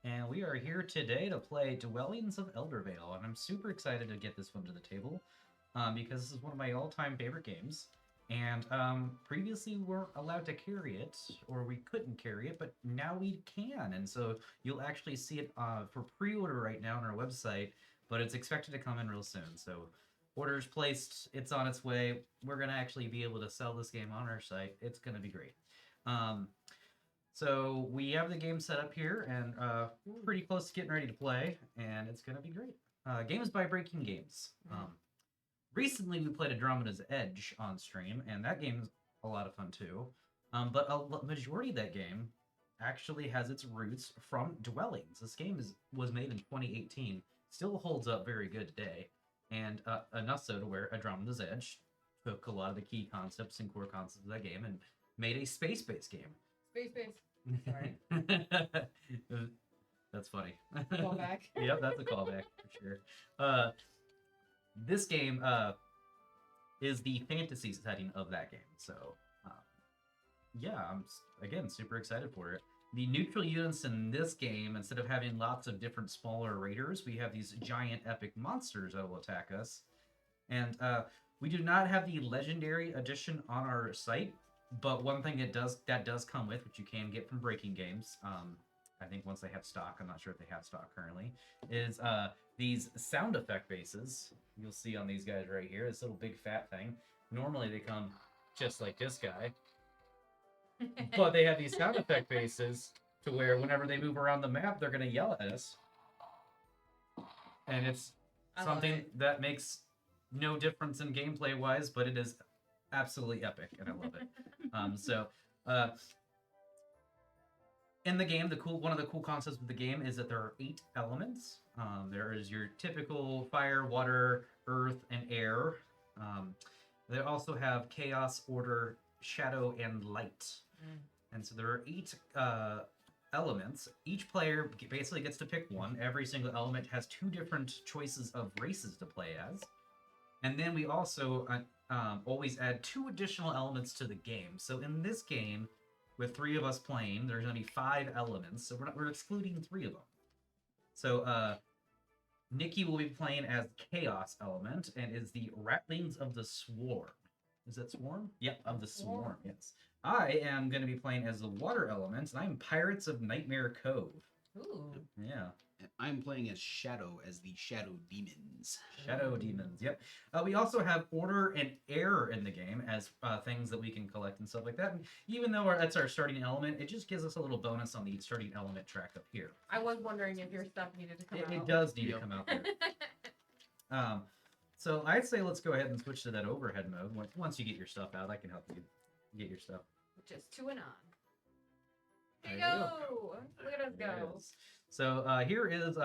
and we are here today to play Dwellings of Eldervale, and I'm super excited to get this one to the table because this is one of my all-time favorite games. And previously we weren't allowed to carry it, or we couldn't carry it, but now we can, and so you'll actually see it for pre-order right now on our website, but it's expected to come in real soon. So orders placed, it's on its way. We're gonna actually be able to sell this game on our site. It's gonna be great. Um, so we have the game set up here and pretty close to getting ready to play, and it's going to be great. Games by Breaking Games. Recently, we played Andromeda's Edge on stream, and that game's a lot of fun too. But a majority of that game actually has its roots from Dwellings. This game was made in 2018, still holds up very good today, and enough so to where Andromeda's Edge took a lot of the key concepts and core concepts of that game and made a space-based game. Space. Sorry. That's funny. Callback. Yep, that's a callback for sure. This game is the fantasy setting of that game. So, yeah, I'm again super excited for it. The neutral units in this game, instead of having lots of different smaller raiders, we have these giant epic monsters that will attack us. And we do not have the legendary edition on our site, but one thing that does come with, which you can get from Breaking Games, I think once they have stock, I'm not sure if they have stock currently, is these sound effect bases. You'll see on these guys right here, this little big fat thing. Normally they come just like this guy, but they have these sound effect bases to where whenever they move around the map, they're going to yell at us. And it's something that makes no difference in gameplay wise, but it is absolutely epic, and I love it. In the game, one of the cool concepts of the game is that there are 8 elements. There is your typical fire, water, earth, and air. They also have chaos, order, shadow, and light. And so there are 8 elements. Each player basically gets to pick one. Every single element has 2 different choices of races to play as. And then we also always add 2 additional elements to the game. So in this game, with 3 of us playing, there's going to be 5 elements. So we're excluding 3 of them. So Nikki will be playing as Chaos element and is the Rattlings of the Swarm. Is that Swarm? Yep, of the Swarm, yes. I am going to be playing as the Water element, and I'm Pirates of Nightmare Cove. Ooh. Yeah. And I'm playing as Shadow, as the Shadow Demons. Shadow Demons, yep. We also have order and air in the game as things that we can collect and stuff like that. And even though that's our starting element, it just gives us a little bonus on the starting element track up here. I was wondering if your stuff needed to come out. It does need to come out there. So I'd say let's go ahead and switch to that overhead mode. Once you get your stuff out, I can help you get your stuff. Just to and on. Here you There you go. Look at us go. So here is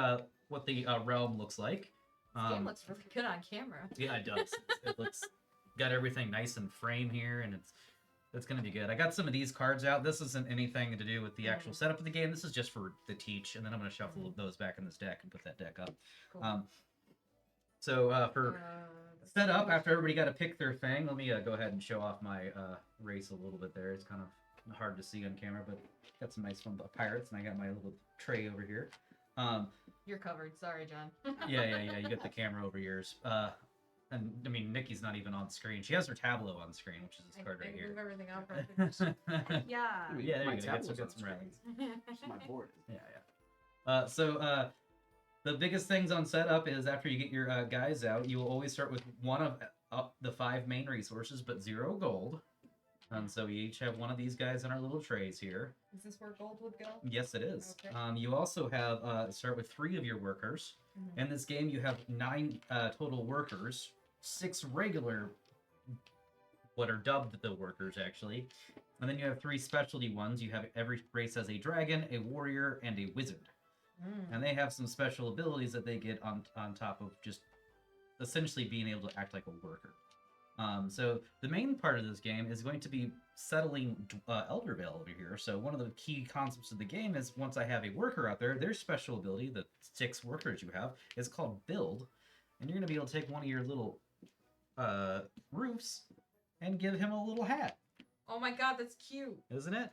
what the realm looks like. This game looks really good on camera. Yeah, it does. It looks got everything nice in frame here, and it's gonna be good. I got some of these cards out. This isn't anything to do with the actual setup of the game. This is just for the teach, and then I'm gonna shuffle those back in this deck and put that deck up. Cool. So for setup, after everybody got to pick their thing, let me go ahead and show off my race a little bit there. It's kind of hard to see on camera, but got some nice fun pirates, and I got my little tray over here. You're covered. Sorry, John. Yeah. You got the camera over yours. And I mean, Nikki's not even on screen. She has her tableau on screen, which is this card right here. Move everything out from Yeah, Yeah. there My you go. tableau's Get on some screen. rallies. My board. Yeah. So the biggest things on setup is after you get your guys out, you will always start with one of the 5 main resources, but 0 gold. And so we each have one of these guys in our little trays here. Is this where gold would go? Yes, it is. Okay. You also have start with 3 of your workers. Mm-hmm. In this game, you have 9 total workers, 6 regular, what are dubbed the workers actually, and then you have 3 specialty ones. You have every race has a dragon, a warrior, and a wizard. And they have some special abilities that they get on top of just essentially being able to act like a worker. So the main part of this game is going to be settling Eldervale over here. So one of the key concepts of the game is once I have a worker out there, their special ability, the 6 workers you have, is called Build. And you're going to be able to take one of your little roofs and give him a little hat. Oh my god, that's cute. Isn't it?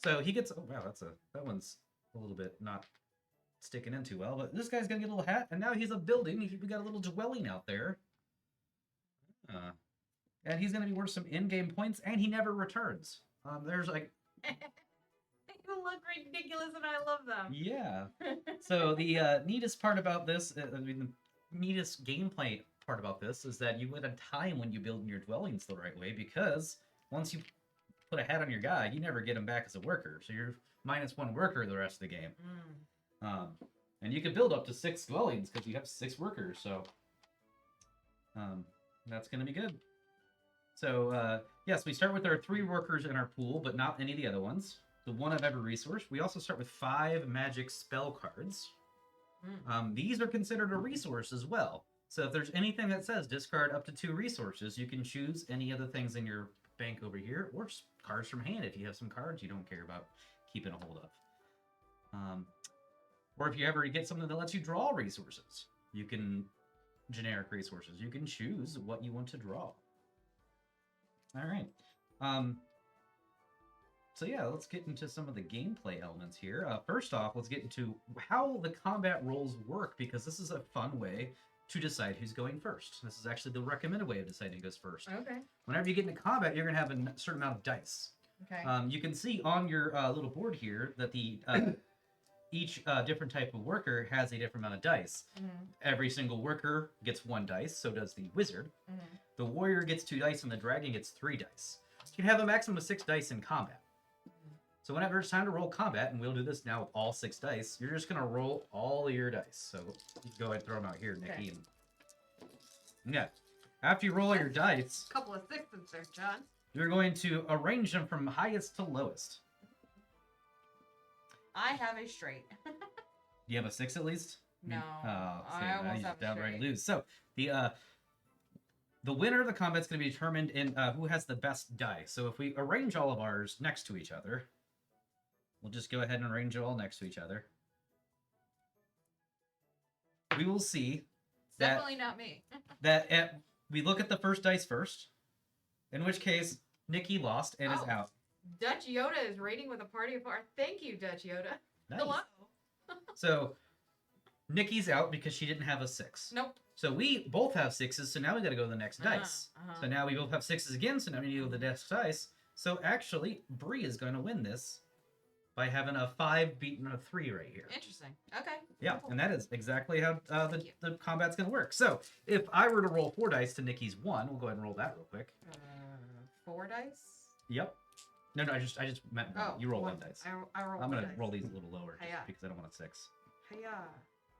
So he gets... Oh, wow, that one's a little bit not sticking in too well. But this guy's gonna get a little hat, and now he's a building. We got a little dwelling out there. And he's gonna be worth some in-game points, and he never returns. There's like, They look ridiculous, and I love them. yeah. So the neatest part about this, I mean, the neatest gameplay part about this is that you win a time when you build your dwellings the right way, because once you put a hat on your guy, you never get him back as a worker. So you're -1 worker the rest of the game. And you can build up to 6 dwellings because you have 6 workers. So that's going to be good. So yes, we start with our 3 workers in our pool, but not any of the other ones. The 1 of every resource. We also start with 5 magic spell cards. These are considered a resource as well. So if there's anything that says discard up to 2 resources, you can choose any of the things in your bank over here, or cards from hand if you have some cards you don't care about keeping a hold of. Or if you ever get something that lets you draw resources, you can generic resources. You can choose what you want to draw. All right. So yeah, let's get into some of the gameplay elements here. First off, let's get into how the combat rolls work, because this is a fun way to decide who's going first. This is actually the recommended way of deciding who goes first. Okay. Whenever you get into combat, you're going to have a certain amount of dice. Okay. You can see on your little board here that the each different type of worker has a different amount of dice. Every single worker gets 1 dice, so does the wizard. The warrior gets 2 dice, and the dragon gets 3 dice. You can have a maximum of 6 dice in combat. So whenever it's time to roll combat, and we'll do this now with all 6 dice, you're just going to roll all of your dice. So you go ahead and throw them out here, Nikki. Okay. And yeah. After you roll your dice, Couple of 6s there, John. you're going to arrange them from highest to lowest. I have a straight. Do you have a 6 at least? No. Oh, see, I now almost you have a downright straight. lose. So the winner of the combat's going to be determined in who has the best die. So if we arrange all of ours next to each other, we'll just go ahead and arrange it all next to each other. We will see that Definitely not me. we look at the first dice first, in which case Nikki lost and is Oh. out. Dutch Yoda is raiding with a party of 4. Thank you, Dutch Yoda. Nice. Hello. So Nikki's out because she didn't have a 6. Nope. So we both have 6s, so now we got to go to the next Uh-huh, dice. uh-huh. So now we both have 6s again, so now we need to go to the next dice. So actually, Bree is going to win this by having a 5 beating a 3 right here. Interesting. Okay. Yeah, Cool. and that is exactly how Thank you. the combat's going to work. So if I were to roll 4 dice to Nikki's 1, we'll go ahead and roll that real quick. 4 dice. Yep. No, I just meant one. Oh, You roll 1 dice. I roll I'm one going to dice. roll these a little lower just Hiya. because I don't want a 6. Hiya.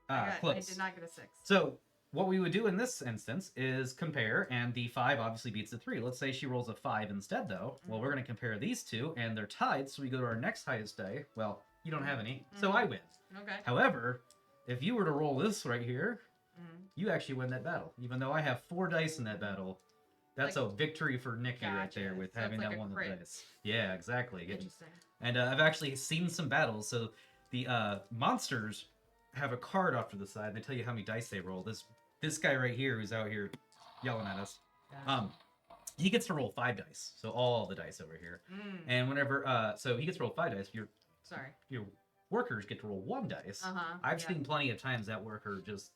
I Close. did not get a 6. So what we would do in this instance is compare, and the 5 obviously beats the 3. Let's say she rolls a 5 instead, though. Well, we're going to compare these two, and they're tied, so we go to our next highest die. Well, you don't have any, so I win. Okay. However, if you were to roll this right here, you actually win that battle. Even though I have 4 dice in that battle, that's Like- a victory for Nikki right Gotcha. there with So having it's like that a one of the crit. dice. Yeah, exactly. Getting- Interesting. And I've actually seen some battles. So the monsters have a card off to the side. And they tell you how many dice they roll. This guy right here who's out here yelling at us, he gets to roll 5 dice. So all the dice over here. And whenever so he gets to roll 5 dice. Sorry. Your workers get to roll 1 dice. I've yeah. seen plenty of times that worker just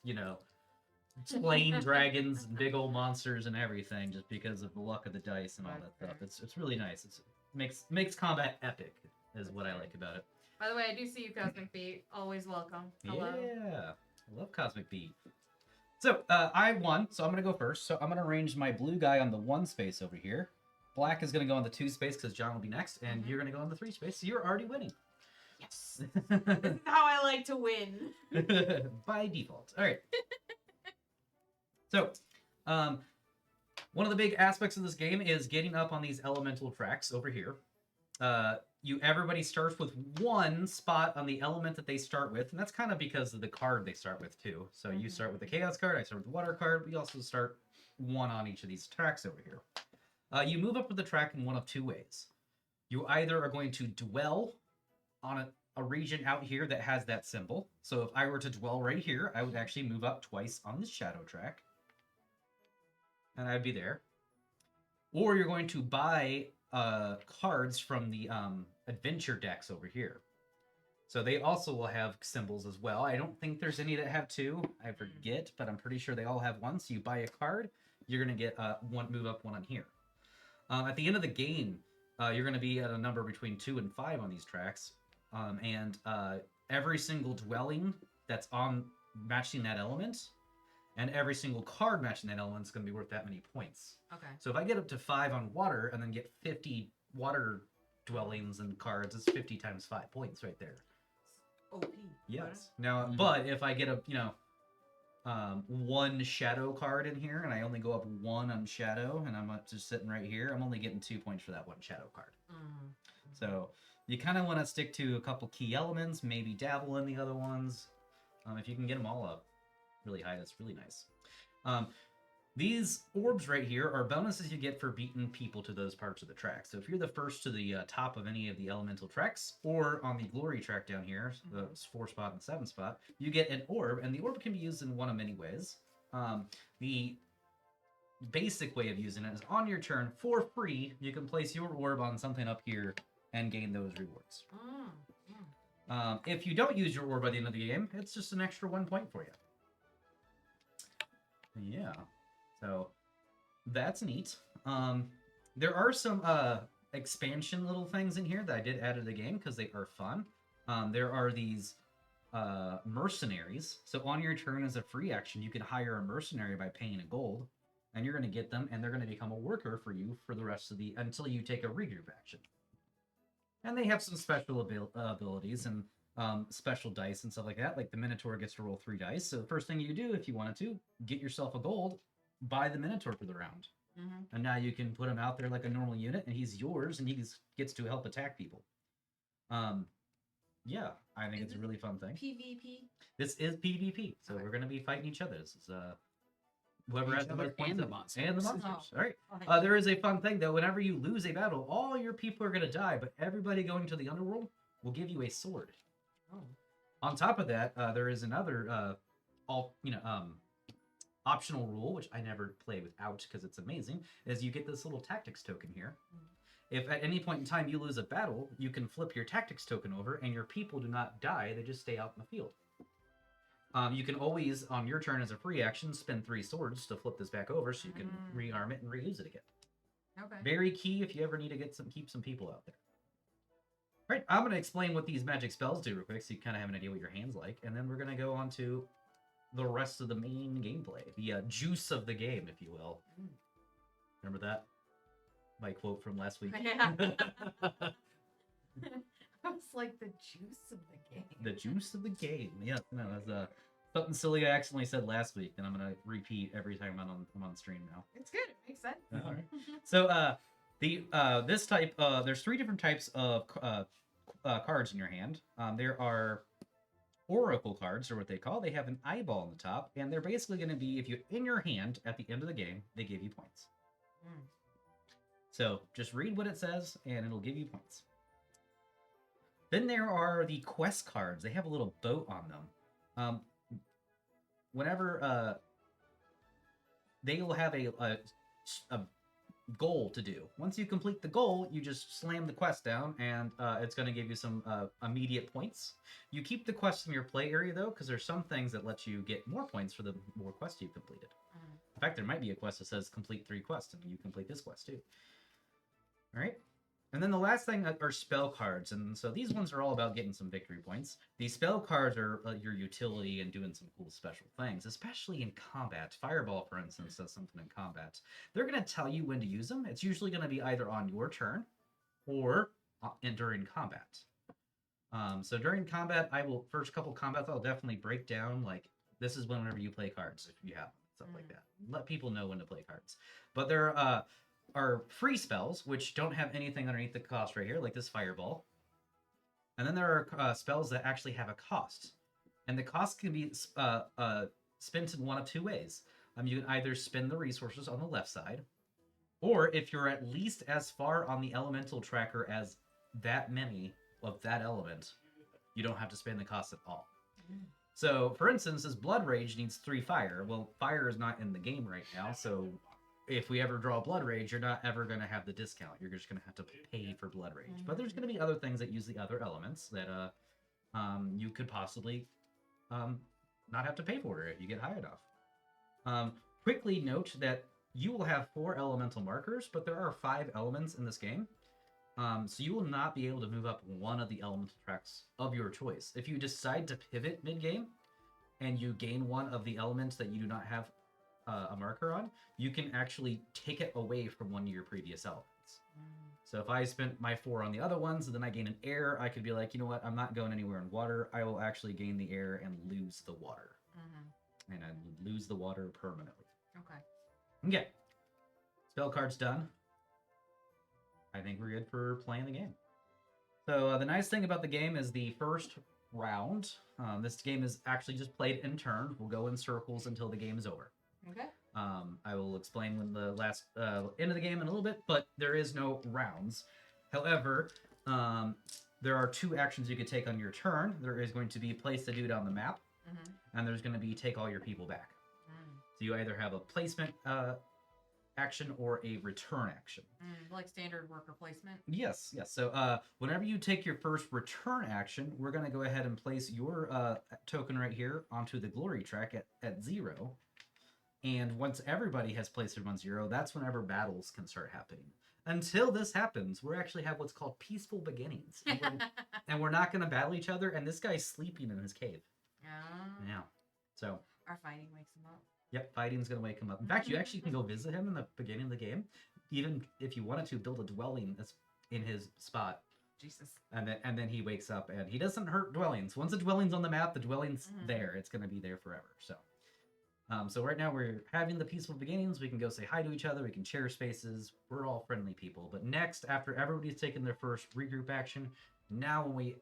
slaying dragons and big old monsters and everything just because of the luck of the dice and all that stuff. It's really nice. It makes combat epic is what I like about it. By the way, I do see you, Cosmic Beat. Always welcome. Hello. Yeah, I love Cosmic Beat. So I won, so I'm gonna go first. So I'm gonna arrange my blue guy on the 1 space over here. Black is gonna go on the 2 space because John will be next, and you're gonna go on the 3 space. So you're already winning. Yes. This is how I like to win. By default. All right. So, one of the big aspects of this game is getting up on these elemental tracks over here. Everybody starts with 1 spot on the element that they start with, and that's kind of because of the card they start with too. So you start with the Chaos card, I start with the Water card. We also start 1 on each of these tracks over here. You move up with the track in one of 2 ways. You either are going to dwell on a region out here that has that symbol. So if I were to dwell right here, I would actually move up twice on the shadow track. And I'd be there. Or you're going to buy cards from the adventure decks over here. So they also will have symbols as well. I don't think there's any that have two. I forget, but I'm pretty sure they all have one. So you buy a card, you're gonna get one move up, one on here. At the end of the game, you're gonna be at a number between 2 and 5 on these tracks, and every single dwelling that's on matching that element, and every single card matching that element is gonna be worth that many points. Okay. So if I get up to 5 on water and then get 50 water dwellings and cards, it's 50 times 5 points right there. OP. Yes. Now, but if I get a one shadow card in here and I only go up 1 on shadow and I'm just sitting right here, I'm only getting 2 points for that one shadow card. So you kind of want to stick to a couple key elements, maybe dabble in the other ones. If you can get them all up really high, that's really nice. These orbs right here are bonuses you get for beating people to those parts of the track. So if you're the first to the top of any of the elemental tracks, or on the glory track down here, the 4 spot and 7 spot, you get an orb, and the orb can be used in one of many ways. The basic way of using it is on your turn, for free, you can place your orb on something up here and gain those rewards. If you don't use your orb by the end of the game, it's just an extra 1 point for you. Yeah. So that's neat. There are some expansion little things in here that I did add to the game because they are fun. There are these mercenaries. So on your turn as a free action, you can hire a mercenary by paying a gold, and you're going to get them, and they're going to become a worker for you for the rest of the until you take a regroup action. And they have some special abilities and special dice and stuff like that. Like the Minotaur gets to roll 3 dice. So the first thing you do, if you wanted to, get yourself a gold. Buy the Minotaur for the round. And now you can put him out there like a normal unit, and he's yours, and he gets to help attack people. Yeah, I think it's a really fun thing. PvP? This is PvP, so we're going to be fighting each other. This is whoever has the most points. And the monsters. And the monsters. Oh. All right. There is a fun thing, though. Whenever you lose a battle, all your people are going to die, but everybody going to the underworld will give you a sword. Oh. On top of that, there is another optional rule, which I never play without because it's amazing, is you get this little tactics token here. If at any point in time you lose a battle, you can flip your tactics token over and your people do not die, they just stay out in the field. You can always, on your turn as a free action, spend 3 swords to flip this back over so you can rearm it and reuse it again. Okay. Very key if you ever need to keep some people out there. All right, I'm going to explain what these magic spells do real quick so you kind of have an idea what your hand's like, and then we're going to go on to the rest of the main gameplay, the juice of the game, if you will. Remember that? My quote from last week. Yeah. I was like, the juice of the game. The juice of the game. Yeah, no, that's something silly I accidentally said last week, and I'm gonna repeat every time I'm on stream now. It's good. It makes sense. All right. So this type, there's 3 different types of cards in your hand. There are oracle cards, or what they call. They have an eyeball on the top, and they're basically going to be, if you're in your hand at the end of the game, they give you points. So just read what it says, and it'll give you points. Then there are the quest cards. They have a little boat on them. Whenever they will have a goal to do. Once you complete the goal, you just slam the quest down, and it's going to give you some immediate points. You keep the quest in your play area, though, because there's some things that let you get more points for the more quests you've completed. In fact, there might be a quest that says complete 3 quests, and you complete this quest, too. All right? And then the last thing are spell cards, and so these ones are all about getting some victory points. These spell cards are your utility and doing some cool special things, especially in combat. Fireball, for instance, does something in combat. They're going to tell you when to use them. It's usually going to be either on your turn or during combat. So during combat, first couple combats, I'll definitely break down, like, this is whenever you play cards, if you have stuff like that. Let people know when to play cards. But there are free spells, which don't have anything underneath the cost right here, like this fireball. And then there are spells that actually have a cost. And the cost can be spent in one of 2 ways. You can either spend the resources on the left side, or if you're at least as far on the elemental tracker as that many of that element, you don't have to spend the cost at all. So, for instance, this Blood Rage needs 3 fire. Well, fire is not in the game right now, so if we ever draw Blood Rage, you're not ever going to have the discount. You're just going to have to pay for Blood Rage. But there's going to be other things that use the other elements that you could possibly not have to pay for it if you get high enough. Quickly note that you will have 4 elemental markers, but there are 5 elements in this game. So you will not be able to move up one of the elemental tracks of your choice. If you decide to pivot mid-game and you gain one of the elements that you do not have a marker on, you can actually take it away from one of your previous elements. So if I spent my 4 on the other ones and then I gain an air, I could be like, you know what, I'm not going anywhere in water. I will actually gain the air and lose the water. And I lose the water permanently. Okay. Spell card's done. I think we're good for playing the game. So the nice thing about the game is the first round. This game is actually just played in turn. We'll go in circles until the game is over. Okay. I will explain when the last end of the game in a little bit, but there is no rounds. However, there are 2 actions you could take on your turn. There is going to be place the dude on the map, and there's going to be take all your people back. So you either have a placement action or a return action. Like standard worker placement? Yes. So whenever you take your first return action, we're going to go ahead and place your token right here onto the glory track at 0. And once everybody has placed their 1-0, that's whenever battles can start happening. Until this happens, we actually have what's called peaceful beginnings. And we're not going to battle each other, and this guy's sleeping in his cave. Yeah. So Our fighting wakes him up. Yep, fighting's going to wake him up. In fact, you actually can go visit him in the beginning of the game. Even if you wanted to build a dwelling that's in his spot. Jesus. And then he wakes up, and he doesn't hurt dwellings. Once the dwelling's on the map, the dwelling's there. It's going to be there forever. So right now we're having the peaceful beginnings. We can go say hi to each other. We can share spaces. We're all friendly people. But next, after everybody's taken their first regroup action, now when we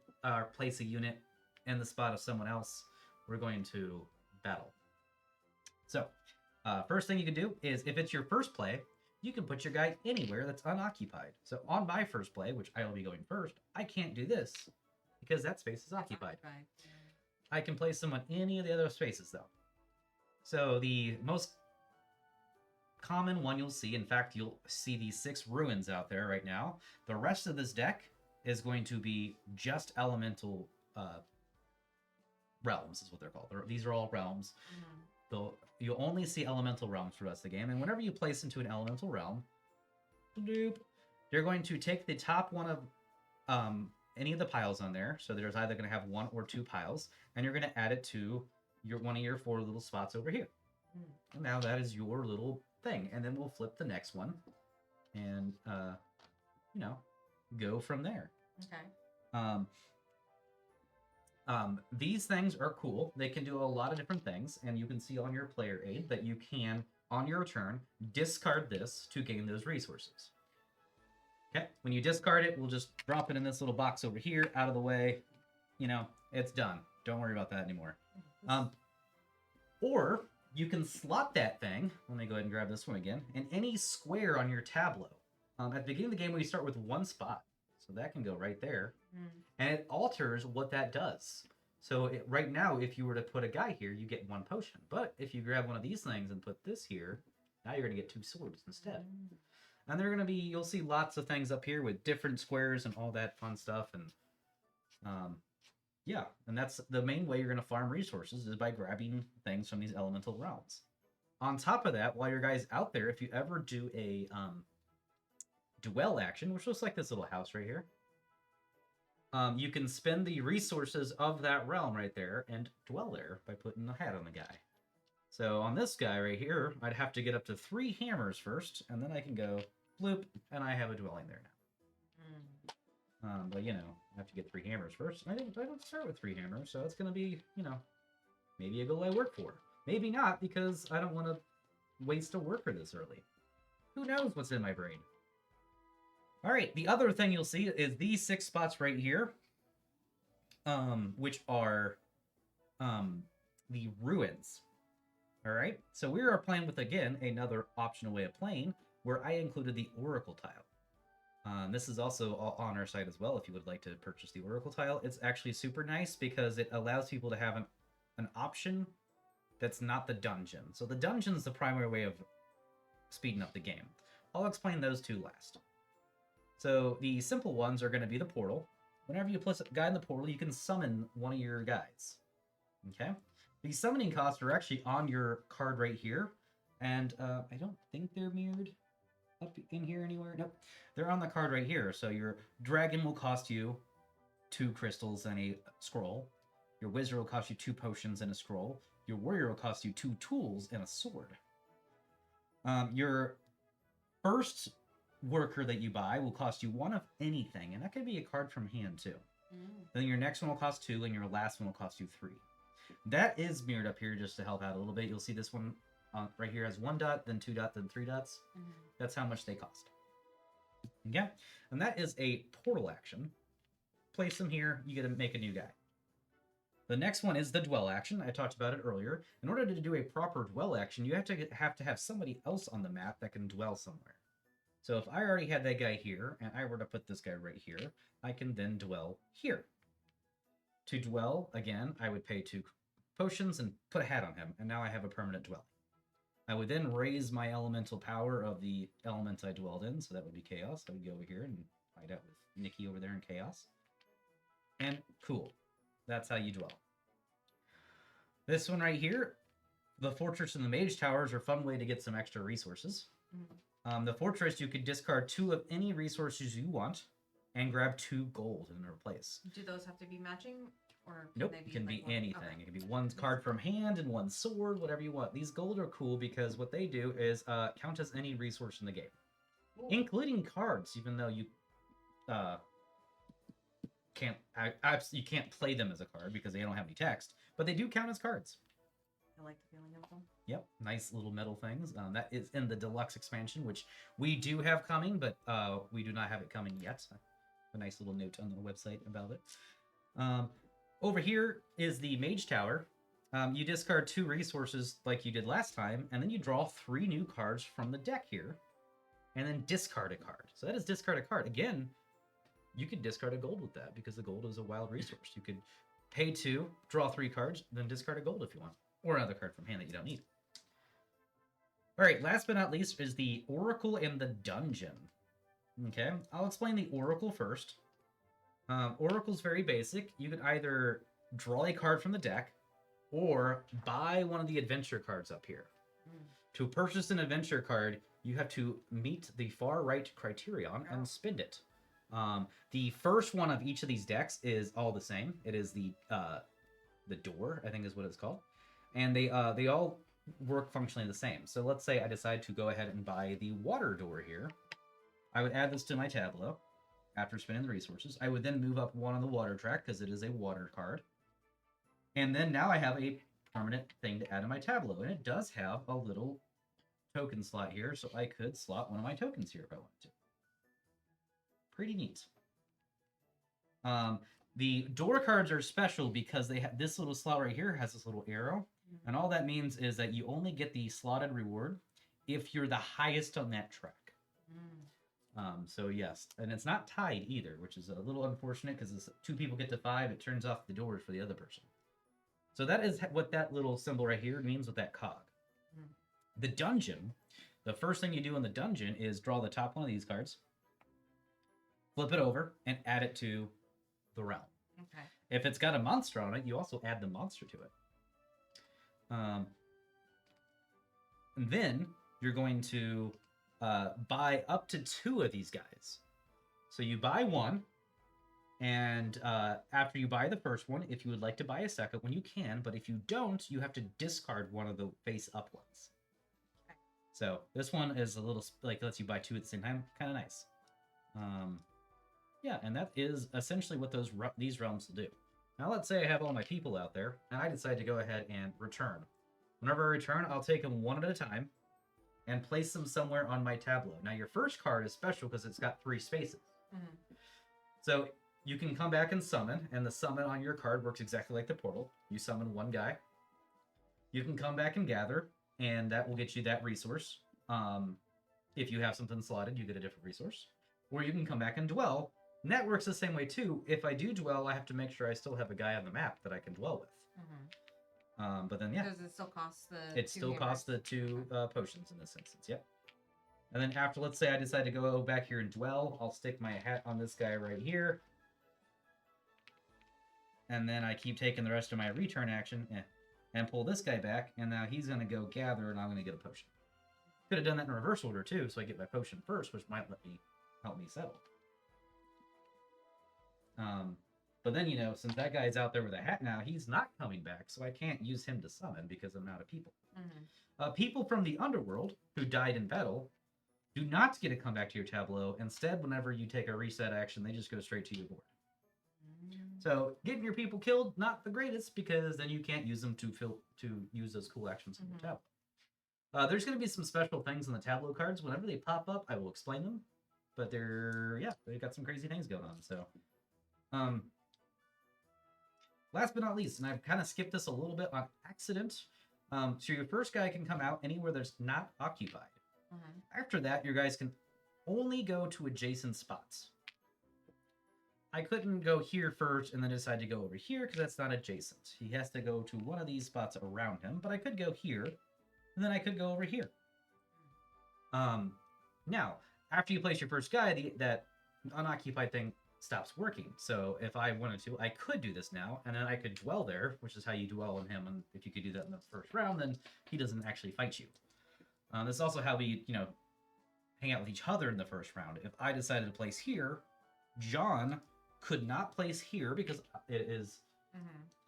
place a unit in the spot of someone else, we're going to battle. So, first thing you can do is, if it's your first play, you can put your guy anywhere that's unoccupied. So on my first play, which I will be going first, I can't do this because that space is occupied. I can place someone any of the other spaces, though. So the most common one you'll see, in fact, you'll see these 6 ruins out there right now. The rest of this deck is going to be just elemental realms, is what they're called. These are all realms. You'll only see elemental realms for the rest of the game, and whenever you place into an elemental realm, you're going to take the top one of any of the piles on there. So there's either going to have 1 or 2 piles, and you're going to add it to one of your 4 little spots over here. And now that is your little thing, and then we'll flip the next one, and go from there. Okay. These things are cool. They can do a lot of different things, and you can see on your player aid that you can, on your turn, discard this to gain those resources. Okay, when you discard it, we'll just drop it in this little box over here, out of the way. It's done. Don't worry about that anymore. Or you can slot that thing, let me go ahead and grab this one again, in any square on your tableau. At the beginning of the game, we start with 1 spot. So that can go right there. And it alters what that does. So right now, if you were to put a guy here, you get 1 potion. But if you grab one of these things and put this here, now you're going to get 2 swords instead. And they're going to be, you'll see lots of things up here with different squares and all that fun stuff. And yeah, and that's the main way you're going to farm resources, is by grabbing things from these elemental realms. On top of that, while your guy's out there, if you ever do a dwell action, which looks like this little house right here, you can spend the resources of that realm right there and dwell there by putting a hat on the guy. So on this guy right here, I'd have to get up to 3 hammers first, and then I can go bloop, and I have a dwelling there now. But I have to get 3 hammers first. I don't start with 3 hammers, so it's going to be, maybe a goal I work for. Maybe not, because I don't want to waste a worker this early. Who knows what's in my brain? All right, the other thing you'll see is these 6 spots right here, which are the ruins. All right, so we are playing with, again, another optional way of playing, where I included the Oracle tile. This is also on our site as well if you would like to purchase the Oracle tile. It's actually super nice because it allows people to have an option that's not the dungeon. So the dungeon is the primary way of speeding up the game. I'll explain those 2 last. So the simple ones are going to be the portal, whenever you place a guy in the portal, you can summon one of your guys. Okay? These summoning costs are actually on your card right here, and I don't think they're mirrored up in here anywhere. Nope. They're on the card right here. So your dragon will cost you 2 crystals and a scroll. Your wizard will cost you 2 potions and a scroll. Your warrior will cost you 2 tools and a sword. Your first worker that you buy will cost you 1 of anything, and that could be a card from hand too. Then your next one will cost 2, and your last one will cost you 3. That is mirrored up here just to help out a little bit. You'll see this one right here has 1 dot, then 2 dot, then 3 dots. That's how much they cost. Okay? And that is a portal action. Place them here, you get to make a new guy. The next one is the dwell action. I talked about it earlier. In order to do a proper dwell action, you have to have somebody else on the map that can dwell somewhere. So if I already had that guy here, and I were to put this guy right here, I can then dwell here. To dwell, again, I would pay 2 potions and put a hat on him, and now I have a permanent dwelling. I would then raise my elemental power of the element I dwelled in, so that would be chaos. I would go over here and fight out with Nikki over there in chaos. And cool. That's how you dwell. This one right here, the fortress and the mage towers are a fun way to get some extra resources. The fortress, you could discard 2 of any resources you want and grab 2 gold in their place. Do those have to be matching? Or Nope, they it can be one? anything. Okay. It can be 1 card from hand and 1 sword, whatever you want. These gold are cool because what they do is count as any resource in the game, Cool. including cards, even though you you can't play them as a card because they don't have any text, but they do count as cards. I like the feeling of them. Yep, nice little metal things. That is in the deluxe expansion, which we do have coming, but we do not have it coming yet. A nice little note on the website about it. Over here is the Mage Tower. You discard 2 resources like you did last time, and then you draw 3 new cards from the deck here, and then discard a card. So that is discard a card. Again, you could discard a gold with that because the gold is a wild resource. You could pay 2, draw 3 cards, then discard a gold if you want, or another card from hand that you don't need. All right, last but not least is the Oracle and the Dungeon. Okay, I'll explain the Oracle first. Oracle's very basic. You can either draw a card from the deck or buy one of the adventure cards up here. To purchase an adventure card, you have to meet the far right criterion and spend it. The first one of each of these decks is all the same. It is the door, I think is what it's called. And they all work functionally the same. So let's say I decide to go ahead and buy the water door here. I would add this to my tableau after spending the resources. I would then move up 1 on the water track because it is a water card. And then now I have a permanent thing to add to my tableau. And it does have a little token slot here, so I could slot one of my tokens here if I wanted to. Pretty neat. The door cards are special because they have this little slot right here has this little arrow. And all that means is that you only get the slotted reward if you're the highest on that track. So yes, and it's not tied either, which is a little unfortunate because 2 people get to 5, it turns off the doors for the other person. So that is what that little symbol right here means with that cog. The dungeon, the first thing you do in the dungeon is draw the top one of these cards, flip it over, and add it to the realm. Okay. If it's got a monster on it, you also add the monster to it. And then you're going to buy up to 2 of these guys. So you buy 1, and after you buy the first one, if you would like to buy a second one, you can, but if you don't, you have to discard one of the face-up ones. Okay. So this one is a little, like, lets you buy 2 at the same time. Kind of nice. Yeah, and that is essentially what these realms will do. Now let's say I have all my people out there, and I decide to go ahead and return. Whenever I return, I'll take them 1 at a time and place them somewhere on my tableau. Now your first card is special because it's got 3 spaces. So you can come back and summon, and the summon on your card works exactly like the portal. You summon 1 guy. You can come back and gather, and that will get you that resource. If you have something slotted, you get a different resource. Or you can come back and dwell, and that works the same way too. If I do dwell, I have to make sure I still have a guy on the map that I can dwell with. But then, yeah. Does it still cost the It still costs the 2 potions in this instance, yep. And then after, let's say I decide to go back here and dwell, I'll stick my hat on this guy right here. and then I keep taking the rest of my return action and pull this guy back, and now he's going to go gather, and I'm going to get a potion. Could have done that in reverse order, too, so I get my potion first, which might help me settle. But then, you know, since that guy's out there with a hat now, he's not coming back, so I can't use him to summon because I'm out of people. People from the underworld who died in battle do not get to come back to your tableau. Instead, whenever you take a reset action, they just go straight to your board. So getting your people killed, not the greatest, because then you can't use them to use those cool actions in your tableau. There's going to be some special things on the tableau cards. Whenever they pop up, I will explain them. But they've got some crazy things going on. So, last but not least, and I've kind of skipped this a little bit on accident. So your first guy can come out anywhere that's not occupied. After that, your guys can only go to adjacent spots. I couldn't go here first and then decide to go over here because that's not adjacent. He has to go to one of these spots around him, but I could go here, and then I could go over here. Now, after you place your first guy, that unoccupied thing stops working. So if I wanted to, I could do this now, and then I could dwell there, which is how you dwell on him. And if you could do that in the first round, then he doesn't actually fight you. This is also how we, hang out with each other in the first round. If I decided to place here, John could not place here because it is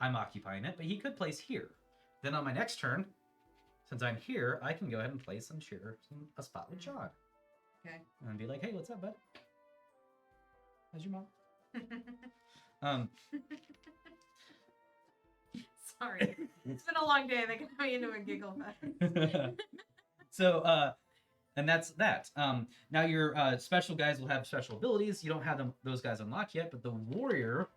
I'm occupying it, but he could place here. Then on my next turn, since I'm here, I can go ahead and place and share a spot with John. Okay. And be like, hey, what's up, bud? How's your mom? Sorry. It's been a long day. They got me into a giggle fest. So, and that's that. Now your special guys will have special abilities. You don't have those guys unlocked yet, but the warrior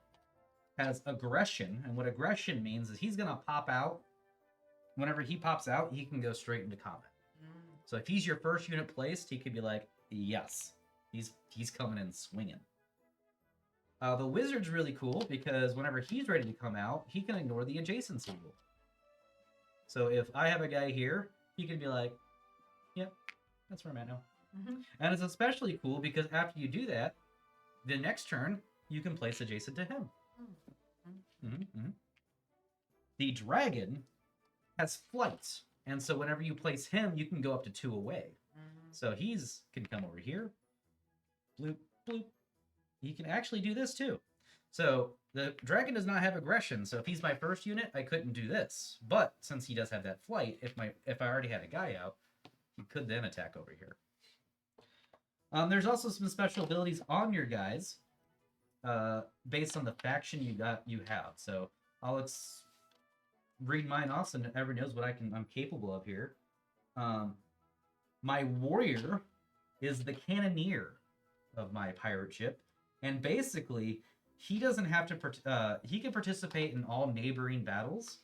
has aggression, and what aggression means is he's gonna pop out. Whenever he pops out, he can go straight into combat. So if he's your first unit placed, he could be like, yes, he's coming in swinging. The wizard's really cool because whenever he's ready to come out, he can ignore the adjacency rule. So if I have a guy here, he can be like, yep, that's where I'm at now. And it's especially cool because after you do that, the next turn, you can place adjacent to him. The dragon has flight, and so whenever you place him, you can go up to 2 away. So can come over here, bloop, bloop. He can actually do this too. So the dragon does not have aggression, so if he's my first unit, I couldn't do this. But since he does have that flight, if I already had a guy out, he could then attack over here. There's also some special abilities on your guys based on the faction you have. So I'll read mine off so everyone knows what I'm capable of here. My warrior is the cannoneer of my pirate ship, and basically he doesn't have to. He can participate in all neighboring battles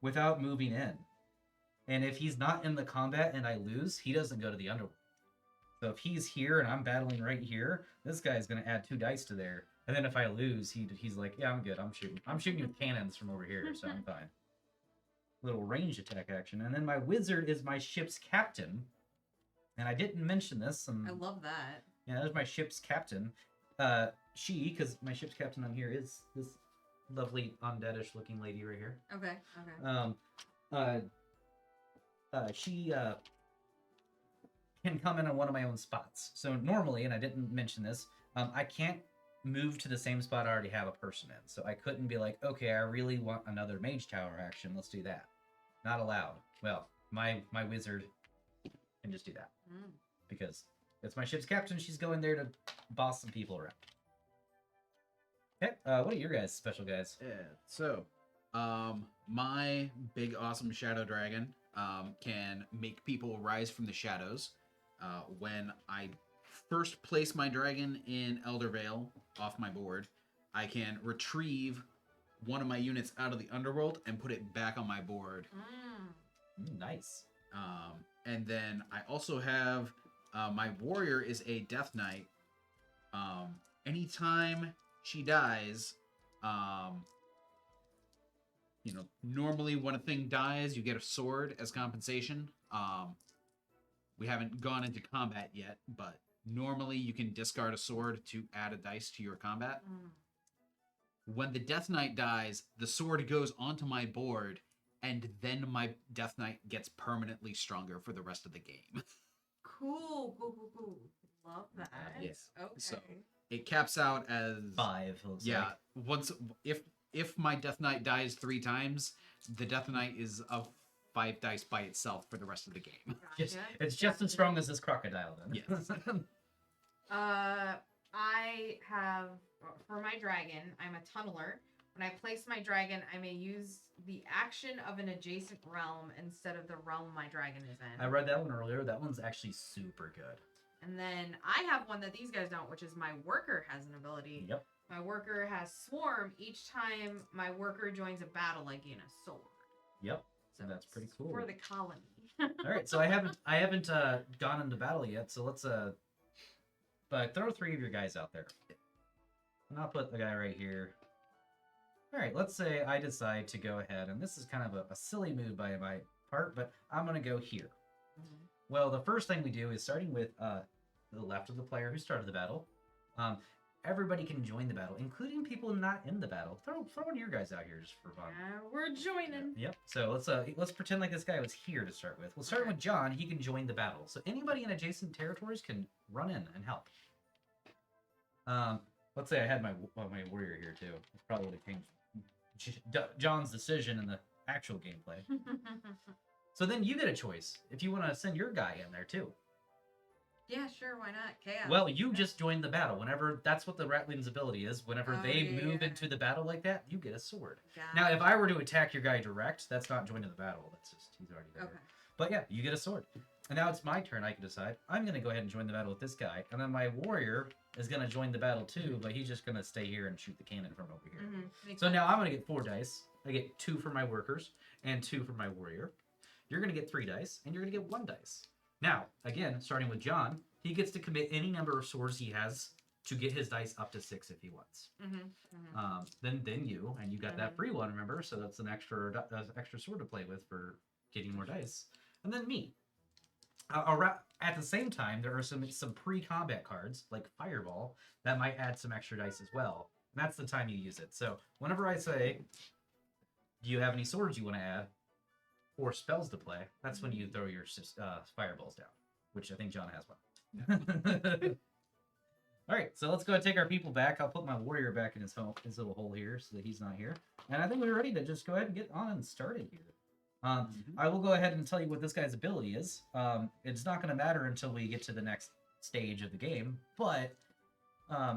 without moving in. And if he's not in the combat and I lose, he doesn't go to the underworld. So if he's here and I'm battling right here, this guy's going to add 2 dice to there. And then if I lose, he's like, yeah, I'm good. I'm shooting with cannons from over here, so I'm fine. Little range attack action. And then my wizard is my ship's captain. And I didn't mention this. I love that. Yeah, there's my ship's captain. Because my ship's captain on here is this lovely undeadish looking lady right here. Okay. She can come in on one of my own spots. So normally, and I didn't mention this, I can't move to the same spot I already have a person in. So I couldn't be like, okay, I really want another mage tower action. Let's do that. Not allowed. Well, my wizard can just do that. Because it's my ship's captain. She's going there to boss some people around. Okay, what are your guys' special guys? Yeah, so, my big awesome shadow dragon can make people rise from the shadows. When I first place my dragon in Eldervale off my board, I can retrieve one of my units out of the underworld and put it back on my board. Nice. And then I also have my warrior is a death knight. Anytime she dies, normally when a thing dies, you get a sword as compensation. We haven't gone into combat yet, but normally you can discard a sword to add a dice to your combat. When the Death Knight dies, the sword goes onto my board, and then my Death Knight gets permanently stronger for the rest of the game. Cool. Love that. Yes. Okay. So it caps out as 5. Looks yeah. like. Once if my Death Knight dies 3 times, the Death Knight is a 5 dice by itself for the rest of the game. Just, Gotcha. it's just as strong as this crocodile then. Yes. I have for my dragon. I'm a tunneler. When I place my dragon, I may use the action of an adjacent realm instead of the realm my dragon is in. I read that one earlier. That one's actually super good. And then I have one that these guys don't, which is my worker has an ability. Yep. My worker has swarm. Each time my worker joins a battle, I gain a sword. Yep. So That's pretty it's cool. For the colony. All right, so I haven't gone into battle yet. So let's but throw 3 of your guys out there, and I'll put the guy right here. All right, let's say I decide to go ahead, and this is kind of a silly move by my part, but I'm gonna go here. Mhm. Well, the first thing we do is starting with the left of the player who started the battle. Everybody can join the battle, including people not in the battle. Throw one of your guys out here just for fun. We're joining. Yep. So let's pretend like this guy was here to start with. We'll start Okay. with John. He can join the battle. So anybody in adjacent territories can run in and help. Let's say I had my warrior here too. It probably would have changed John's decision in the actual gameplay. So then you get a choice if you want to send your guy in there too. Yeah, sure. Why not? Chaos. Well, you just joined the battle. Whenever that's what the Ratling's ability is. Whenever Oh, they yeah, move yeah. into the battle like that, you get a sword. Got Now, if it. I were to attack your guy direct, that's not joining the battle. That's just he's already there. Okay. But yeah, you get a sword. And now it's my turn. I can decide. I'm going to go ahead and join the battle with this guy. And then my warrior is going to join the battle too, but he's just going to stay here and shoot the cannon from over here. Mm-hmm. So now I'm going to get 4 dice. I get 2 for my workers and 2 for my warrior. You're going to get 3 dice, and you're going to get 1 dice. Now, again, starting with John, he gets to commit any number of swords he has to get his dice up to 6 if he wants. Then you, and you got that free one, remember? So that's an extra sword to play with for getting more dice. And then me. At the same time, there are some pre-combat cards, like Fireball, that might add some extra dice as well. And that's the time you use it. So whenever I say, do you have any swords you want to add? Or spells to play, that's when you throw your Fireballs down. Which I think John has one. Alright, so let's go and take our people back. I'll put my warrior back in his little hole here so that he's not here. And I think we're ready to just go ahead and get on and started here. I will go ahead and tell you what this guy's ability is. It's not going to matter until we get to the next stage of the game, but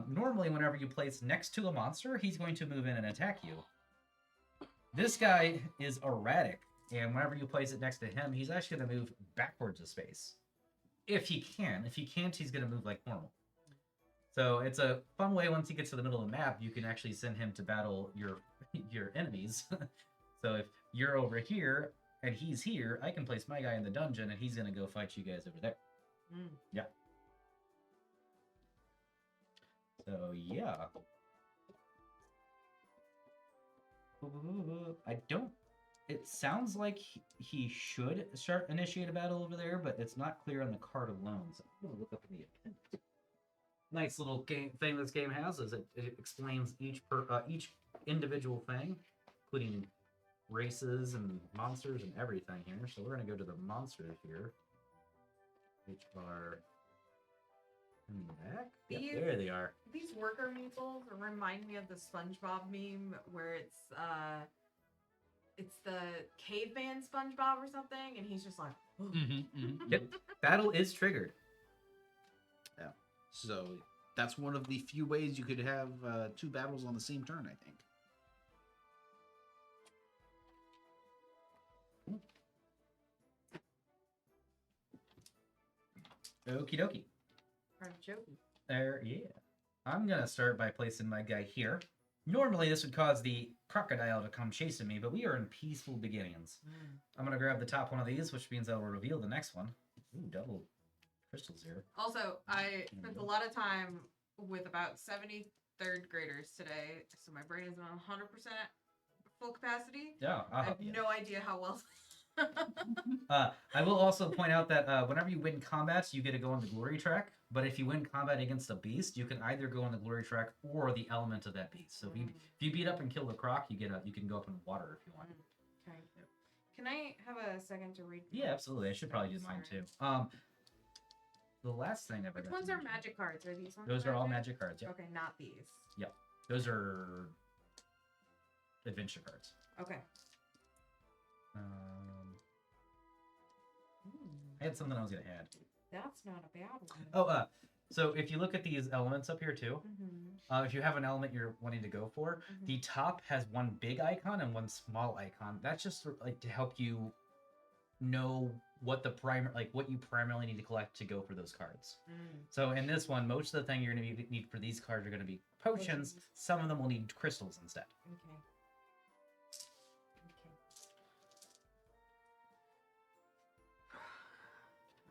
normally whenever you place next to a monster, he's going to move in and attack you. This guy is erratic, and whenever you place it next to him, he's actually going to move backwards a space. If he can. If he can't, he's going to move like normal. So it's a fun way once he gets to the middle of the map, you can actually send him to battle your enemies. So if you're over here and he's here, I can place my guy in the dungeon and he's going to go fight you guys over there. Yeah. So yeah. It sounds like he should initiate a battle over there, but it's not clear on the card alone. So I'm going to look up in the appendix. Nice little thing this game has is it explains each individual thing, including races and monsters and everything here. So we're going to go to the monsters here, which are in the back. Yep, there they are. These worker meeples remind me of the SpongeBob meme where it's the caveman SpongeBob or something, and he's just like, Yep. Battle is triggered. Yeah. So that's one of the few ways you could have 2 battles on the same turn, I think. Okie dokie. I'm joking. Yeah. I'm gonna start by placing my guy here. Normally this would cause the crocodile to come chasing me, but we are in peaceful beginnings. I'm gonna grab the top one of these, which means I will reveal the next one. Ooh, double crystals here. Also, I spent a lot of time with about 73rd graders today, so my brain is not 100% full capacity. Yeah, I have no idea how well I will also point out that whenever you win combats, you get to go on the glory track. But if you win combat against a beast, you can either go on the glory track or the element of that beast. So if you beat up and kill the croc, you can go up in water if you want. Okay. Can I have a second to read? Yeah, absolutely. I should probably do mine too. The last thing I've Which ones are magic cards? Are these ones? Those are all magic cards. Yeah. Okay, not these. Yep. Those are adventure cards. Okay. I had something I was gonna add. That's not a bad one. Oh, so if you look at these elements up here too, Mm-hmm. if you have an element you're wanting to go for, Mhm. the top has one big icon and one small icon. That's just like to help you know what what you primarily need to collect to go for those cards. So in this one, most of the thing you're going to need for these cards are going to be potions. Some of them will need crystals instead. Okay. Okay.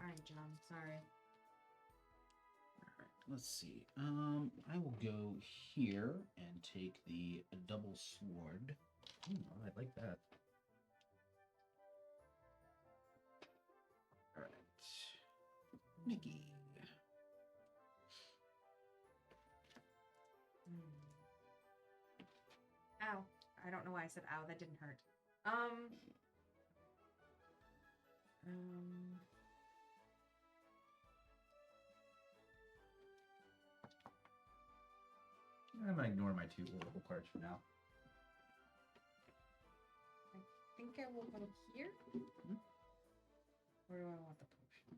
All right, John. Sorry. Let's see. I will go here and take the double sword. Ooh, I like that. All right, Nikki. Ow. I don't know why I said ow. That didn't hurt. I'm gonna ignore my 2 oracle cards for now. I think I will go here. Where do I want the potion?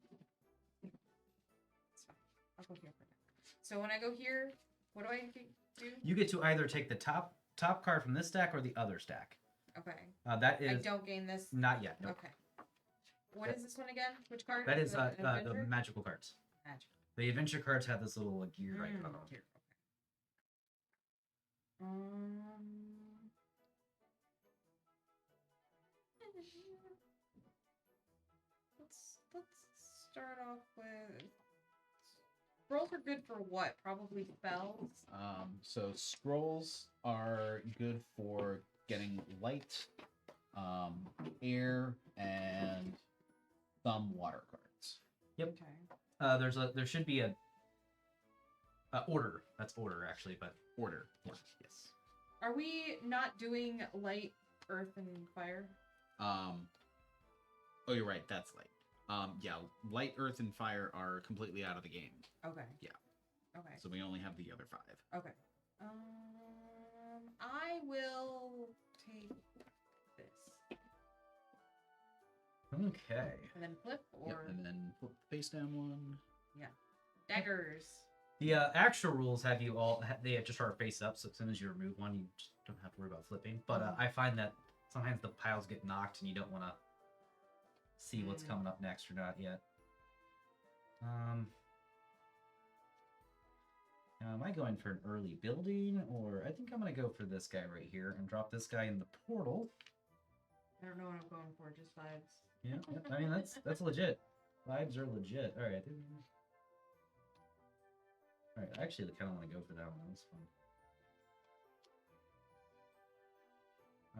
It's fine. I'll go here for now. So when I go here, what do I do? You get to either take the top card from this stack or the other stack. Okay. That is I don't gain this. not yet. Nope. Okay. What is this one again? Which card? That is the adventure? magical cards. Magic. The adventure cards have this little gear icon on Here. here. Let's start off with scrolls are good for what? Probably spells. So scrolls are good for getting light, air, and some water cards. Yep. Okay. There should be a order. That's order actually, but Order. yes. Are we not doing light, earth, and fire? Oh, you're right. That's light. Yeah, light, earth, and fire are completely out of the game. Okay. Yeah. Okay. So we only have the other 5. Okay. I will take this Okay. and then flip or Yep, and then flip the face down one. daggers. The actual rules have you all. They have just start face up, so as soon as you remove one, you just don't have to worry about flipping. But I find that sometimes the piles get knocked, and you don't want to see what's coming up next or not yet. Now, am I going for an early building, or I think I'm gonna go for this guy right here and drop this guy in the portal. I don't know what I'm going for. Just vibes. Yeah, I mean that's legit. Vibes are legit. All right. All right, I actually kind of want to go for that one. That was fun.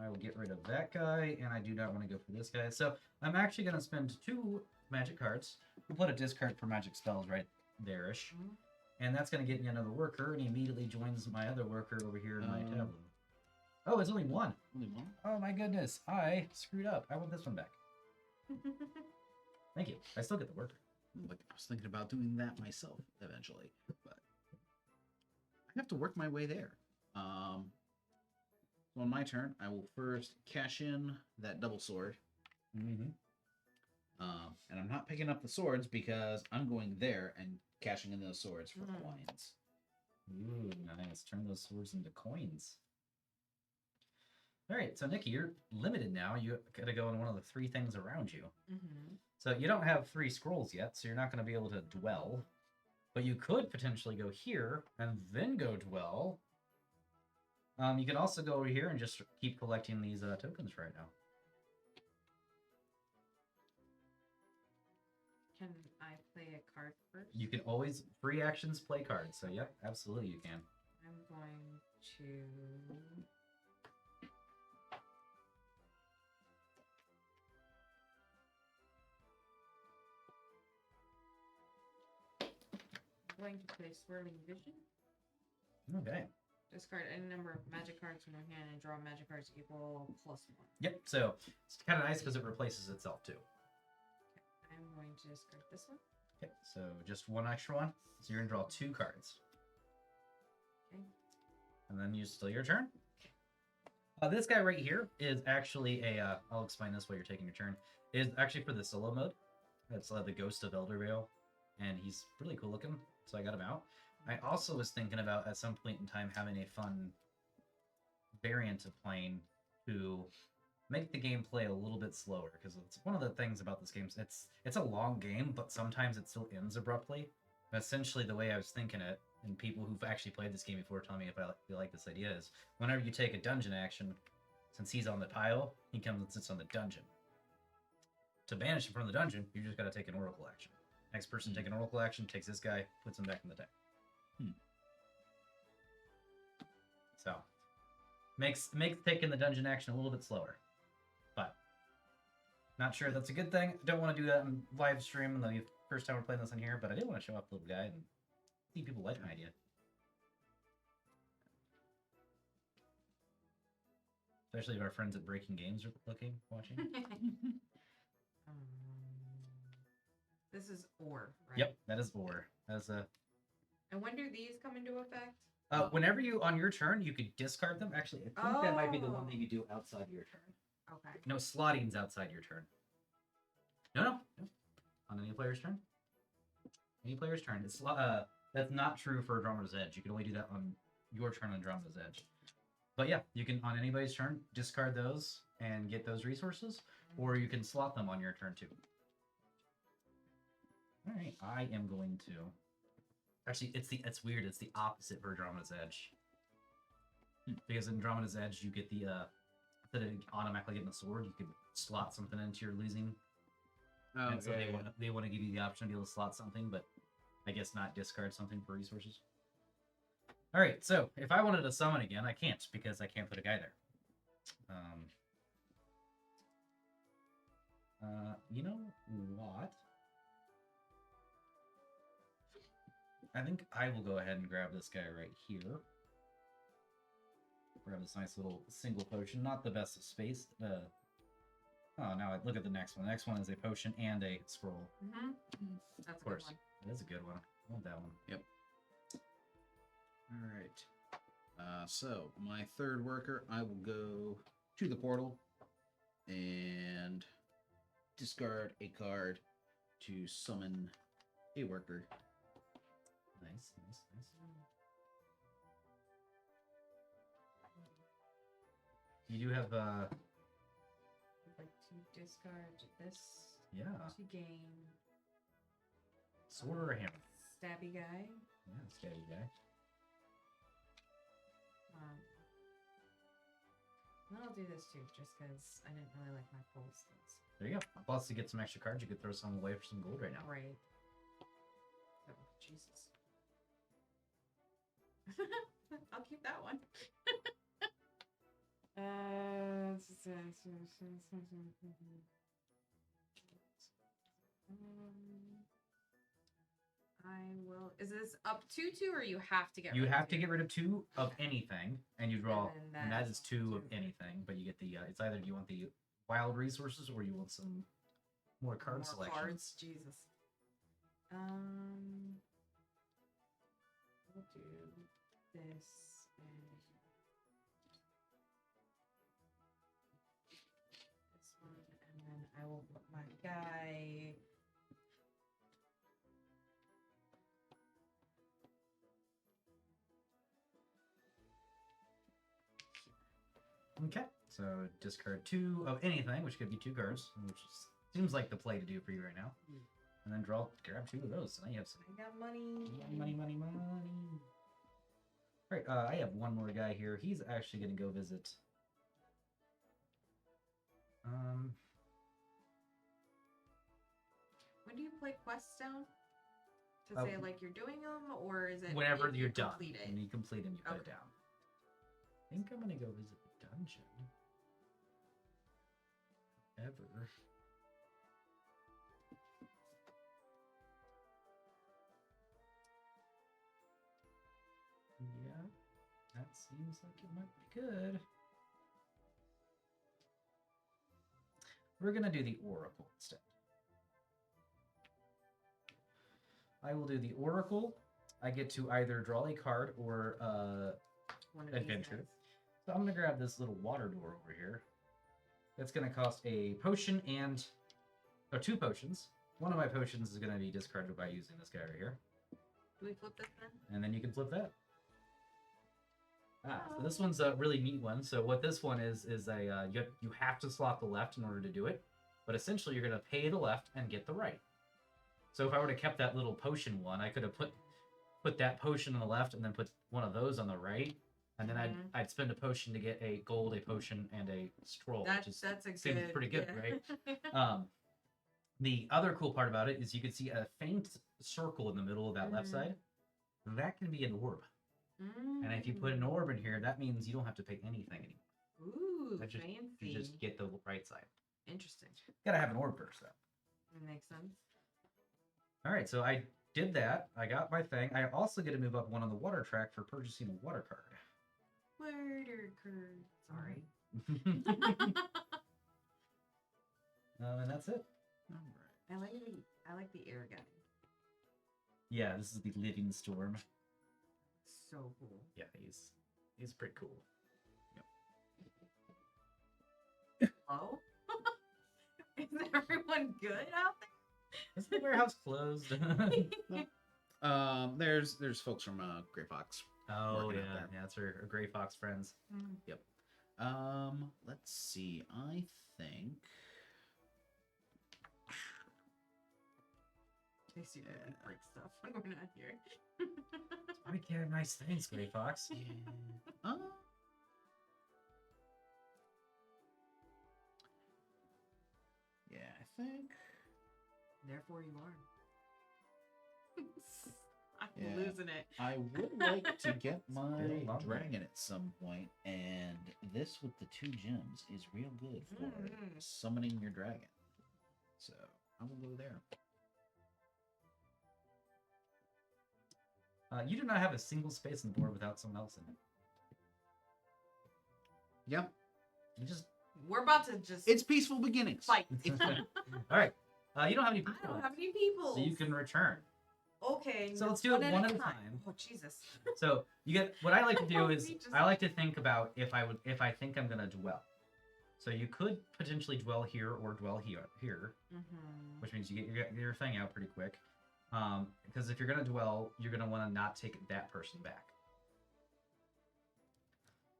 I will get rid of that guy, and I do not want to go for this guy. So I'm actually going to spend 2 magic cards. We'll put a discard for magic spells right there-ish. And that's going to get me another worker, and he immediately joins my other worker over here in my tableau. Oh, it's only 1. Only 1? Oh my goodness, I screwed up. I want this one back. Thank you. I still get the worker. Like, I was thinking about doing that myself eventually, but I have to work my way there. So on my turn, I will first cash in that double sword. Mm-hmm. And I'm not picking up the swords because I'm going there and cashing in those swords for coins. Ooh, nice. Turn those swords into coins. All right, so Nikki, you're limited now. You got to go in one of the 3 things around you. So you don't have 3 scrolls yet, so you're not going to be able to dwell. But you could potentially go here and then go dwell. You can also go over here and just keep collecting these tokens right now. Can I play a card first? You can always free actions play cards. So yeah, absolutely you can. I'm going to going to play Swirling Vision. Okay. Discard any number of magic cards from your hand and draw magic cards equal +1. Yep. So it's kind of nice because it replaces itself too. I'm going to discard this one. Okay. So just one extra one. So you're gonna draw 2 cards. Okay. And then you still your turn. This guy right here is actually a. I'll explain this while you're taking your turn. Is actually for the solo mode. It's the Ghost of Eldervale, and he's really cool looking. So I got him out. I also was thinking about at some point in time having a fun variant of playing to make the gameplay a little bit slower, because it's one of the things about this game. It's a long game, but sometimes it still ends abruptly. And essentially, the way I was thinking it, and people who've actually played this game before tell me if they like this idea, is whenever you take a dungeon action, since he's on the tile, he comes and sits on the dungeon. To banish him from the dungeon, you just got to take an oracle action. Next person take an oracle action, takes this guy, puts him back in the deck. So makes taking the dungeon action a little bit slower, but not sure that's a good thing. I don't want to do that in live stream the first time we're playing this in here, but I did want to show off the little guy and see if people like my idea. Especially if our friends at Breaking Games are watching. This is ore, right? Yep, that is ore. That's a. And when do these come into effect? Whenever you on your turn, you could discard them. Actually, I think that might be the one that you do outside your turn. Okay. No, slotting's outside your turn. No. On any player's turn. Any player's turn. It's that's not true for Andromeda's Edge. You can only do that on your turn on Andromeda's Edge. But yeah, you can on anybody's turn discard those and get those resources, or you can slot them on your turn too. All right, I am going to. Actually, it's weird. It's the opposite for Andromeda's Edge. Because in Andromeda's Edge, you get the instead of automatically getting the sword, you could slot something into your losing. Oh, And so they want to give you the option to be able to slot something, but I guess not discard something for resources. All right, so if I wanted to summon again, I can't because I can't put a guy there. You know what? I think I will go ahead and grab this guy right here. Grab this nice little single potion. Not the best of space. Oh, now look at the next one. The next one is a potion and a scroll. That's Of course. a good one. That is a good one. I want that one. Yep. All right. So my third worker, I will go to the portal and discard a card to summon a worker. Nice. You do have I'd like to discard this yeah, to gain sword or a hammer. stabby guy. Yeah, stabby guy. Then I'll do this too, just because I didn't really like my pulls things. There you go. Plus, to get some extra cards, you could throw some away for some gold right now. Right. Oh, Jesus. I'll keep that one. I will. Is this up to 2, or you have to get? You rid have of to 2? get rid of 2 of anything, and you draw, And then and that is 2 of 2. anything. But you get the. It's either you want the wild resources or you want some more card More selection. cards. Jesus. We'll do this and this one, and then I will put my guy. Okay, so discard 2 of anything, which could be 2 cards, which seems like the play to do for you right now. And then grab 2 of those. So now you have some I got money. money. All right, I have one more guy here. He's actually going to go visit. When do you play quests down? To Uh, say like you're doing them, or is it Whenever if you're you done, complete it? when you complete them, you put it Okay. down. I think I'm gonna go visit the dungeon. Ever. Seems like it might be good. We're gonna do the Oracle instead. I will do the Oracle. I get to either draw a card or One of these adventure. guys. So I'm gonna grab this little water door over here. That's gonna cost a potion and or 2 potions. One of my potions is gonna be discarded by using this guy right here, Do we flip this then? and then you can flip that. So this one's a really neat one. So what this one is a you have to slot the left in order to do it, but essentially you're gonna pay the left and get the right. So if I would have kept that little potion one, I could have put that potion on the left and then put one of those on the right, and then Mhm. I'd spend a potion to get a gold, a potion, and a scroll. which is, That's a seems good. pretty good, yeah. The other cool part about it is you can see a faint circle in the middle of that left Mhm. side. That can be an orb. And if you put an orb in here, that means you don't have to pay anything anymore. Ooh, That just, fancy. you just get the right side. Interesting. Gotta have an orb first, though. That makes sense. All right, so I did that. I got my thing. I also get to move up one on the water track for purchasing a water card. Water card. Sorry. And that's it. All right. I like the air guy. Yeah, this is the Living Storm. So cool. Yeah, he's pretty cool. Hello? Is everyone good out Is the warehouse closed? There's folks from Grey Fox. Oh Working yeah, out there. yeah, that's our Gray Fox friends. there? Let's see. I think. In case you didn't break stuff when we're not here. We can have nice things, Gray Fox. Yeah. Uh, yeah, I think. Therefore you are. I'm Yeah. losing it. I would like to get my Still lovely. dragon at some point, and this with the 2 gems is real good for Mhm. summoning your dragon. So I will go there. You do not have a single space on the board without someone else in it. Yep, You just We're about to just it's peaceful beginnings. fight. all right. You don't have any I people, don't left, have any people. so you can return. Okay. So let's do it one at a time. Oh Jesus. So you get what I like to do is We just- I like to think about if I think I'm gonna dwell. So you could potentially dwell here or dwell here, Mm-hmm. which means you get your thing out pretty quick. Because if you're gonna dwell, you're gonna want to not take that person back.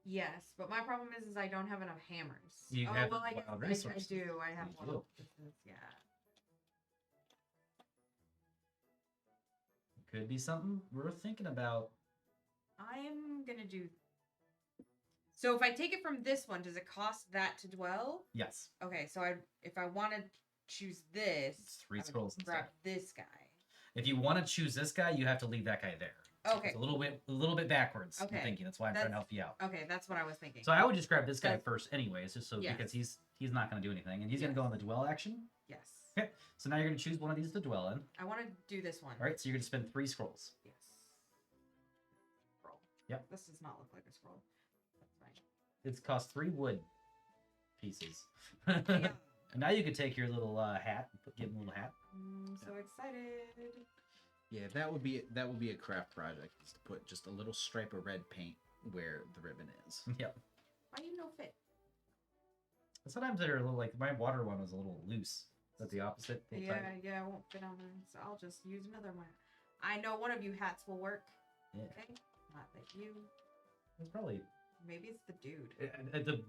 Yes, but my problem is I don't have enough hammers. You oh, have well, I guess wild I resources. do. I have You one. do. Yeah. Could be something worth thinking about. I'm gonna do. So if I take it from this one, does it cost that to dwell? Yes, Okay, so if I want to choose this, It's 3 I would scrolls grab instead. this guy. If you want to choose this guy, you have to leave that guy there. So Okay. it's a little bit backwards. Okay. I'm thinking that's why I'm trying to That's- help you out. Okay, that's what I was thinking. So I would just grab this guy That's- first, anyways, just so Yes. because he's not going to do anything, and he's going Yes. to go on the dwell action. Yes. Okay. So now you're going to choose one of these to dwell in. I want to do this one. All right. So you're going to spend 3 scrolls. Yes. Scroll. Yep. This does not look like a scroll. That's fine. It's cost 3 wood pieces. Damn. And now you can take your little hat, get a little hat. I'm so excited. Yeah, that would be a craft project. Is to put just a little stripe of red paint where the ribbon is. Yep. Why do you no fit? Sometimes they're a little like my water one was a little loose. Is that the opposite? They Yeah, tight? yeah, it won't fit on mine, so I'll just use another one. I know one of you hats will work. Yeah. Okay, not that you. It's probably Maybe it's the dude.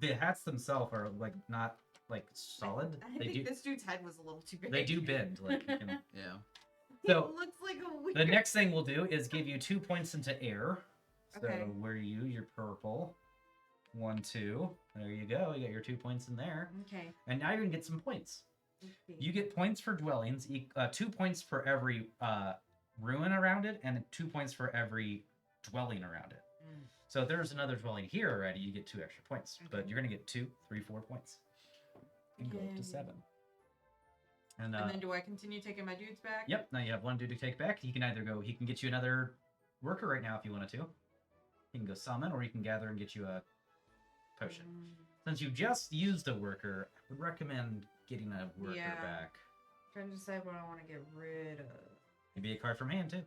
the hats themselves are like not like solid. I They think do this dude's head was a little too big. they do bend. Like you can, Yeah. He So, looks like a weird. the next thing we'll do is give you 2 points into air. So Okay. where you're purple. 1, 2. There you go. You got your 2 points in there. Okay. And now you're gonna get some points. You get points for dwellings, 2 points for every ruin around it, and 2 points for every dwelling around it. Mm. So if there's another dwelling here already, you get 2 extra points. But Okay. you're gonna get 2, 3, 4 points. You can go up Yeah. to 7. And And then do I continue taking my dudes back? yep, now you have 1 dude to take back. He can either go. He can get you another worker right now if you wanted to. You can go summon, or you can gather and get you a potion. Mm, Since you just used a worker, I would recommend getting a worker Yeah. back. trying to decide what I want to get rid of. Maybe a card from hand too.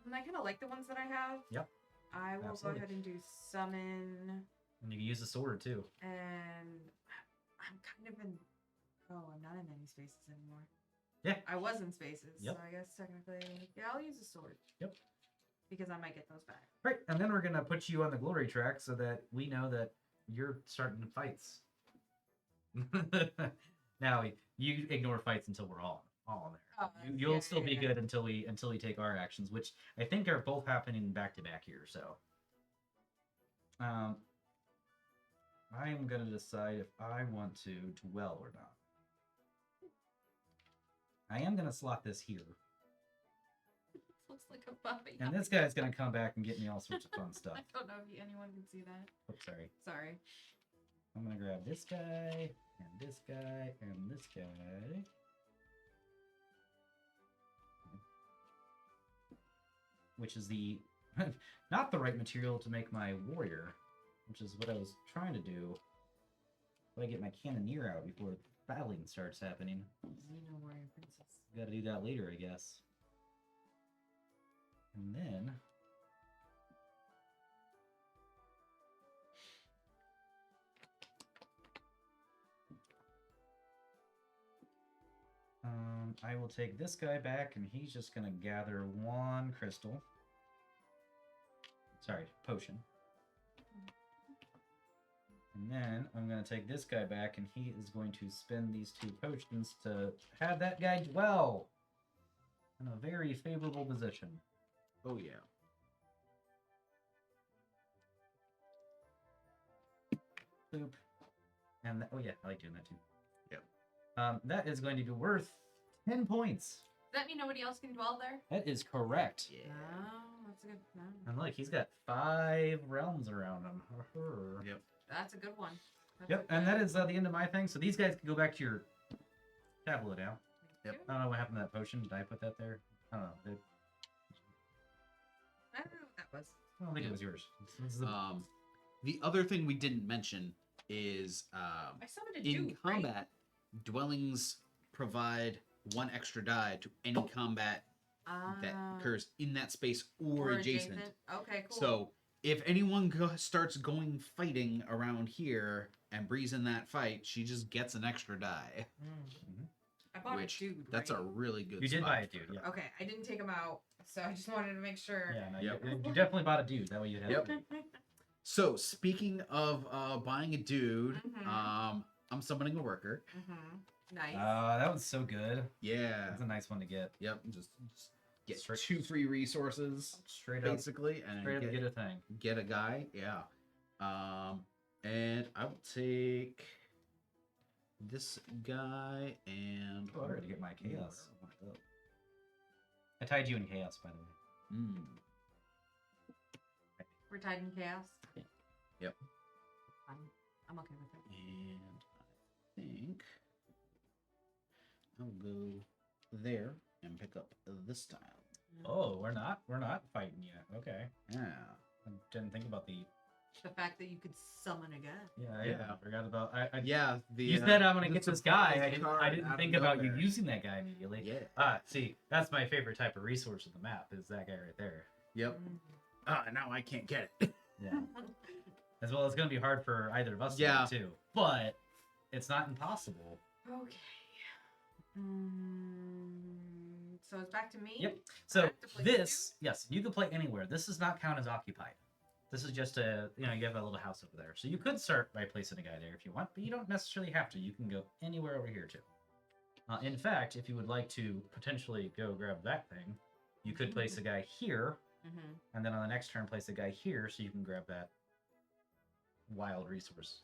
And I kind of like the ones that I have. Yep. I will Absolutely. go ahead and do summon, And you can use the sword too. and I'm kind of in. Oh, I'm not in any spaces anymore. Yeah. I was in spaces, Yep. so I guess technically, yeah, I'll use a sword. Yep. Because I might get those back. Right, and then we're gonna put you on the glory track so that we know that you're starting fights. Now you ignore fights until we're all there. Oh, You'll yeah, still be yeah. good until we take our actions, which I think are both happening back to back here. So, I'm gonna decide if I want to dwell or not. I am gonna slot this here, Looks like a puppy. and this guy's gonna come back and get me all sorts of fun stuff. I don't know if anyone can see that. Oops, sorry. Sorry. I'm gonna grab this guy, and this guy, and this guy. Which is the not the right material to make my warrior, which is what I was trying to do. But I get my cannoneer out before battling starts happening. Xeno warrior princess. Gotta do that later, I guess. And then I will take this guy back, and he's just gonna gather one crystal. Sorry, potion. And then I'm gonna take this guy back, and he is going to spend these 2 potions to have that guy dwell in a very favorable position. Oh yeah. Boop. And oh yeah, I like doing that too. Yep. That is going to be worth 10 points. Does that mean nobody else can dwell there? That is correct. Yeah. Oh, that's a good. No. And look, he's got 5 realms around him. Yep. That's a good one. That's Yep, a and good- that is the end of my thing. So these guys can go back to your tableau now. Yep. I don't know what happened to that potion. Did I put that there? I don't know. I don't know what that was. I don't think it was yours. This is the- The other thing we didn't mention is I summoned a in dude. combat, dwellings provide 1 extra die to any combat Right? that occurs in that space or adjacent. Okay, cool. So if anyone starts going fighting around here and Bree's in that fight, she just gets an extra die. Mhm. I bought which a dude. that's a right? really good. You did spot buy a for dude, her. yeah. Okay, I didn't take him out, so I just wanted to make sure. Yeah, no, Yep. you definitely bought a dude. That way you'd have Yep. to. So speaking of buying a dude, Mhm. I'm summoning a worker. Nice. That was so good. Yeah. That's a nice one to get. Yep. Just get Straight- 2 free resources Straight up, basically, and straight up get a thing. get a guy. Yeah. And I will take this guy and. Oh, I already get my chaos. I tied you in chaos, by the way. Mm. We're tied in chaos. Yep. I'm okay with it. And I think I'll go there and pick up this tile. Oh, we're not fighting yet. Okay. Yeah. I didn't think about the. The fact that you could summon again. Yeah, Yeah. I forgot about. I Yeah. The you said I'm gonna the get this surprise guy. I didn't card out of think about you nowhere. using that guy immediately. Yeah. See, that's my favorite type of resource of the map is that guy right there. Yep. Mm. Now I can't get it. Yeah. As well, it's gonna be hard for either of us to Yeah. do too. But it's not impossible. Okay. So it's back to me. Yep. I So have to place this, yes, you can play anywhere. This does not count as occupied. This is just a, you have a little house over there. So you could start by placing a guy there if you want, but you don't necessarily have to. You can go anywhere over here too. In fact, if you would like to potentially go grab that thing, you could place a guy here, Mm-hmm. and then on the next turn place a guy here so you can grab that wild resource.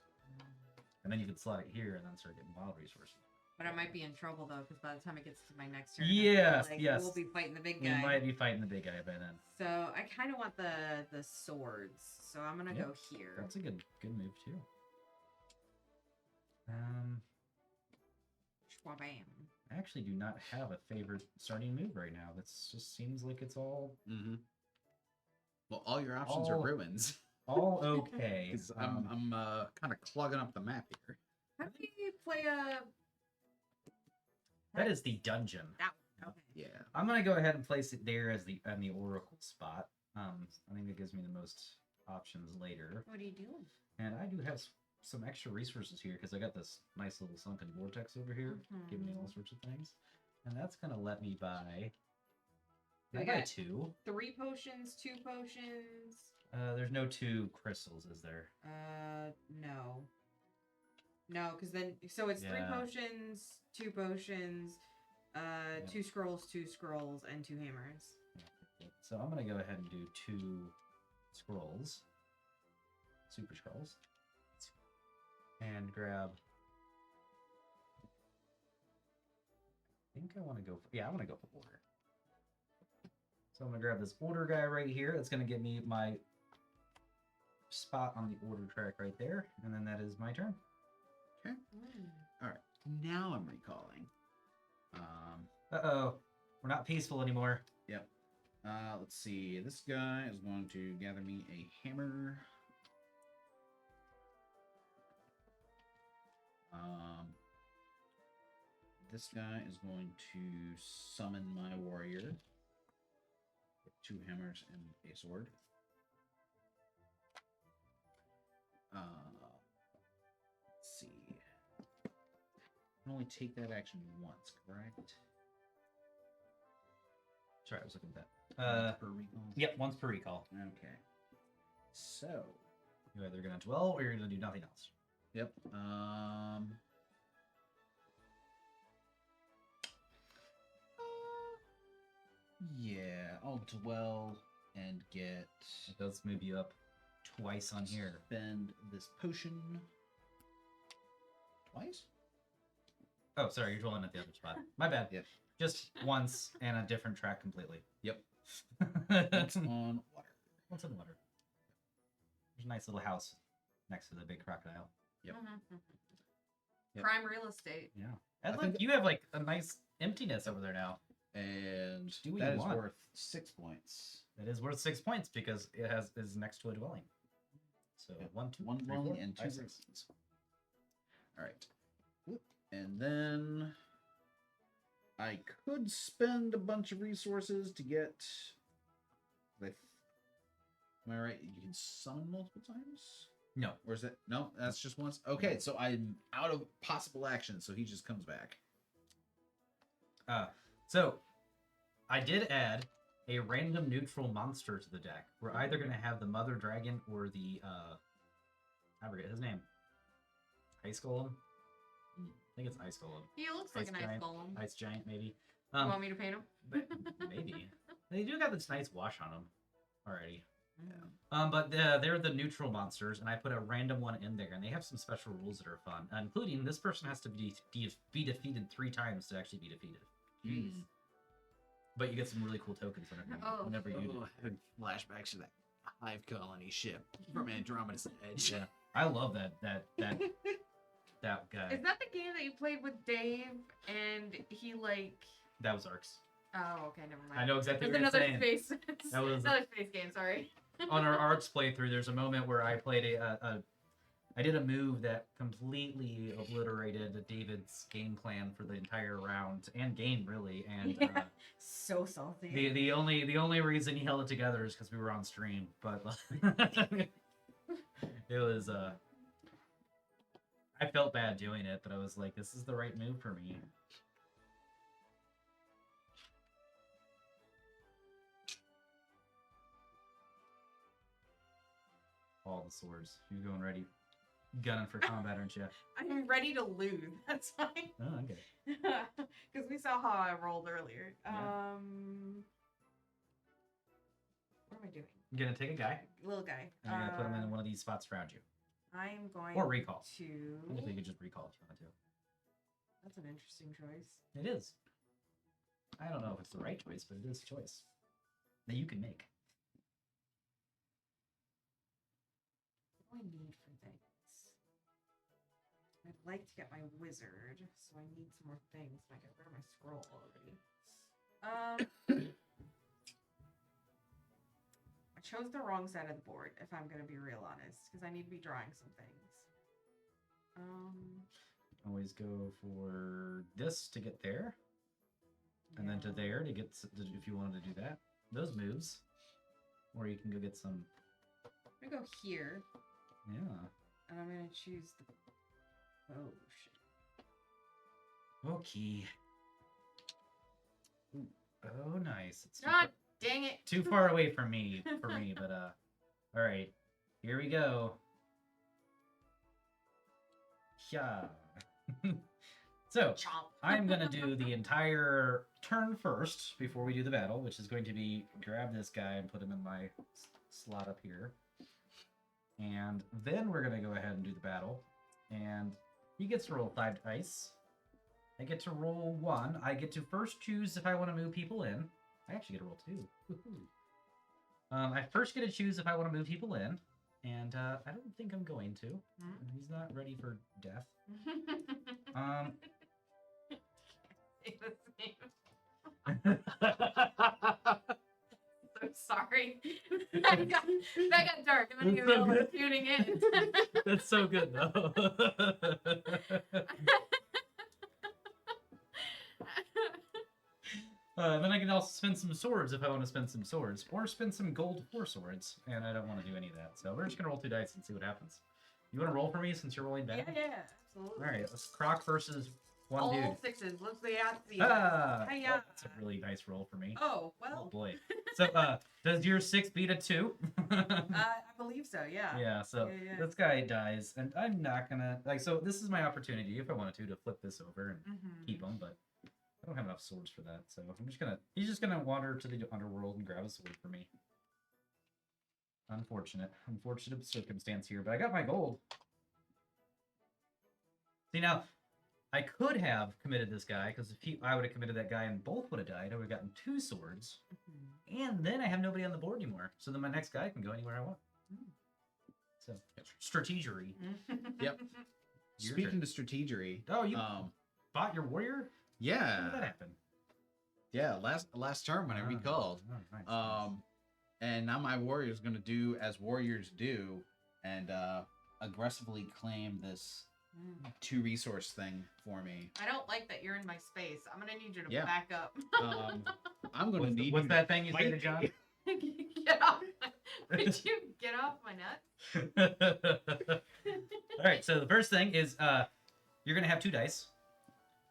And then you could slot it here and then start getting wild resources. But I might be in trouble though, because by the time it gets to my next turn, Yes, like, yes. we'll be fighting the big We guy. might be fighting the big guy by then. So I kind of want the swords. So I'm gonna Yep. go here. That's a good move too. Schwabam. I actually do not have a favorite starting move right now. That just seems like it's all Mm-hmm. Well, all your options are All- ruins. all okay. 'Cause I'm kind of clogging up the map here. How do we play a? That is the dungeon. That one. Okay. Yeah. I'm gonna go ahead and place it there as the on the oracle spot. I think it gives me the most options later. What are you doing? And I do have some extra resources here because I got this nice little sunken vortex over here, giving me all sorts of things. And that's gonna let me buy. We I buy got 2. 3 potions, 2 potions. There's no 2 crystals, is there? No. No, because then so it's 3 Yeah. potions, 2 potions, 2 scrolls, 2 scrolls, and 2 hammers. So I'm gonna go ahead and do 2 scrolls, super scrolls, and grab. I think I want to go. I want to go for order. So I'm gonna grab this order guy right here. That's gonna give me my spot on the order track right there, and then that is my turn. All right. Now I'm recalling. Uh-oh, we're not peaceful anymore. Yep. Let's see. This guy is going to gather me a hammer. This guy is going to summon my warrior with 2 hammers and a sword. Let's see. I can only take that action once, correct? Sorry, I was looking at that. Once per recall? Yep, once per recall. Okay. So, You're either gonna dwell or you're gonna do nothing else. yep. Yeah, I'll dwell and get It does move you up twice on here. spend this potion twice. Oh, sorry, you're dwelling at the other spot. My bad. Yep. Just once and a different track completely. Yep. Once On water. in water. There's a nice little house next to the big crocodile. Yep. Yep. Prime real estate. Yeah. And I look, think- you have like a nice emptiness over there now. And Do what that you is want. worth 6 points. That is worth 6 points because it is next to a dwelling. So Yeah. 1, 2, 1 3, dwelling 4, and 2 5, 6. rooms. All right. And then I could spend a bunch of resources to get. Am I right? You can summon multiple times? No. Or is it? No, that's just once. Okay, so I'm out of possible action, so he just comes back. So I did add a random neutral monster to the deck. We're either going to have the mother dragon or the I forget his name. Ice golem. I think it's ice golem. He looks like Ice an ice giant. golem. Ice giant, maybe. You want me to paint him? But maybe they do got this nice wash on them already. Mm. But they're the neutral monsters, and I put a random one in there, and they have some special rules that are fun, including this person has to be defeated 3 times to actually be defeated. Jeez. But you get some really cool tokens whenever you do. Having flashbacks to that hive colony ship from Andromeda's Edge. Yeah, I love that guy. Is that the game that you played with Dave and he like? That was Arcs. Oh, okay, never mind. I know exactly There's what you're another saying. space. That was- another space game. Sorry. On our Arcs playthrough, there's a moment where I played I did a move that completely obliterated David's game plan for the entire round and game really, and Yeah. So salty. the only reason he held it together is because we were on stream, but it was I felt bad doing it, but I was like, this is the right move for me. All the swords. You going ready? Gunning for combat, aren't you? I'm ready to lose. That's fine. Oh, okay. Because we saw how I rolled earlier. Yeah. What am I doing? I'm gonna take a guy, Little guy. and you're gonna put him in one of these spots around you. I'm going Or recall. to. Technically, you could just recall if you want to. That's an interesting choice. It is. I don't know if it's the right choice, but it is a choice that you can make. What do I need for this? I'd like to get my wizard, so I need some more things. And I got rid of my scroll already. I chose the wrong side of the board, if I'm gonna be real honest, because I need to be drawing some things. Always go for this to get there, and then to there to get if you wanted to do that. Those moves, or you can go get some. I'm gonna go here, Yeah. and I'm gonna choose the. Oh shit. Okay. Ooh. Oh, nice. It's God dang it! too far away from me, but all right. Here we go. Yeah. So, Chomp. I'm gonna do the entire turn first before we do the battle, which is going to be grab this guy and put him in my slot up here. And then we're gonna go ahead and do the battle. And he gets to roll 5 dice. I get to roll 1. I get to first choose if I want to move people in. I actually get to roll 2. Woohoo. I first get to choose if I want to move people in. And I don't think I'm going to. He's not ready for death. Say the same. So sorry. that got dark, and then you So were good. tuning in. That's so good, though. Then I can also spend some swords if I want to spend some swords. Or spend some gold for swords. And I don't want to do any of that. So we're just going to roll 2 dice and see what happens. You want to roll for me since you're rolling back? Yeah, absolutely. Alright, let's Croc versus one All dude. 6s. Let's see how it's Ah! Hiya. Oh, that's a really nice roll for me. Oh, Oh well. boy. So, does your 6 beat a 2? I believe so, yeah. Yeah, so Yeah. this guy dies, and I'm not gonna so this is my opportunity if I wanted to flip this over and keep him, but I don't have enough swords for that, so he's just gonna wander to the underworld and grab a sword for me. Unfortunate circumstance here, but I got my gold. See, now I could have committed this guy, because if I would have committed that guy and both would have died, I would have gotten 2 swords. And then I have nobody on the board anymore. So then my next guy can go anywhere I want. So, strategery. Yep. Your Speaking turn. to strategery. Oh, you bought your warrior? How did that Yeah. happen? Yeah, last term when I recalled. Oh, nice. And now my warrior is going to do as warriors do and aggressively claim this 2 resource thing for me. I don't like that you're in my space. I'm gonna need you to Yeah. back up. I'm going to need What's you that to thing you fight say to me. John? Get off Would you get off my nuts? Alright, so the first thing is you're gonna have 2 dice.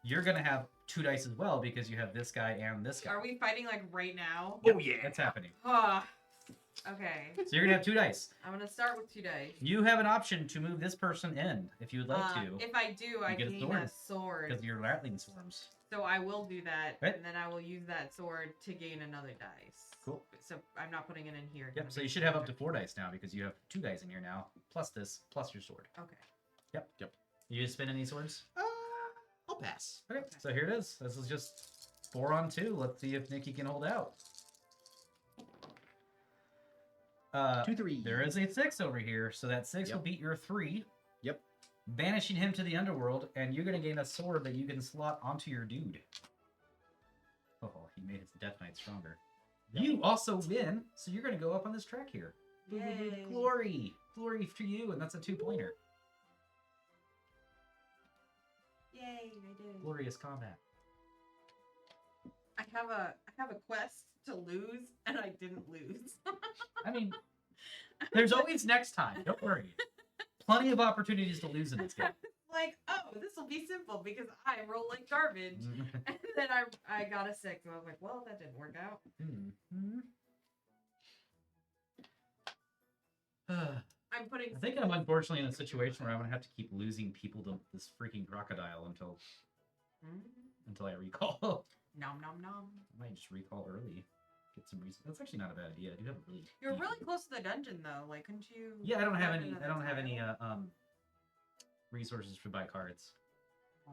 You're gonna have 2 dice as well because you have this guy and this guy. Are we fighting like right now? Oh, yeah. That's happening. Okay. So you're gonna have 2 dice. I'm gonna start with 2 dice. You have an option to move this person in if you would like to. If I do, I get a gain sword. a sword. Because you're rattling swarms. So I will do that, Right. and then I will use that sword to gain another dice. Cool. So I'm not putting it in here. Yep, so you should have up to 4 dice now because you have 2 dice in here now, plus this, plus your sword. Okay. Yep. Yep. You spin any swords? I'll pass. Okay, so here it is. This is just 4 on 2. Let's see if Nikki can hold out. 2, 3. There is a 6 over here, so that 6 will Yep. beat your 3. Yep. Banishing him to the underworld, and you're going to gain a sword that you can slot onto your dude. Oh, he made his Death Knight stronger. You also win, so you're going to go up on this track here. Yay. Glory! Glory for you, and that's a 2-pointer. Yay! I did. Glorious combat. I have a quest to lose, and I didn't lose. I mean, there's always next time. Don't worry. Plenty of opportunities to lose in this game. Like, oh, this will be simple because I roll like garbage. And then I got a 6, and I was like, well, that didn't work out. I'm putting. I think I'm unfortunately in a situation where I'm gonna have to keep losing people to this freaking crocodile until I recall. Nom nom nom. I might just recall early. Get some reason. That's actually not a bad idea. I do have a really. You're deep- really close to the dungeon, though. Like, couldn't you? Yeah, I don't have grab any. I another don't have any tile? resources to buy cards. Oh.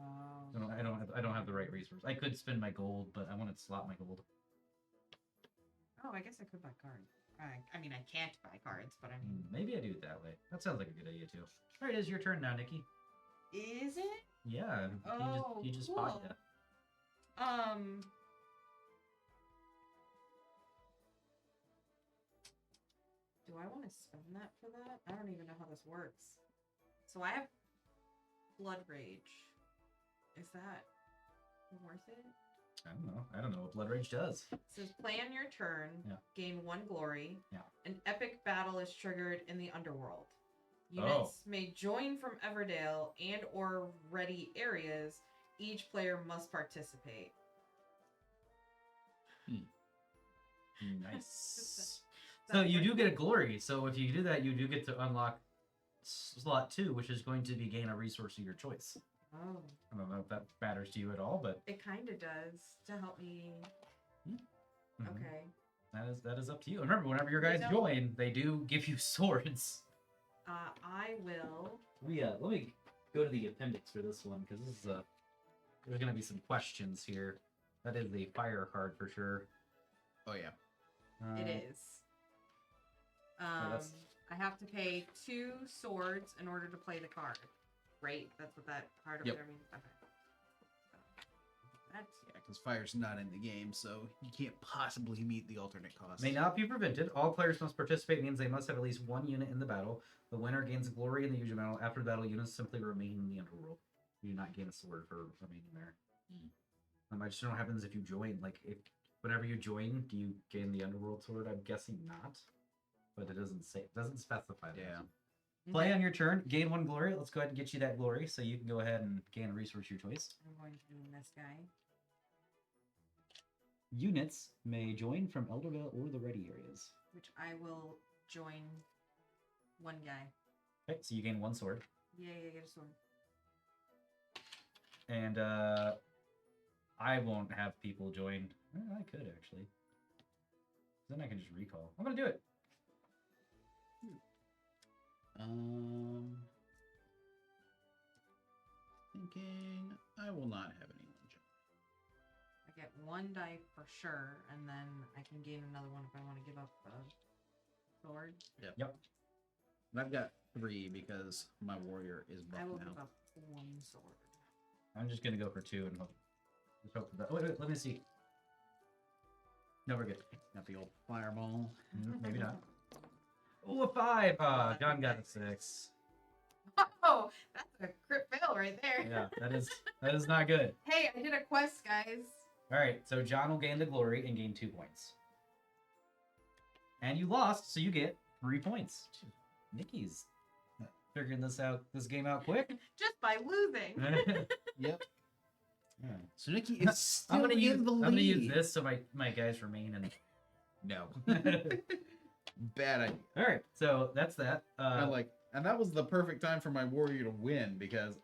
I don't have the right resource. I could spend my gold, but I want to slot my gold. Oh, I guess I could buy cards. I mean, I can't buy cards, but I mean. Maybe I do it that way. That sounds like a good idea too. All right, it is your turn now, Nikki. Is it? Yeah. Oh, you just cool. bought that. Do I want to spend that for that? I don't even know how this works. So I have Blood Rage. Is that worth it? I don't know what Blood Rage does. It says play on your turn, Yeah. gain 1 glory. Yeah. An epic battle is triggered in the underworld. Oh. Units may join from Everdale and or ready areas. Each player must participate. Nice. So you do get a glory. So if you do that, you do get to unlock slot 2, which is going to be gain a resource of your choice. Oh, I don't know if that matters to you at all, but it kind of does to help me. mhm. Okay. That is up to you. And remember, whenever your guys know- join, they do give you swords. I will. Let me go to the appendix for this one because this is there's gonna be some questions here. That is the fire card for sure. Oh yeah. It is. that's- I have to pay 2 swords in order to play the card. Right? That's what that card over Yep. there means. Okay. That's Yeah, because fire's not in the game, so you can't possibly meet the alternate cost. May not be prevented. All players must participate means they must have at least 1 unit in the battle. The winner gains glory in the usual battle. After the battle, units simply remain in the underworld. You do not gain a sword for remaining there. I just don't know what happens if you join. Like, if whenever you join, do you gain the underworld sword? I'm guessing not, but it doesn't say. It doesn't specify that. Yeah. Play on your turn. Gain 1 glory. Let's go ahead and get you that glory, so you can go ahead and gain a resource of your choice. I'm going to do this guy. Units may join from Eldervale or the ready areas. Which I will join 1 guy. Okay, so you gain 1 sword. Yeah, get a sword. And I won't have people join. I could actually. Then I can just recall. I'm gonna do it. Thinking I will not have anyone join. I get 1 die for sure, and then I can gain another one if I want to give up the sword. Yep. And I've got 3 because my warrior is buff I will now. give up 1 sword. I'm just gonna go for 2 and hope. Just hope that. Wait, let me see. No, we're good. Got the old fireball. Maybe not. Oh, a 5. John got a 6. Oh, that's a crit fail right there. Yeah, that is not good. Hey, I did a quest, guys. All right, so John will gain the glory and gain 2 points. And you lost, so you get 3 points. Nikki's figuring this game out quick. Just by losing. Yep. Yeah. So Nikki is still I'm gonna lead. use this so my guys remain in. No. Bad idea. All right, so that's that. And that was the perfect time for my warrior to win because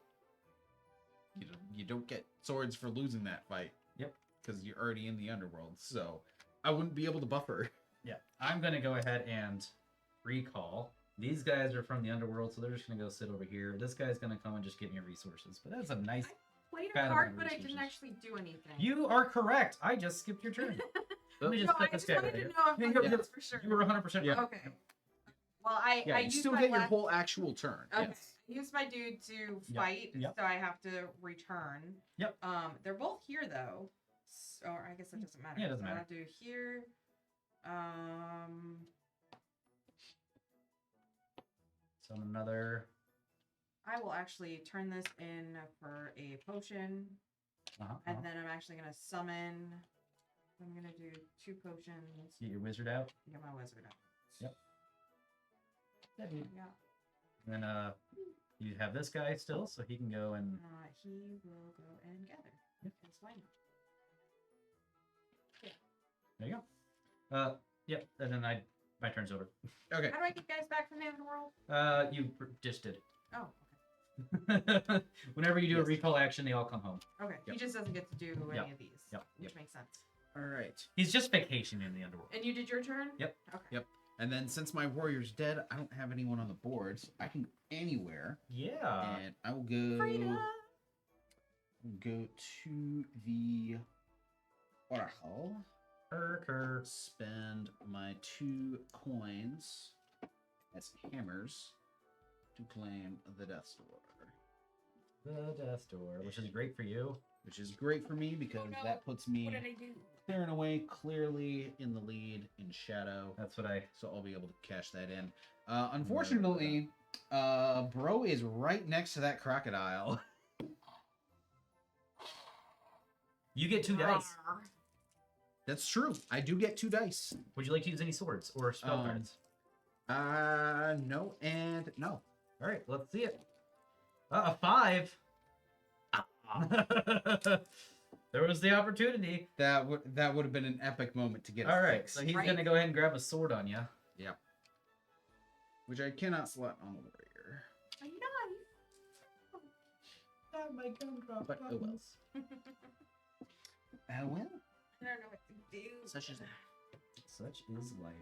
you don't get swords for losing that fight. Yep. Because you're already in the underworld, so I wouldn't be able to buffer. Yeah, I'm gonna go ahead and recall. These guys are from the underworld, so they're just gonna go sit over here. This guy's gonna come and just give me resources. But that's a nice. Played Kind a of card, my but I resources. didn't actually do anything. You are correct. I just skipped your turn. Let me just No, put I this just guy wanted right to here. know if Yeah, I did this for sure. You were 100% Yeah. right. Okay. Well, I Yeah, you used still my get your last- whole actual turn. Okay. Yes. I used my dude to Yep, fight, yep. so I have to return. Yep. They're both here though, so I guess it doesn't matter. Yeah, it doesn't So matter. I'll do here. So another. I will actually turn this in for a potion, and then I'm actually gonna summon. I'm gonna do 2 potions. Get your wizard out. Get my wizard out. Yep. Yeah. Then you have this guy still, so he can go and. He will go and gather. Yep. It's fine. There you go. Yep. And then my turn's over. Okay. How do I get guys back from the underworld? You just did. Oh, Whenever you do a Yes. recall action, they all come home. okay. Yep. He just doesn't get to do Yep. any of these. Yep. Which makes sense. All right. He's just vacationing in the underworld. And you did your turn? Yep. Okay. Yep. And then since my warrior's dead, I don't have anyone on the board, so I can go anywhere. Yeah. And I will go. Freedom! Go to the water hall. Kerr. Spend my 2 coins as hammers to claim the Death Door. The Death Door, which is great for you. which is great for me because no. that puts me What did I do? clearing away clearly in the lead in shadow. That's what I. So I'll be able to cash that in. Unfortunately, Bro is right next to that crocodile. You get 2 dice. Rawr. That's true. I do get 2 dice. Would you like to use any swords or spell cards? No and no. All right, let's see it. A 5. There was the opportunity. That would have been an epic moment to get. All right, fixed. so he's Right? gonna go ahead and grab a sword on you. Yep. Which I cannot slot on the warrior. Are you not? My gumdrop But oh well. Oh well. I don't know what to do. Such is Such is life.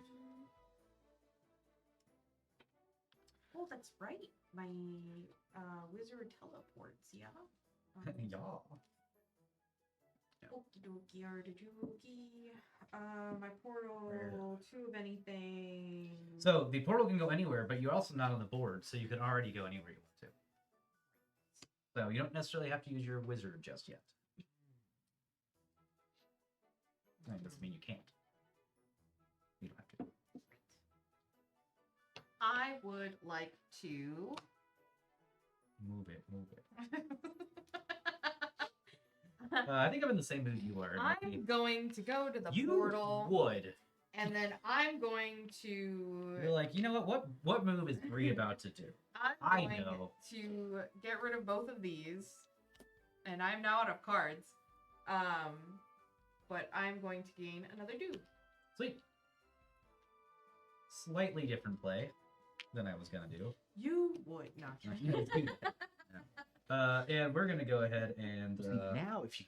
Oh, that's right. My wizard teleports, yeah? Yeah. Okie dokie, artichoke. My portal, 2 of anything. So the portal can go anywhere, but you're also not on the board, so you can already go anywhere you want to. So you don't necessarily have to use your wizard just yet. That doesn't mean you can't. You don't have to. I would like to. Move it, move it. I think I'm in the same mood you are. I'm going to go to the you portal, would. and then I'm going to. You're like, you know what move is Bree about to do? I'm I going know. to get rid of both of these, and I'm now out of cards. But I'm going to gain another dude. Sweet. Slightly different play than I was gonna do. You would not. And we're gonna go ahead and See, now if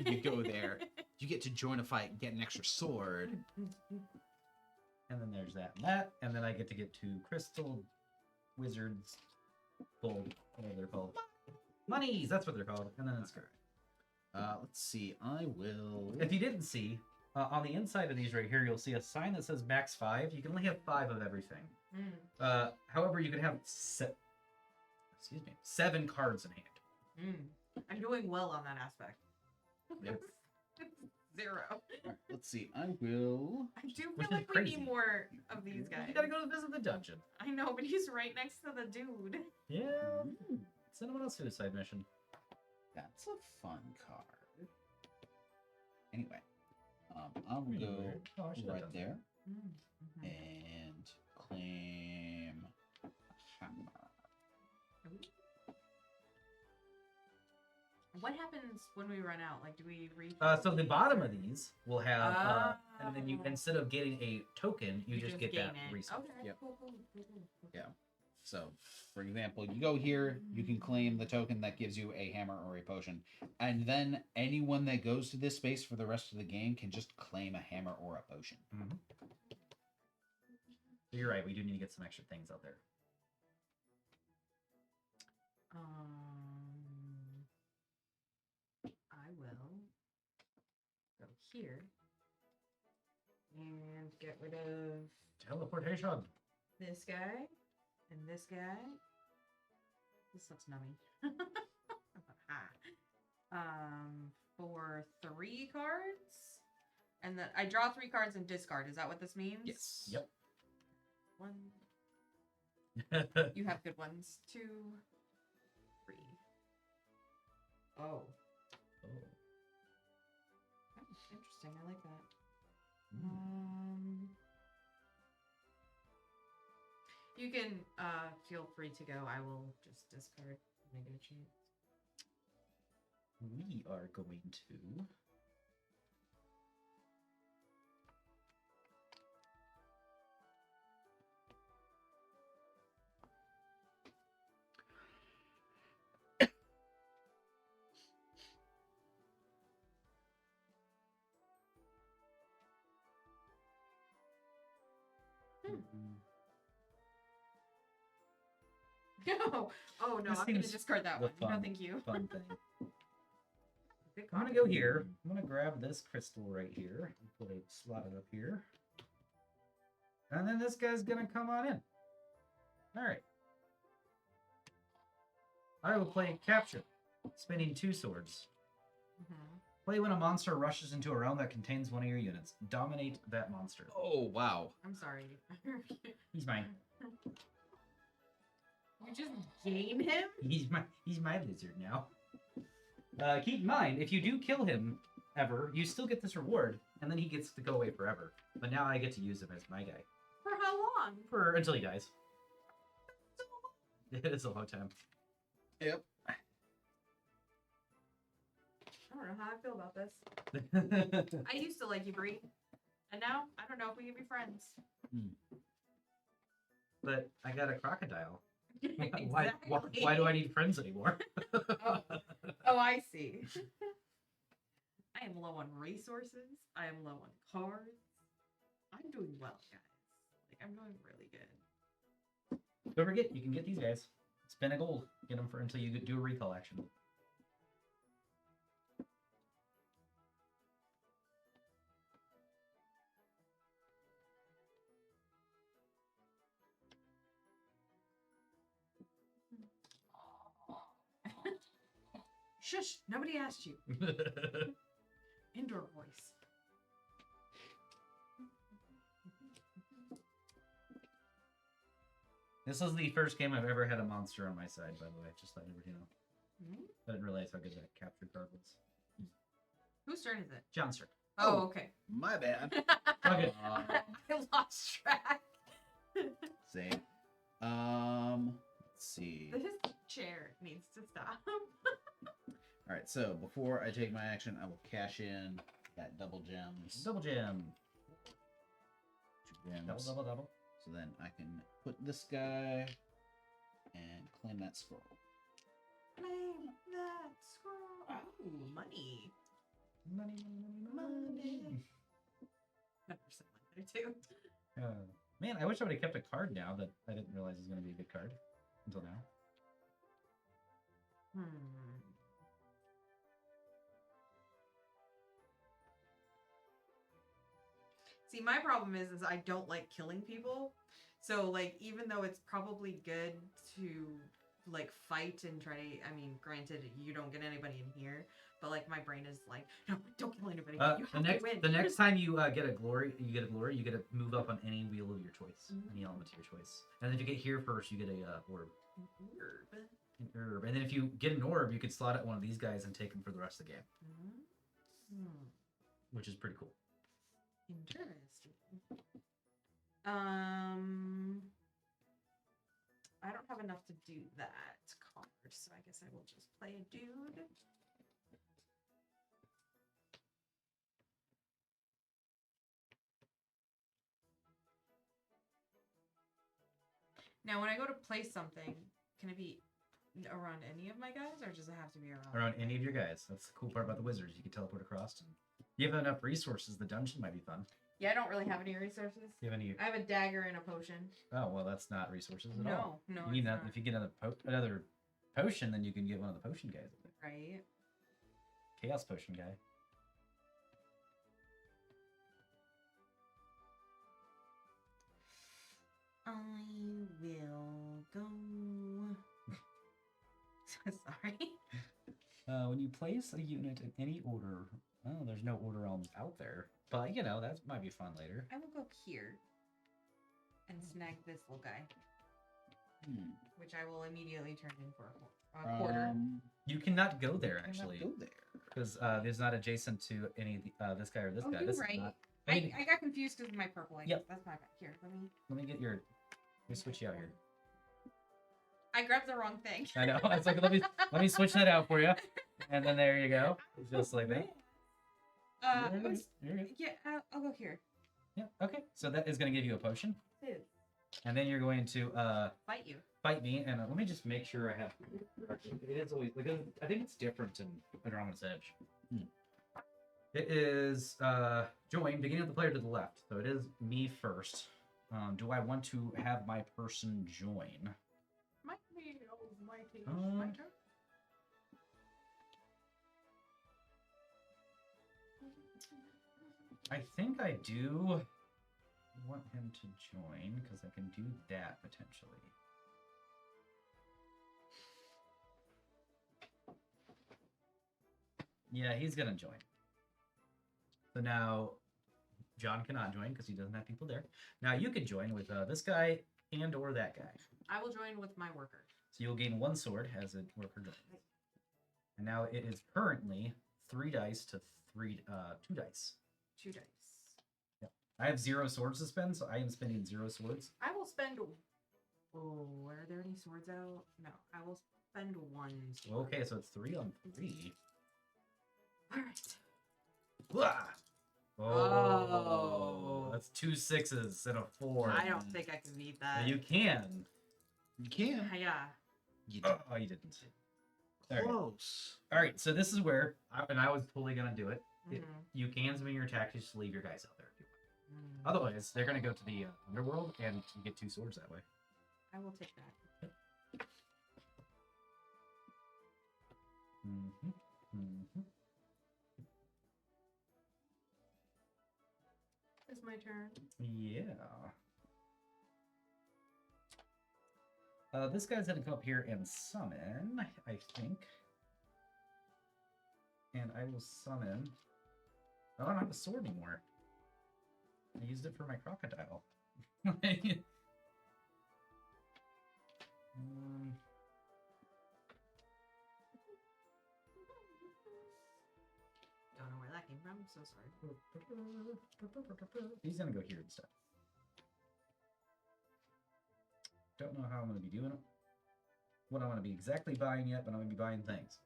you go there, you get to join a fight and get an extra sword. and then there's that and that, and then I get to get 2 crystal wizards, gold, whatever they're called. Monies, that's what they're called. And then it's good. Let's see. I will. If you didn't see, on the inside of these right here, you'll see a sign that says max 5. You can only have 5 of everything. However, you can have 7 cards in hand. I'm doing well on that aspect. Yep. 0. Alright, let's see. I will. I do Which feel is like we crazy. need more of these guys. You gotta go visit the dungeon. I know, but he's right next to the dude. Yeah. Send him on a suicide mission. That's a fun card. Anyway, I will go Oh, I should have right done there Mm-hmm. and claim a hammer. What happens when we run out? Like, do we read? So the bottom of these will have, and then you Oh. instead of getting a token, you just get gain that it. resource. Okay. Yep. Cool. Yeah. So, for example, you go here, you can claim the token that gives you a hammer or a potion, and then anyone that goes to this space for the rest of the game can just claim a hammer or a potion. Mm-hmm. You're right. We do need to get some extra things out there. I will go here and get rid of Teleportation. this guy and this guy. This looks nummy. For 3 cards, and then I draw 3 cards and discard. Is that what this means? Yes. Yep. 1. You have good ones. 2, 3. Oh. Oh. That's interesting. I like that. Mm. You can feel free to go. I will just discard when I get a chance. We are going to. Oh no, This I'm gonna seems discard that the one. No, fun- thank you. Fun thing. Good I'm gonna call. go here. I'm gonna grab this crystal right here and put it slot it up here. And then this guy's gonna come on in. Alright. I will play capture, spinning 2 swords. Mhm. Play when a monster rushes into a realm that contains one of your units. Dominate that monster. Oh wow. I'm sorry. He's mine. You just game him? He's my lizard now. Keep in mind, if you do kill him ever, you still get this reward, and then he gets to go away forever. But now I get to use him as my guy For how long? for until he dies. It is a long time. Yep. I don't know how I feel about this. I used to like you, Bree. And now, I don't know if we can be friends. But I got a crocodile. Exactly. Why do I need friends anymore? Oh, I see. I am low on resources. I am low on cards. I'm doing well, guys. Like, I'm doing really good. Don't forget, you can get these guys. Spend a gold. Get them for until you do a recall action. Shush! Nobody asked you. Indoor voice. This is the first game I've ever had a monster on my side, by the way. Just letting everybody know. Hmm? I didn't realize how good that capture card was. Whose turn is it? John's turn. Oh, okay. My bad. Okay. I lost track. Same. Let's see. This chair needs to stop. All right. So before I take my action, I will cash in that double gems. Double gem. 2 gems. Double. So then I can put this guy and claim that scroll. Claim that scroll. Ooh, money. Money. 100% like there too. Man, I wish I would have kept a card now that I didn't realize it was going to be a good card until now. See, my problem is I don't like killing people. So, like, even though it's probably good to, like, fight and try to, I mean, granted, you don't get anybody in here, but, like, my brain is like, no, don't kill anybody. You have to win. The next time you get a glory, you get to move up on any wheel of your choice, any element of your choice. And if you get here first, you get a orb. An herb. And then if you get an orb, you could slot at one of these guys and take them for the rest of the game, which is pretty cool. Interesting. I don't have enough to do that card, so I guess I will just play a dude. Now, when I go to play something, can it be around any of my guys, or does it have to be Around any of your guys. That's the cool part about the wizards. You can teleport across. And you have enough resources. The dungeon might be fun. Yeah, I don't really have any resources. You have any? I have a dagger and a potion. Oh well, that's not resources at all. No, You need it's that. not. If you get another potion, then you can get one of the potion guys. Right. Chaos potion guy. I will go. Sorry. When you place a unit in any order, oh, there's no order realms out there, but you know that might be fun later. I will go here and snag this little guy, which I will immediately turn in for a quarter. You cannot go there I cannot actually, go there. because there's not adjacent to any of this guy or this Oh, guy. you're This right. is not. I got confused because of my purple. I guess. Yep. That's my bad. Here, Let me get your. Let me switch you out here. I grabbed the wrong thing. I know. It's like let me switch that out for you, and then there you go, just like that. You're good. You're good. Yeah, I'll go here. Yeah. Okay. So that is going to give you a potion, Ew. and then you're going to Fight you. fight me. And let me just make sure I have. It is always because I think it's different in Andromeda's Edge. It is join beginning of the player to the left, so it is me first. Do I want to have my person join? Might be almighty. My turn. I think I do want him to join because I can do that potentially. Yeah, he's gonna join. So now John cannot join because he doesn't have people there. Now you can join with this guy and or that guy. I will join with my worker. So you'll gain 1 sword as a worker joins. And now it is currently 3 dice to 2 dice. 2 dice. Yep. I have 0 swords to spend, so I am spending 0 swords. I will spend. Oh, are there any swords out? No, I will spend 1 sword. Okay, so it's 3 on 3. All right. Blah! Oh. That's 2 6s and a 4. I don't think I can beat that. You can. You can. Yeah. You did. Oh, you didn't. All right. Close. All right, so this is where, I was totally gonna do it. Mhm. You can spend your attack, just leave your guys out there. If you want. Mm. Otherwise, they're gonna go to the underworld, and you get 2 swords that way. I will take that. Mm-hmm. Mm-hmm. It's my turn. Yeah. This guy's gonna come up here and summon, I think. And I will summon. Oh, I don't have a sword anymore. I used it for my crocodile. Don't know where that came from. So sorry. He's gonna go here instead. Don't know how I'm gonna be doing it. What I'm gonna be exactly buying yet, but I'm gonna be buying things.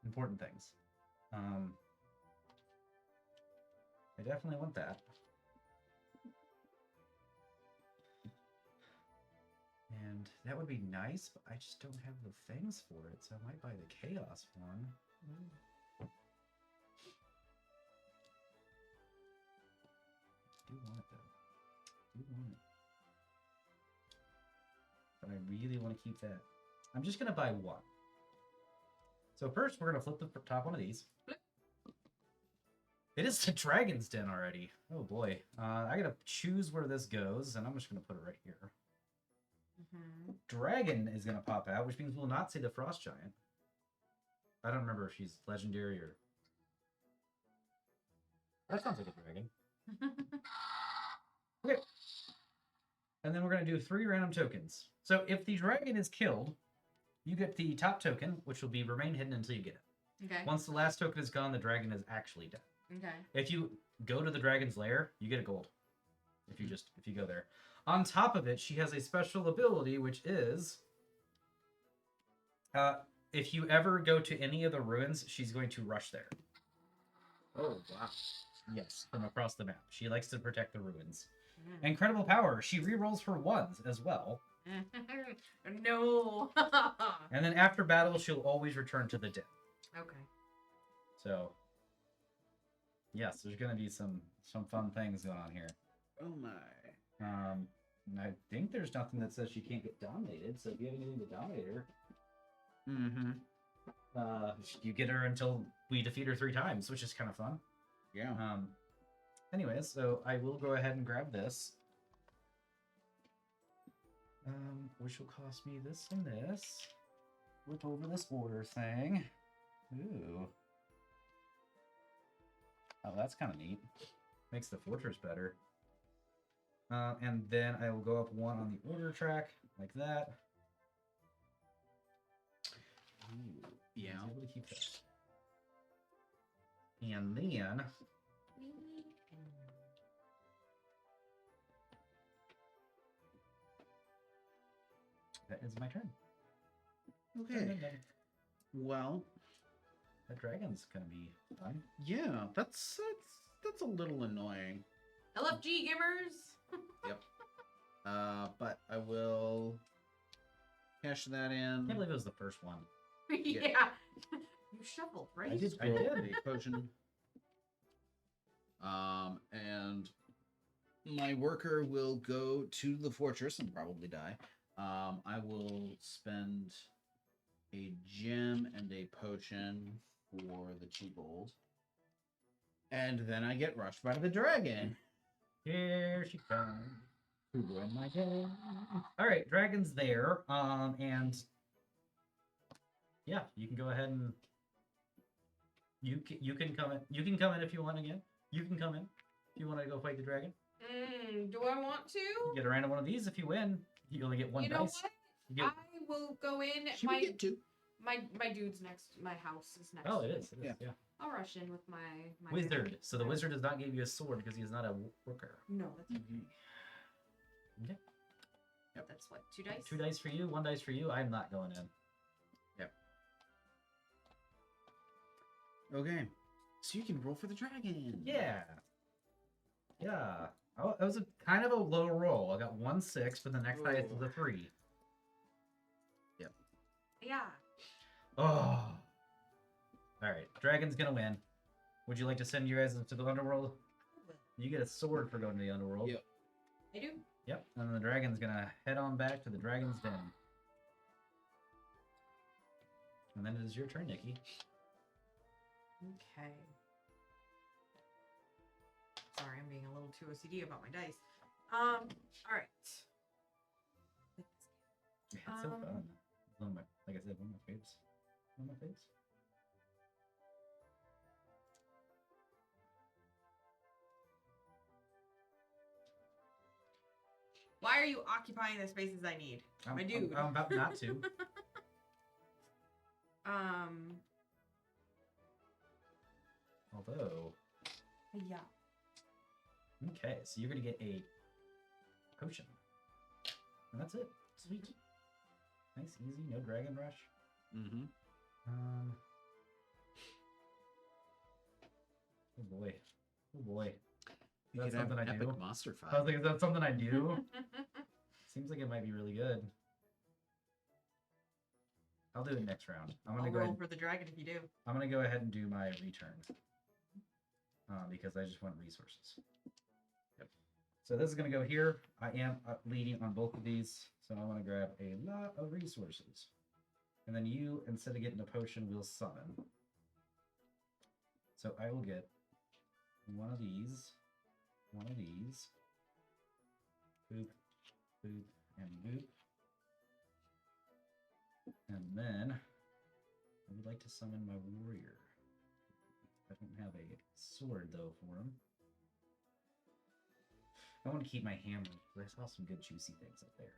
Important things. I definitely want that. And that would be nice, but I just don't have the things for it, so I might buy the Chaos one. I do want it though. I do want it. But I really want to keep that. I'm just gonna buy 1. So first, we're gonna flip the top one of these. It is the Dragon's Den already. Oh boy. I gotta choose where this goes, and I'm just gonna put it right here. Mm-hmm. Dragon is gonna pop out, which means we'll not see the Frost Giant. I don't remember if she's legendary or... That sounds like a dragon. Okay. And then we're gonna do 3 random tokens. So if the dragon is killed, you get the top token, which will be remain hidden until you get it. Okay. Once the last token is gone, the dragon is actually dead. Okay. If you go to the dragon's lair, you get a gold. If you go there. On top of it, she has a special ability, which is if you ever go to any of the ruins, she's going to rush there. Oh, wow. Yes, from across the map. She likes to protect the ruins. Mm. Incredible power. She rerolls her 1s as well. No. And then after battle, she'll always return to the den. Okay. So, yes, there's going to be some fun things going on here. Oh, my. And I think there's nothing that says she can't get dominated, so if you have anything to dominate her, Mm-hmm. you get her until we defeat her 3 times, which is kind of fun. Yeah. Anyways, so I will go ahead and grab this. Which will cost me this and this. Flip over this order thing. Ooh. Oh, that's kind of neat. Makes the fortress better. And then I will go up 1 on the order track, like that. Ooh, Yeah. I was able to keep that. And then that is my turn. Okay. Well, That dragon's gonna be fun. yeah, that's a little annoying. LFG gamers. But I will cash that I in. can't believe it was the first one. Yeah. You shuffled, right? I did. A potion. And my worker will go to the fortress and probably die. I will spend a gem and a potion for the 2 gold. And then I get rushed by the dragon. Here she comes. To ruin my day. All right, dragon's there. And yeah, you can go ahead and You can come in. You can come in if you want again. You can come in if you want to go fight the dragon. Do I want to? You get a random one of these if you win. You only get one You know dice. what? You get... I will go in. She would get two. My dude's next. My house is next. Oh, it is. It is. Yeah. Yeah. I'll rush in with my Wizard. So the wizard does not give you a sword because he is not a worker. No, that's okay. Okay. Yep. That's what, 2 dice? 2 dice for you. 1 dice for you. I'm not going in. Okay. So you can roll for the dragon. Yeah. Yeah. Oh, that was a kind of a low roll. I got 1 6, but the next highest was a 3. Yeah. Oh. All right. Dragon's gonna win. Would you like to send you guys into the underworld? You get a sword for going to the underworld. Yep. I do. Yep. And then the dragon's gonna head on back to the dragon's den. And then it is your turn, Nikki. Okay. Sorry, I'm being a little too OCD about my dice. All right. It's so fun. It's one of my, like I said, one of my faves. One of my faves. Why are you occupying the spaces I need? My dude. I'm about not to. Although. Yeah. Okay, so you're gonna get a potion. And that's it. Sweet. Nice, easy, no dragon rush. Mm-hmm. Oh boy. Oh boy. You That's could have something I epic do. monster fight. I was like, is that something I do? Seems like it might be really good. I'll do it next round. I'm gonna I'll go roll ahead. for the dragon if you do. I'm gonna go ahead and do my return. Because I just want resources. Yep. So this is gonna go here. I am leading on both of these, so I want to grab a lot of resources. And then you, instead of getting a potion, will summon. So I will get one of these, boop, boop, and boop. And then I would like to summon my warrior. I don't have a sword though for him. I want to keep my hammer because I saw some good juicy things up there.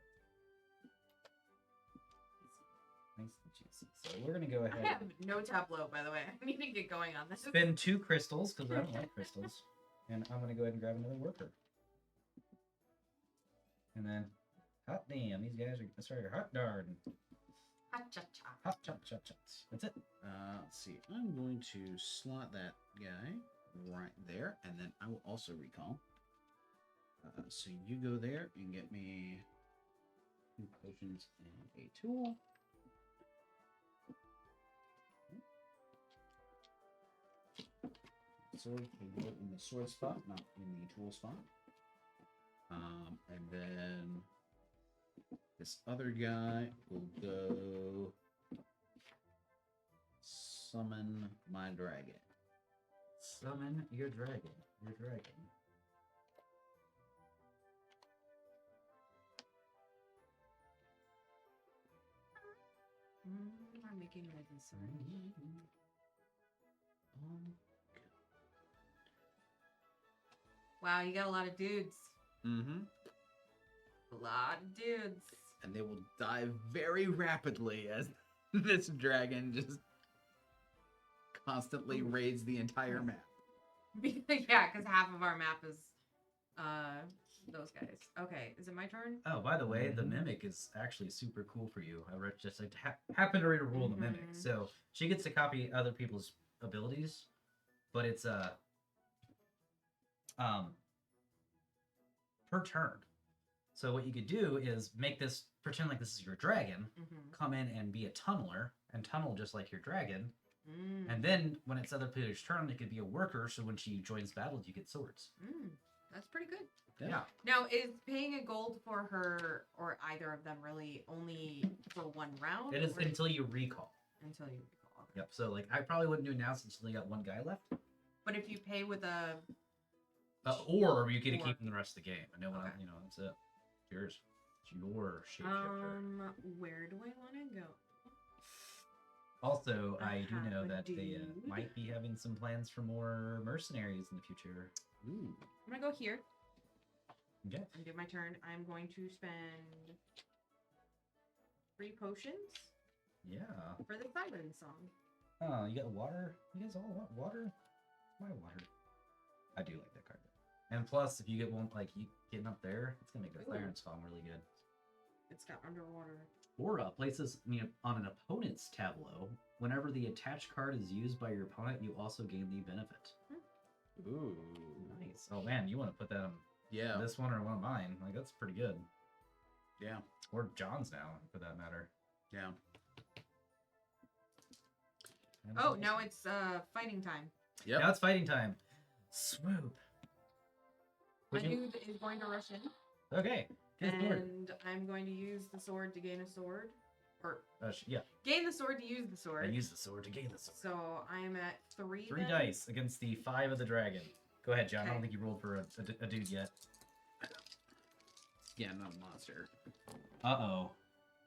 Nice and juicy. So we're gonna go I ahead. have no tableau, by the way. I need to get going on this. Spend 2 crystals because I don't like crystals, and I'm gonna go ahead and grab another worker. And then, hot damn, these guys are sorry, hot darn, Ha-cha-cha. hot chop chop chops. That's it. Let's see. I'm going to slot that guy right there, and then I will also recall. So you go there and get me 2 potions and a tool. Sword can go in the sword spot, not in the tool spot. And then this other guy will go summon my dragon. Summon your dragon. Your dragon. I'm making noises. Wow, you got a lot of dudes. Mm-hmm. A lot of dudes. And they will die very rapidly as this dragon just constantly raids the entire map. Yeah, because half of our map is those guys. Okay, is it my turn? Oh, by the way, the mimic is actually super cool for you. I just like happen to read a rule in the mimic, so she gets to copy other people's abilities, but it's per turn. So what you could do is make this pretend like this is your dragon, come in and be a tunneler and tunnel just like your dragon, and then when it's other player's turn, it could be a worker. So when she joins battles, you get swords. That's pretty good. Yeah. Now, is paying a gold for her or either of them really only for 1 round? It is or until you recall. until you recall. Yep. So like I probably wouldn't do it now since you only got 1 guy left. But if you pay with a Or you get to Or- keep them the rest of the game. I know what Okay. you know. That's it. It's yours. It's your shapeshifter. where do I want to go? Also, I I do have know a that they dude. might be having some plans for more mercenaries in the future. Ooh. I'm gonna go here Okay. and do my turn. I'm going to spend 3 potions Yeah. for the siren song. Oh, you got water? You guys all want water? My water. I do like that card. And plus, if you get one, like, you getting up there, it's going to make the Ooh. siren song really good. It's got underwater. Or places on an opponent's tableau. Whenever the attached card is used by your opponent, you also gain the benefit. Ooh. Nice. Oh man, you want to put that on Yeah. this one or one of mine? Like that's pretty good. Yeah. Or John's now, for that matter. Yeah. And Oh, now it's fighting time. Yep. Now it's fighting time. Swoop. My Would you- dude is going to rush in, Okay. Get the sword. and I'm going to use the sword to gain a sword, or Yeah. gain the sword to use the sword. And use the sword to gain the sword. So I am at 3. 3 then. dice against the 5 of the dragon. Go ahead, John. I don't Okay. think you rolled for a dude yet. Yeah, not a monster. Uh-oh.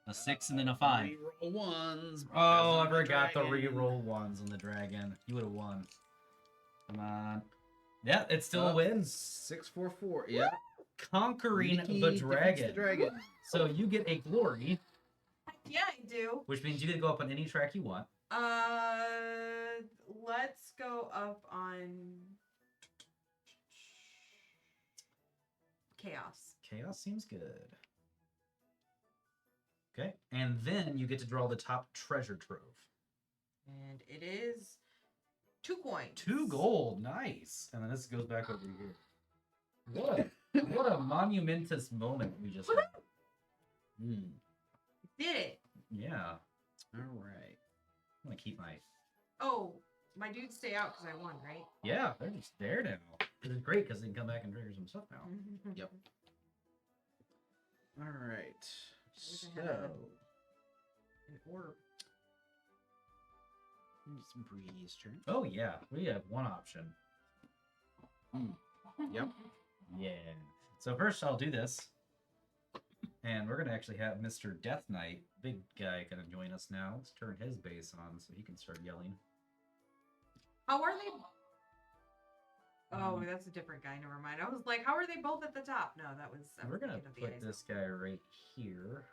A 6 and then a 5. Reroll ones. Oh, because I I'm the forgot the dragon. reroll ones on the dragon. You would have won. Come on. Yeah, it still Oh, wins. 644. Yeah. Conquering Nikki the defeats dragon. The dragon. So you get a glory, Yeah, I do. which means you can go up on any track you want. Let's go up on chaos. Chaos seems good. Okay, and then you get to draw the top treasure trove. And it is 2 coins. 2 gold, nice. And then this goes back over here. What a monumentous moment we just had. Did it. Yeah, All right. I'm gonna keep my. Oh, my dudes stay out because I won, right? Yeah, they're just there now. This is great because they can come back and trigger some stuff now. Yep. All right. wish So, I had An orb. it's Bree's turn. Oh yeah, we have one option. Yep. Yeah. So first I'll do this. And we're gonna actually have Mr. Death Knight, big guy, gonna join us now. Let's turn his bass on so he can start yelling. How are they? Oh, that's a different guy. Never mind. I was like, how are they both at the top? No, that was. I We're was gonna thinking of the put eyes. this guy right here.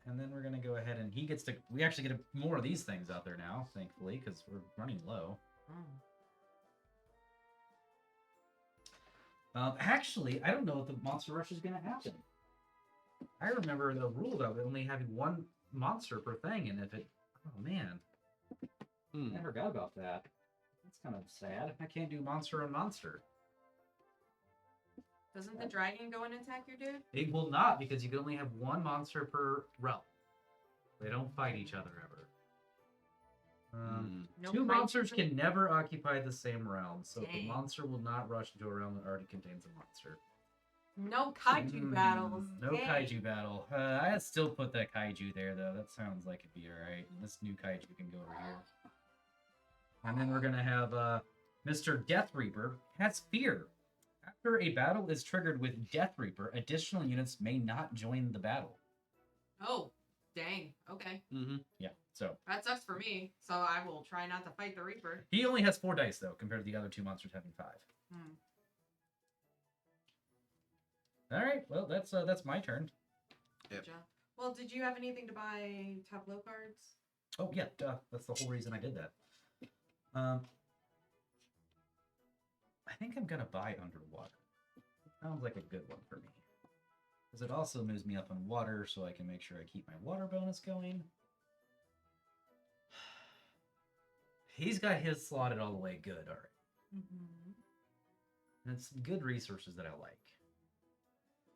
And then we're gonna go ahead and he gets to. We actually get more of these things out there now, thankfully, because we're running low. Actually, I don't know if the monster rush is gonna happen. I remember the rule though, only having 1 monster per thing, and if it. Oh man, I forgot about that. That's kind of sad. I can't do monster on monster. Doesn't the dragon go and attack your dude? It will not because you can only have 1 monster per realm. They don't fight each other ever. No 2 fight monsters between- can never occupy the same realm, so the Dang. monster will not rush into a realm that already contains a monster. No kaiju battles. No Dang. kaiju battle. I'd still put that kaiju there, though. That sounds like it'd be alright. This new kaiju can go over here. And then we're gonna have Mr. Death Reaper has fear. After a battle is triggered with Death Reaper, additional units may not join the battle. Oh, dang. Okay. Yeah, so That sucks for me. So I will try not to fight the Reaper. he only has 4 dice though, compared to the other 2 monsters having 5. All right, well that's my turn. Yep. Good job. Well, did you have anything to buy tableau cards? Oh yeah, duh. That's the whole reason I did that. I think I'm gonna buy underwater. Sounds like a good one for me. Because it also moves me up on water, so I can make sure I keep my water bonus going. He's got his slotted all the way good, alright. And it's good resources that I like.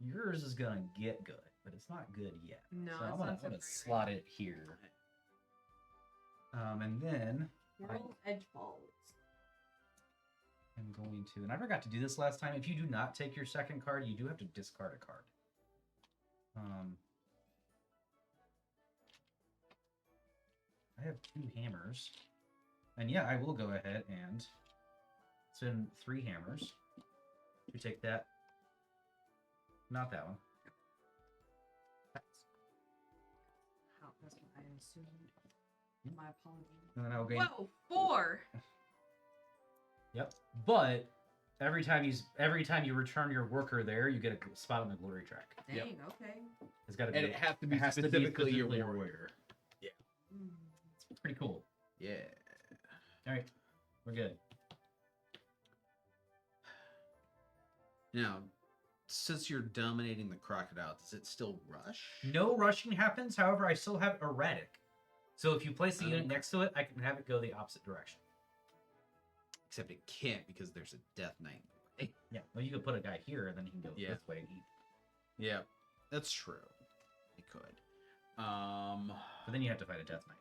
Yours is gonna get good, but it's not good yet. No, so it's I'm not gonna so great slot it here. And then World edge balls. I'm going to, and I forgot to do this last time. If you do not take your second card, you do have to discard a card. I have 2 hammers. And yeah, I will go ahead and send 3 hammers. You take that. Not that one. Oh, that's what soon. My apologies. And then I'll gain. Whoa, 4. Yep. But every time you return your worker there, you get a spot on the glory track. Dang, Yep. okay. It's got to be. And it has to be it has to be specifically your specifically warrior. Mm. It's pretty cool. Yeah. All right, we're good. Now, since you're dominating the crocodile, does it still rush? No rushing happens. However, I still have erratic. So if you place the unit Okay. next to it, I can have it go the opposite direction. Except it can't because there's a death knight. Yeah. Well, you could put a guy here, and then he can go Yeah. this way. Yeah, that's true. It could. But then you have to fight a death knight.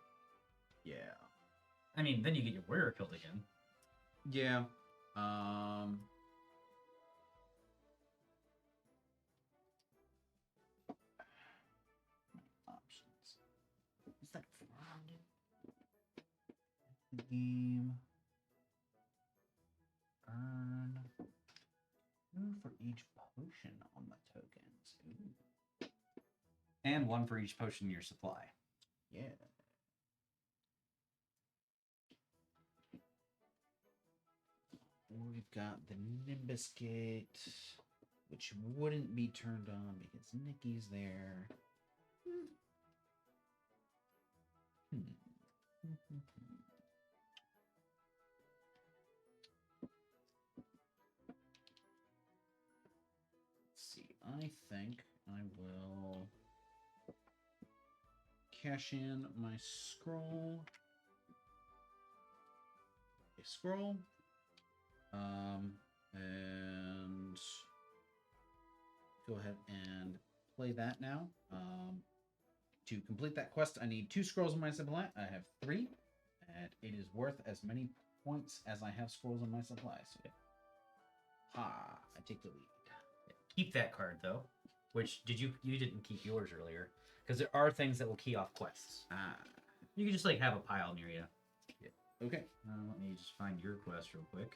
Yeah. I mean, then you get your warrior killed again. Yeah. Options. It's like 400. Game. Earn. Two for each potion on my tokens. Ooh. And one for each potion in your supply. Yeah. We've got the Nimbus Gate, which wouldn't be turned on because Nikki's there. Let's see. I think I will cash in my scroll. A scroll. And go ahead and play that now. To complete that quest, I need 2 scrolls in my supply. I have 3, and it is worth as many points as I have scrolls in my supply. So, ha! I take the lead. Keep that card though. Which you didn't keep yours earlier because there are things that will key off quests. Ah, You can just like have a pile near you. okay. Let me just find your quest real quick.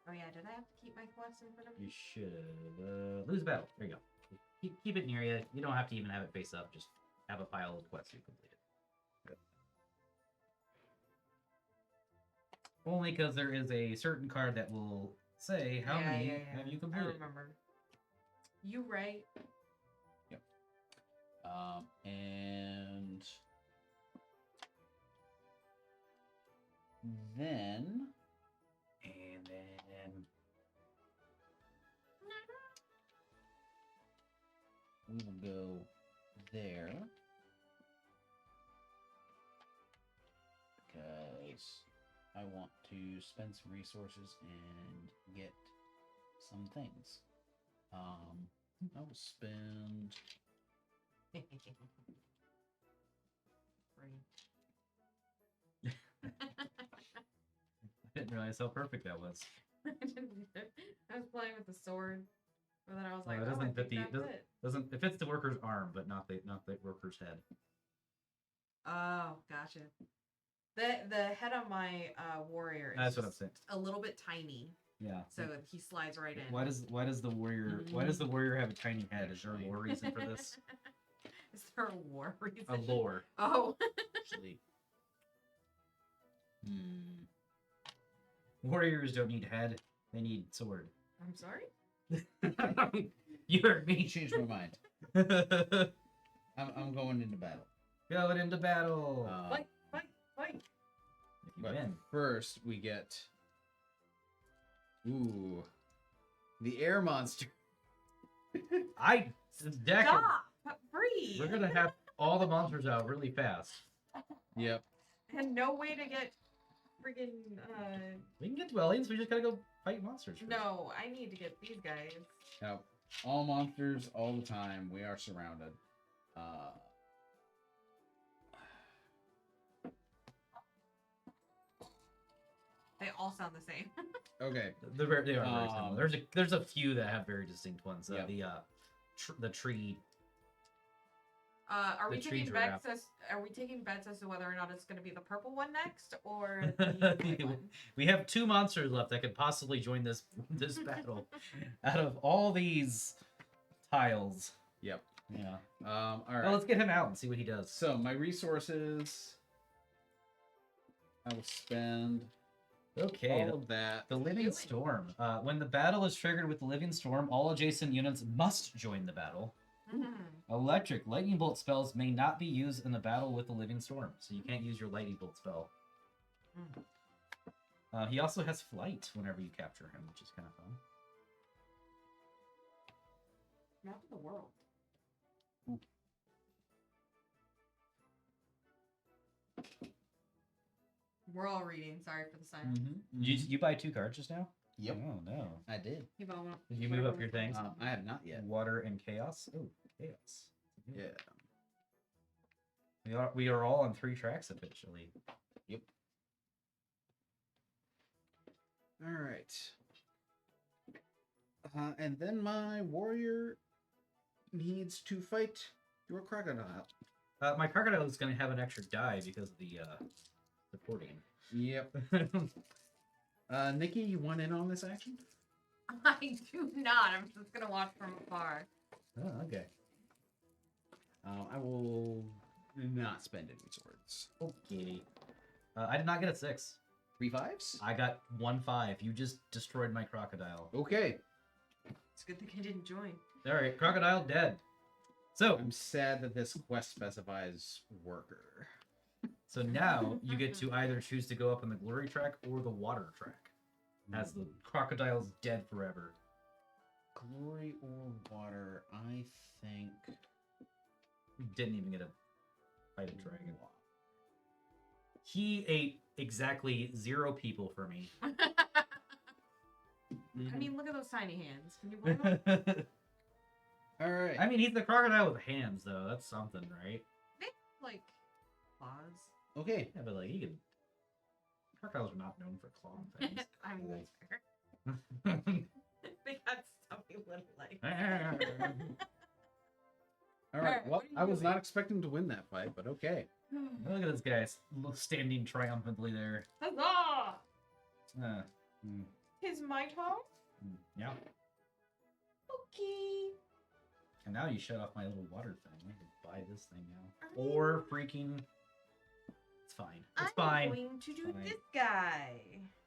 Oh yeah, did I have to keep my quest in front of me? You should lose battle. There you go. Keep it near you. You don't have to even have it face up. Just have a pile of quests you completed. Only because there is a certain card that will say how many have you I completed. remember. You right. And then And then we will go there because I want to spend some resources and get some things. I will spend I didn't realize how perfect that was. I was playing with the sword, but then I was Well, like, it oh, I doesn't fit think the- that's it. Doesn't it fits the worker's arm, but not the worker's head. Oh, gotcha. The head on my warrior is That's what I'm just saying. a little bit tiny, Yeah. so he slides right in. Why does the warrior have a tiny head? Is there a lore reason for this? Is there a war reason? A lore. Oh. actually. Warriors don't need head; they need sword. I'm sorry? You heard You me. changed my mind. I'm going into battle. Going into battle. Fight! If you But win. first, we get the air monster. Deck. Stop! Breathe! We're gonna have all the monsters out really fast. Yep. And no way to get friggin' We can get dwellings. We just gotta go fight monsters. First. no, I need to get these guys. Now, all monsters, all the time. We are surrounded. They all sound the same. Okay. They are very similar. There's a few that have very distinct ones. Yep. The tree. Are we The tree taking giraffe. bets? Are we taking bets as to whether or not it's going to be the purple one next or the white one? We have 2 monsters left that could possibly join this battle. Out of all these tiles, Yep. Yeah. All right. Well, let's get him out and see what he does. So my resources, I will spend Okay. all of that. The Living Storm. When the battle is triggered with the Living Storm, all adjacent units must join the battle. Electric lightning bolt spells may not be used in the battle with the Living Storm, so you can't use your lightning bolt spell. He also has flight whenever you capture him, which is kind of fun. Map of the world. We're all reading. Sorry for the silence. You buy 2 cards just now? Yep. Oh no. I did. You bought one. Did you move up your things? I have not yet. Water and chaos. Oh, chaos. Yeah. We are all on 3 tracks officially. Yep. All right. And then my warrior needs to fight your crocodile. My crocodile is going to have an extra die because of the supporting. Yep. Nikki, you want in on this action? I do not. I'm just gonna watch from afar. Oh, okay. I will not spend any swords. Okay. I did not get a 6. 3 5s? I got 1 5. You just destroyed my crocodile. Okay. It's a good thing I didn't join. All right, crocodile dead. So, I'm sad that this quest specifies worker. so now you get to either choose to go up on the glory track or the water track, as the crocodile's dead forever. Glory or water, I think. You didn't even get to fight a dragon. He ate exactly 0 people for me. I mean, look at those tiny hands. Can you blame them? All right. I mean, he's the crocodile with hands, though. That's something, right? They have, like claws. Okay. Yeah, but like, he can. Crocodiles are not known for clawing things. I mean, that's fair. They got stubby little legs. All right. Alright, Well, what are you I was doing? not expecting to win that fight, but okay. Look at this guy standing triumphantly there. Huzzah! Uh, Tis my turn. yeah. Okay. And now you shut off my little water thing. I can buy this thing now. Or freaking. It's fine. It's I'm fine. going to do Fine. this guy.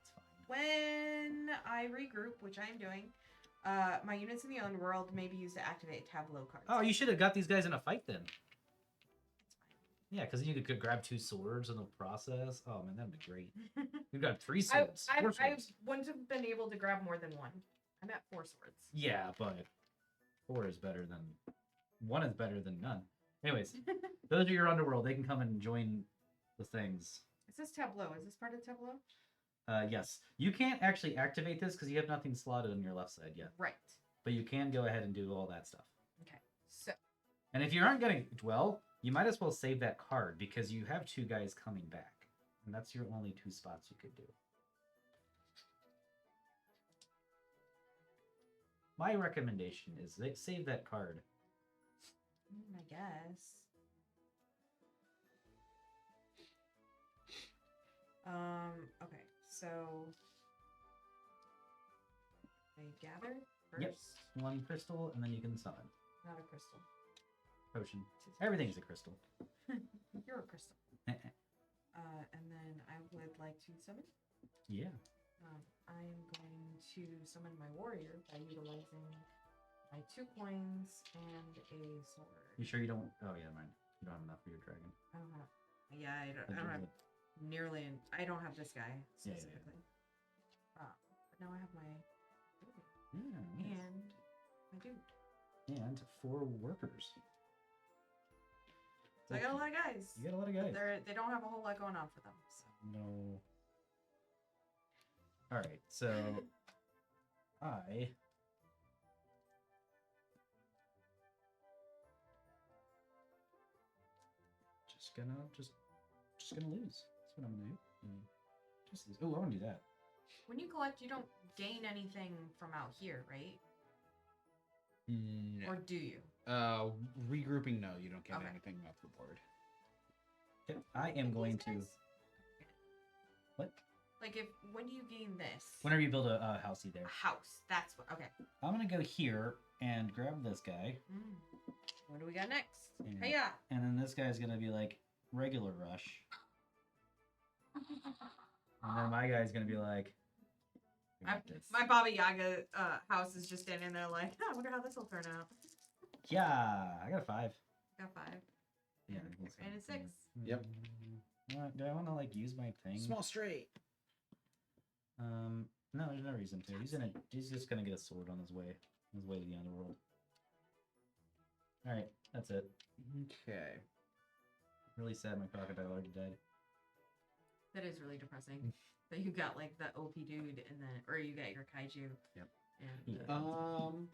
It's fine. When I regroup, which I am doing, my units in the underworld may be used to activate tableau cards. Oh, you should have got these guys in a fight then. It's Yeah, because then you could grab 2 swords in the process. Oh man, that'd be great. fine. We've got 3 I, swords. I, 4 I swords. wouldn't have been able to grab more than one. I'm at 4 swords. Yeah, but 4 is better than 1 is better than none. Anyways, those are your underworld. They can come and join the things. It says tableau. Is this part of tableau? Yes, you can't actually activate this because you have nothing slotted on your left side yet. Right. But you can go ahead and do all that stuff. Okay. So, And if you aren't going to dwell, you might as well save that card because you have 2 guys coming back. And that's your only 2 spots you could do. My recommendation is save that card. I guess. Okay. So, I gather first. Yep. 1 crystal, and then you can summon. Not a crystal. Potion. Everything's a crystal. You're a crystal. And then I would like to summon. Yeah. I am going to summon my warrior by utilizing my 2 coins and a sword. You sure you don't? Oh yeah, mine. You don't have enough for your dragon. I don't have. Yeah, I don't have nearly. I don't have this guy Yeah, yeah, yeah. specifically. But now I have my Yeah. Nice. and my dude. And 4 workers. So I got a lot of guys. You got a lot of guys. They don't have a whole lot going on for them. So. No. All right, so I just gonna lose. That's what I'm gonna do. Just lose. Oh, I want to do that. When you collect, you don't gain anything from out here, right? No. Or do you? Regrouping, no, you don't get Okay. anything off the board. Okay, I am going to. What? Like, when do you gain this? Whenever you build a housey A there, house. That's what. Okay. I'm gonna go here and grab this guy, What do we got next? Yeah. Hiya! And then this guy's gonna be like regular rush. And then my guy's gonna be like, "We got this." My Baba Yaga house is just standing there like, I wonder how this will turn out. Yeah, I got a 5. Got 5. Yeah, And a 6. Yep. Do I want to like use my thing? Small straight. No, there's no reason to. He's just gonna get a sword on his way to the underworld. All right, that's it. Okay. Really sad my crocodile already died. That is really depressing. That you got like the OP dude and then, or you got your kaiju. Yep. And, Yeah. I'm real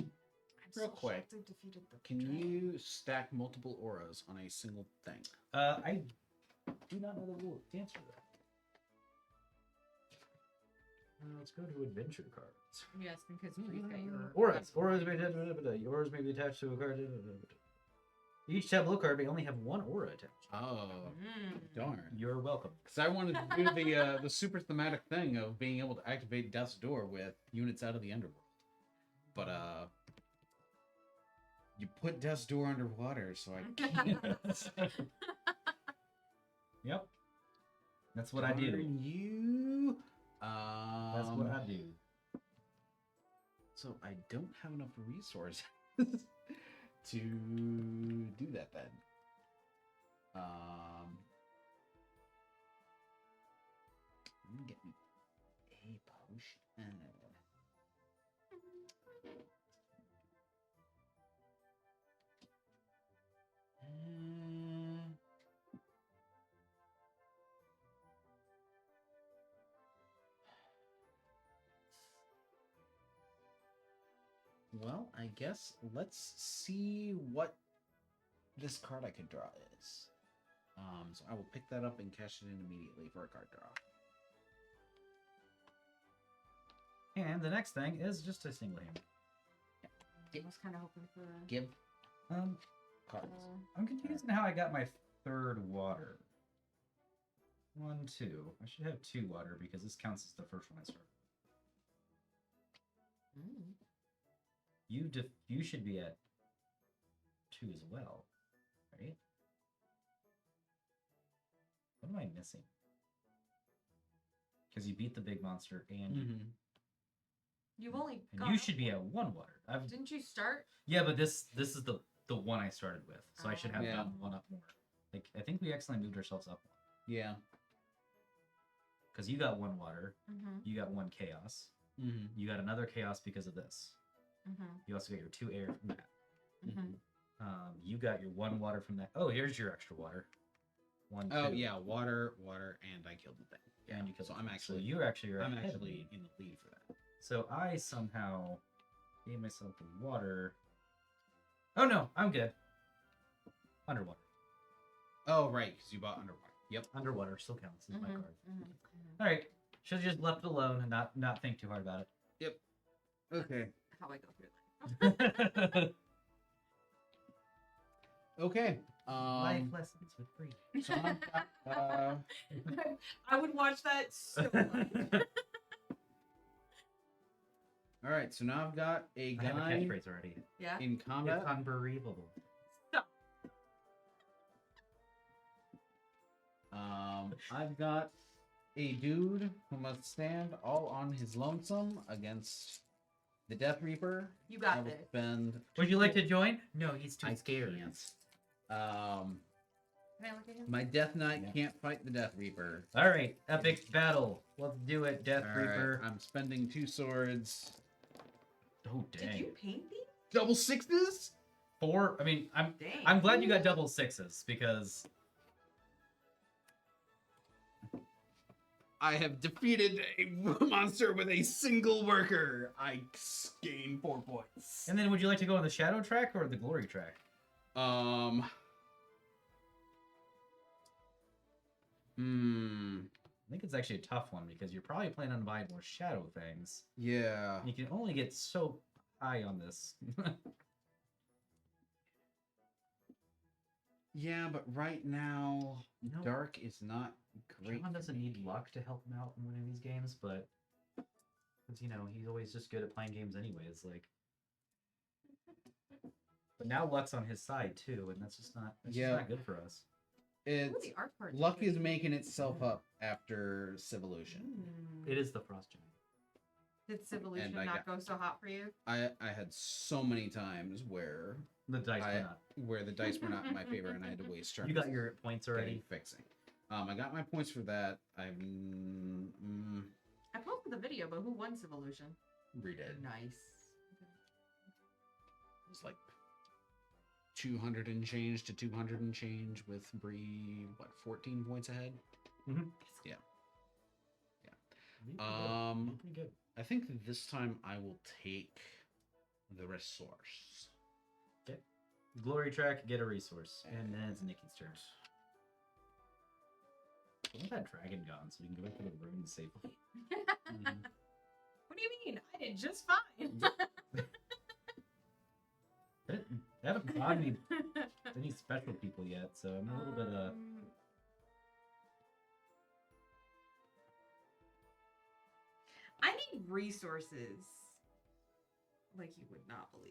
so quick, shocked I defeated the Can dragon. you stack multiple auras on a single thing? I do not know the answer to that. Let's go to adventure cards. Yes, because Freeze got your Auras may be attached to a card. Each tableau card may only have one aura attached. Oh, darn. You're welcome. Because I wanted to do the super thematic thing of being able to activate Death's Door with units out of the underworld. But, you put Death's Door underwater, so I can't. Yep. That's what I do. Darn you. That's what I do. So I don't have enough resources to do that then. I'm gonna get me a potion. Well, I guess let's see what this card I could draw is. So I will pick that up and cash it in immediately for a card draw. And the next thing is just a single hand. I was kind of hoping for a... Give cards. I'm confused on how I got my third water. 1, 2. I should have 2 water because this counts as the first one I started. You should be at 2 as well, right? What am I missing? Because you beat the big monster and You've only and gone you up should be one. at 1 water. Didn't you start? Yeah, but this is the one I started with, so I should have Yeah. gotten 1 up more. Like I think we accidentally moved ourselves up 1. Yeah. Because you got 1 water, Mm-hmm. you got 1 chaos, Mm-hmm. you got another chaos because of this. Mm-hmm. You also got your 2 air from that. Mm-hmm. You got your 1 water from that. Oh, here's your extra water. 1, 2. Oh yeah, water, and I killed the thing. Yeah, And you killed so the I'm thing. actually So you're actually I'm ahead of actually me. in the lead for that. So I somehow gave myself the water. Oh no, I'm good. Underwater. Oh right, because you bought underwater. Yep. Underwater still counts as my Mhm, card. mhm, All right, should have just left it alone and not think too hard about it. Yep. Okay. How I go through that. Okay. Life lessons with Bree. So I've got, I would watch that so much. all right, so now I've got a I have a guy catchphrase already. Yeah. in combat. It's unbelievable. I've got a dude who must stand all on his lonesome against the Death Reaper. You I got will this. spend. Would you like to join? No, he's too I scared. can't. Can I look at him? My Death Knight Yeah. can't fight the Death Reaper. All right, epic battle. Let's do it, Death All right, Reaper. I'm spending 2 swords. Oh dang. Did you paint these? Double sixes? 4. I mean, Dang. I'm glad you got double 6s because I have defeated a monster with a single worker. I gain 4 points. And then would you like to go on the shadow track or the glory track? I think it's actually a tough one because you're probably playing on buying more shadow things. Yeah. You can only get so high on this. Yeah, but right now, No. Dark is not great. John for doesn't me. need luck to help him out in winning these games, but because he's always just good at playing games anyways. Like, But now luck's on his side too, and that's just not good for us. Ooh, It's the art part. luck is making itself up after Civolution. It is the frost giant. Did Civolution And I not go so hot for you? I had so many times where The dice were not. the dice were not in my favor, and I had to waste turns. You got your points already. Fixing. I got my points for that. I posted the video, but who won Civolution? redid. Nice. It's like 200 and change to 200 and change with Bree, 14 points ahead? Mhm. Yeah. Pretty good. Pretty good. I think this time I will take the resource. Okay. Glory track, get a resource. And then it's Nikki's turn. I want that dragon gone so we can go back to the room safely. What do you mean? I did just fine. They haven't got any special people yet, so I'm a little bit I need resources like you would not believe.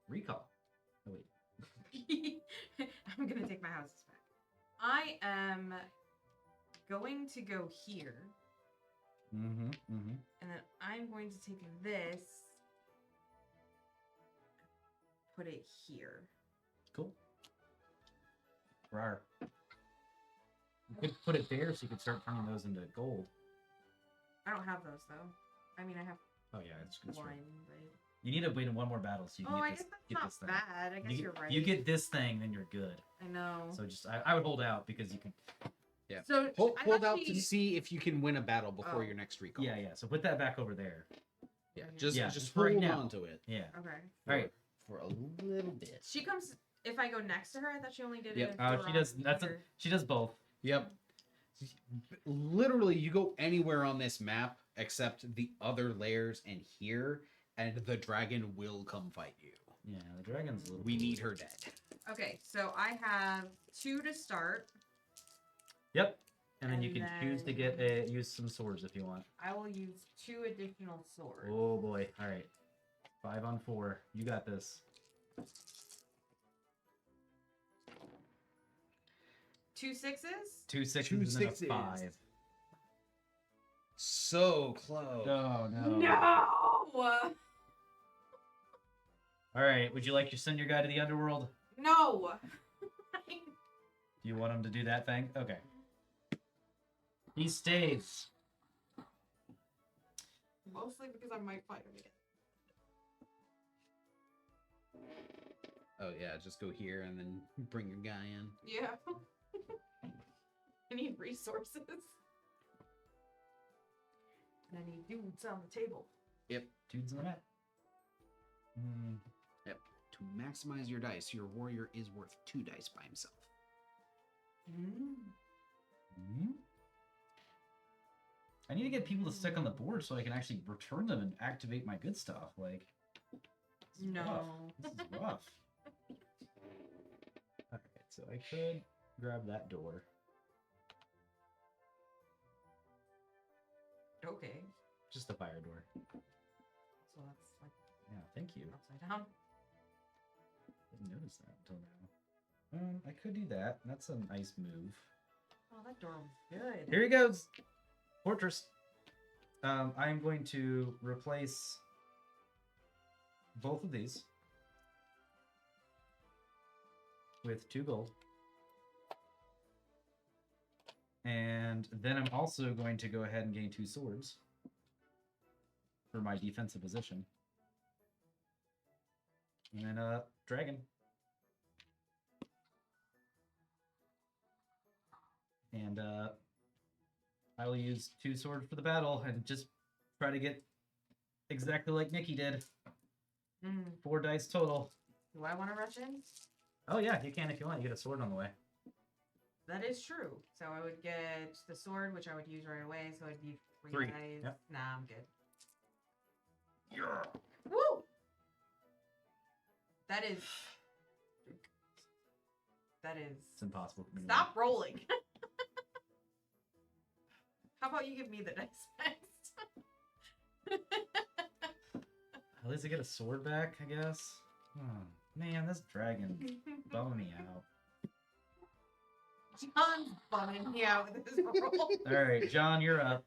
recall. Oh wait. I'm gonna take my houses back. I am going to go here. Mm-hmm. And then I'm going to take this, put it here. Cool. Rar. You could put it there so you could start turning those into gold. I don't have those though. I mean, I have Oh yeah, it's good. one, but You need to win one more battle so you can oh, I get guess this. that's Get not this thing. bad. I guess you're right. You get this thing, then you're good. I know. So just I would hold out because you can. Yeah. So Hold out to see if you can win a battle before Oh. your next recall. Yeah. So put that back over there. Yeah. Okay. Just just for right hold now. on to it. Yeah. Okay. All right. For a little bit. She comes if I go next to her. I thought she only did Yep. it. If She does. She does both. Yep. Literally, you go anywhere on this map except the other layers and here, and the dragon will come fight you. Yeah, the dragon's a little. We need her dead. Okay, so I have 2 to start. Yep. And then you And can choose to get use some swords if you want. I will use 2 additional swords. Oh boy! All right, 5 on 4. You got this. 2 6s? 2 sixes Two and then sixes. a 5. So close. Oh no! No. All right. Would you like to send your guy to the underworld? No. Do you want him to do that thing? Okay. He stays. Mostly because I might fight him again. Oh yeah, just go here and then bring your guy in. Yeah. I need resources. And I need dudes on the table. Dudes in the map. Yep. To maximize your dice, your warrior is worth 2 dice by himself. I need to get people to stick on the board so I can actually return them and activate my good stuff. Like, this is rough. No. This is rough. Alright, so I could grab that door. Okay. Just a fire door. So that's like Yeah, thank you. upside down. Didn't notice that until now. I could do that. That's a nice move. Oh, that door was good. Here he goes! Fortress. I'm going to replace both of these with 2 gold. And then I'm also going to go ahead and gain 2 swords for my defensive position. And then dragon. And I will use 2 swords for the battle and just try to get exactly like Nikki did. 4 dice total. Do I want to rush in? Oh yeah, you can if you want. You get a sword on the way. That is true. So I would get the sword, which I would use right away. So I'd need 3. dice. Yep. Nah, I'm good. Yeah. Woo! That is. It's impossible for me to Stop rolling. How about you give me the dice next? At least I get a sword back, I guess. Oh, man, this dragon bumming me out. John's bumming me out with his roll. Alright, John, you're up.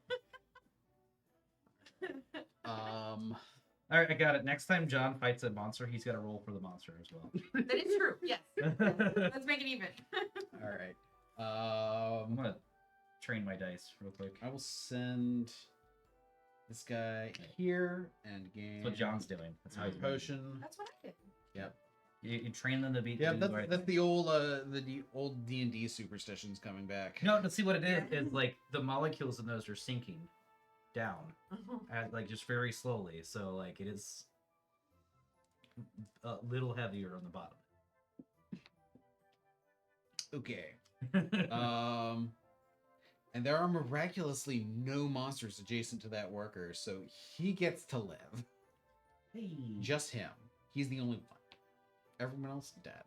Alright, I got it. Next time John fights a monster, he's got to roll for the monster as well. That is true. Yes. Let's make it even. All right. I'm gonna train my dice real quick. I will send this guy here and gain. That's what John's doing. That's how a he's doing it. potion. That's what I did. Yep. You train them to be. Yeah, to do the that's, right that's thing. the old D&D superstitions coming back. No, to see what it is Yeah. is like the molecules in those are sinking down, like just very slowly. So like it is a little heavier on the bottom. Okay. And there are miraculously no monsters adjacent to that worker, so he gets to live. Hey. Just him. He's the only one. Everyone else is dead.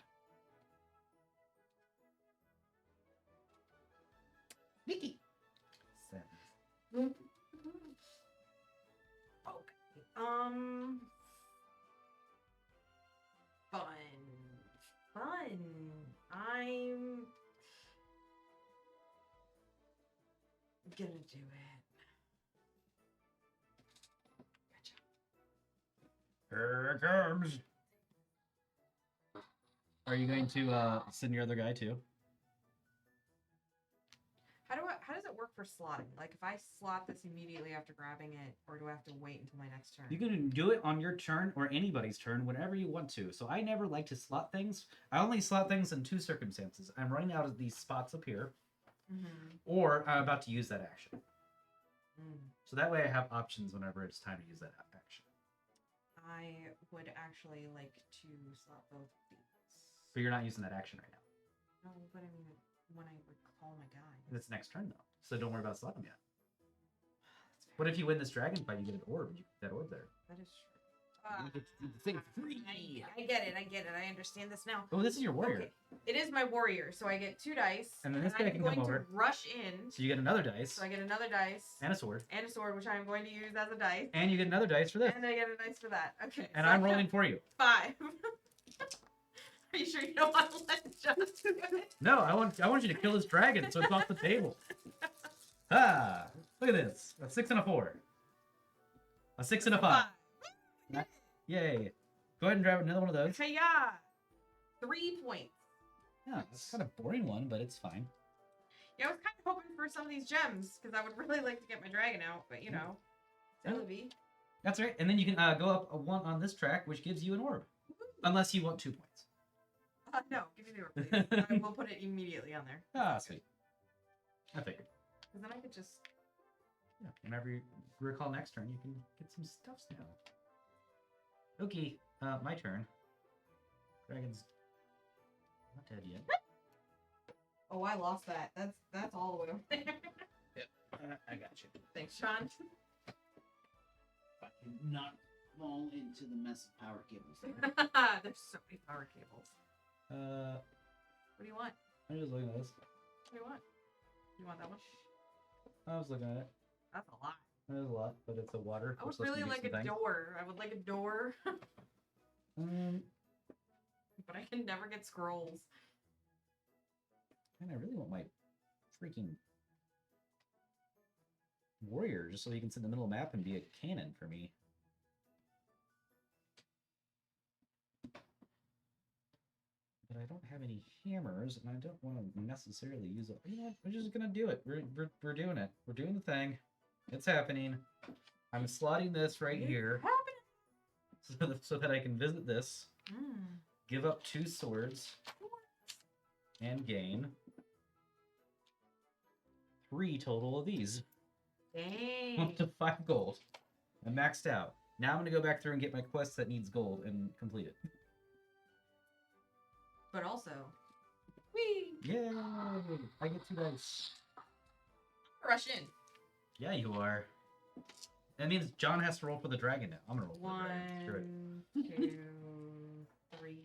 Nikki. Seven. Okay. Fun. I'm gonna do it. Here it comes. Are you going to send your other guy too? How does it work for slotting? Like if I slot this immediately after grabbing it, or do I have to wait until my next turn? You can do it on your turn or anybody's turn whenever you want to. So I never like to slot things. I only slot things in two circumstances. I'm running out of these spots up here, or I'm about to use that action. So that way I have options whenever it's time to use that action. I would actually like to slot both these. But you're not using that action right now. No, but I mean, when I would call my guy. It's next turn though. So don't worry about slotting yet. What if you win this dragon fight? You get an orb. You get that orb there. That is true. You get to do the thing free. I get it. I understand this now. Oh, this is your warrior. Okay. It is my warrior, so I get 2 dice. And then this guy I'm can going come to over. rush in. So you get another dice So I get another dice and a sword, and a sword, which I'm going to use as a dice. and you get another dice for this. And I get a dice for that. Okay. And so I'm I got rolling for you. 5. Are you sure you don't want to let John do it? No, I want you to kill this dragon so it's off the table. Ah, look at this. A 6 and a 4. A 6 and a 5. Yay. Go ahead and grab another one of those. Hiya! 3 points. Yeah, it's kind of a boring one, but it's fine. Yeah, I was kind of hoping for some of these gems because I would really like to get my dragon out, but you know, Sylvie. That's right. And then you can go up a 1 on this track, which gives you an orb. Unless you want 2 points. No, give me the orb, please. I will put it immediately on there. Ah, sweet. I figured. Because then I could just. Yeah, whenever you recall next turn, you can get some stuffs now. Okay, my turn. Dragon's not dead yet. Oh, I lost that. That's all the way over there. I got you. Thanks, Sean. If I can not fall into the mess of power cables there. There's so many power cables. What do you want? I'm just looking at this. What do you want? You want that one? I was looking at it. That's a lot. There's a lot, but it's a water. I We're would supposed to really do like some a things. door. I would like a door. But I can never get scrolls. Man, I really want my freaking warrior just so he can sit in the middle of the map and be a cannon for me. But I don't have any hammers, and I don't want to necessarily use it. You know what? We're just gonna do it. We're doing it. We're doing the thing. It's happening. I'm slotting this right here so that I can visit this, give up 2 swords, and gain 3 total of these. Dang. Up to 5 gold. I'm maxed out. Now I'm gonna go back through and get my quest that needs gold and complete it. But also, whee! Yay! I get 2 dice. Rush in. Yeah, you are. That means John has to roll for the dragon now. I'm gonna roll for the dragon. Screw it. 1, 2, 3,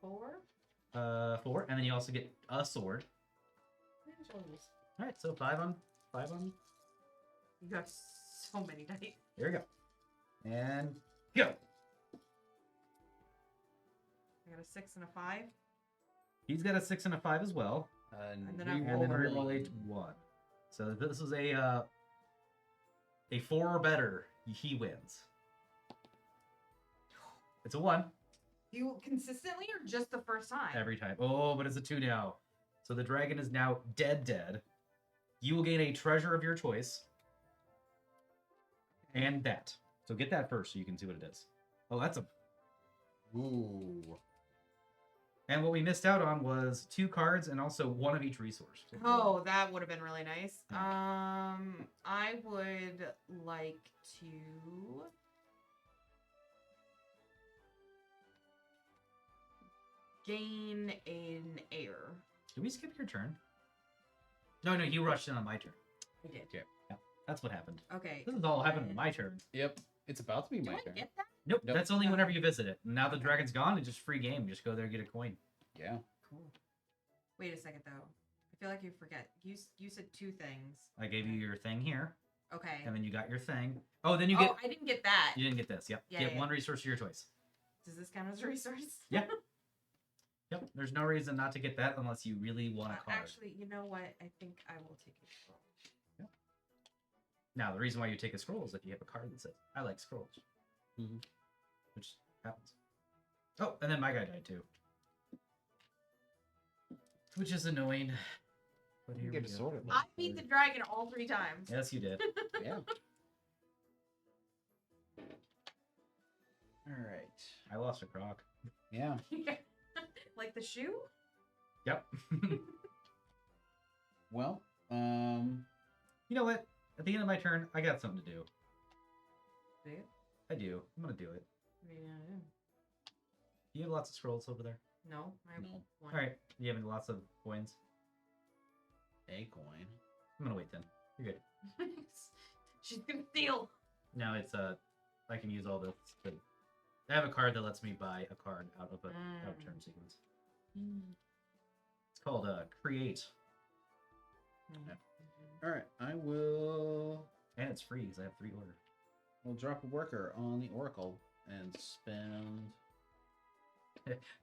4. 4, and then you also get a sword. All right, so 5 on. You have so many dice. Here we go. And go. I got a 6 and a 5. He's got a 6 and a 5 as well. And then reroll And then the reroll one. a 1. So this is a 4 or better. He wins. It's a 1 You consistently or just the first time? every time. Oh, but it's a 2 now. So the dragon is now dead. You will gain a treasure of your choice. And that. So get that first so you can see what it is. Oh, that's a... Ooh. And what we missed out on was 2 cards and also 1 of each resource. Oh, that would have been really nice. Yeah. I would like to gain an heir. Did we skip your turn? No, you rushed in on my turn. I did. Yeah, that's what happened. Okay. This is all happened on my turn. Yep. It's about to be Do my I turn. get that? Nope, Nope. that's only whenever you visit it. Now the dragon's gone, it's just free game. Just go there and get a coin. Yeah. Cool. Wait a second though. I feel like you forget. You said 2 things. I gave you your thing here, Okay. and then you got your thing. Oh, then you get... I didn't get that. You didn't get this. Yep. Yeah, Get yeah. 1 resource of your choice. Does this count as a resource? Yeah. Yep. There's no reason not to get that unless you really want a card. Actually, you know what? I think I will take a scroll. Now, the reason why you take a scroll is if you have a card that says, I like scrolls. Mhm. Which happens. Oh, and then my guy died too. Which is annoying. But You here get we a go. sword at I beat the dragon all 3 times. Yes, you did. Yeah. All right. I lost a croc. Yeah. Like the shoe? Yep. Well, You know what? At the end of my turn, I got something to do. Do you? I do. I'm gonna do it. Yeah. Do you have lots of scrolls over there? No, I have No. 1. All right. You have lots of coins. a coin. I'm gonna wait then. You're good. She's gonna steal. No, it's I can use all this. But I have a card that lets me buy a card out of a out of turn sequence. It's called Create, All right. I will. and it's free because I have 3 order. We'll drop a worker on the oracle and spend.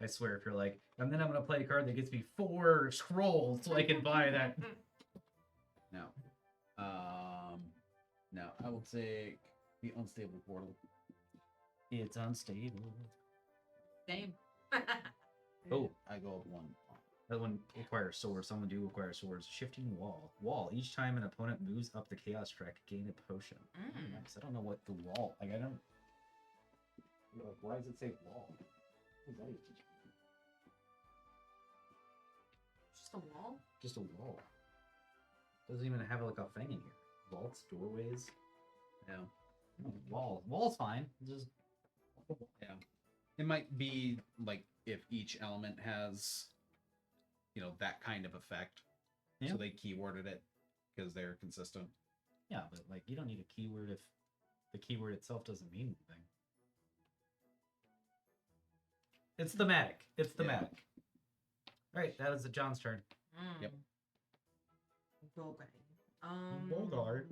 I swear, if you're like, and then I'm gonna play a card that gets me 4 scrolls so I can buy that. No. No. I will take the unstable portal. It's unstable. Same. Oh, I go up 1. that one requires swords. Someone do require swords. Shifting wall. Wall. Each time an opponent moves up the chaos track, gain a potion. Mm. Nice. I don't know what the wall. Like I don't. Like, why does it say wall? What is that even? Just a wall? Just a wall. Doesn't even have like a thing in here. Vaults, doorways. Yeah. No, wall. Wall's fine. Just Yeah. It might be like if each element has, that kind of effect. Yeah. So they keyworded it because they're consistent. yeah, but like you don't need a keyword if the keyword itself doesn't mean anything. It's thematic. It's Yeah. thematic. All right, that is the John's turn. Yep. Golgari. Golgari.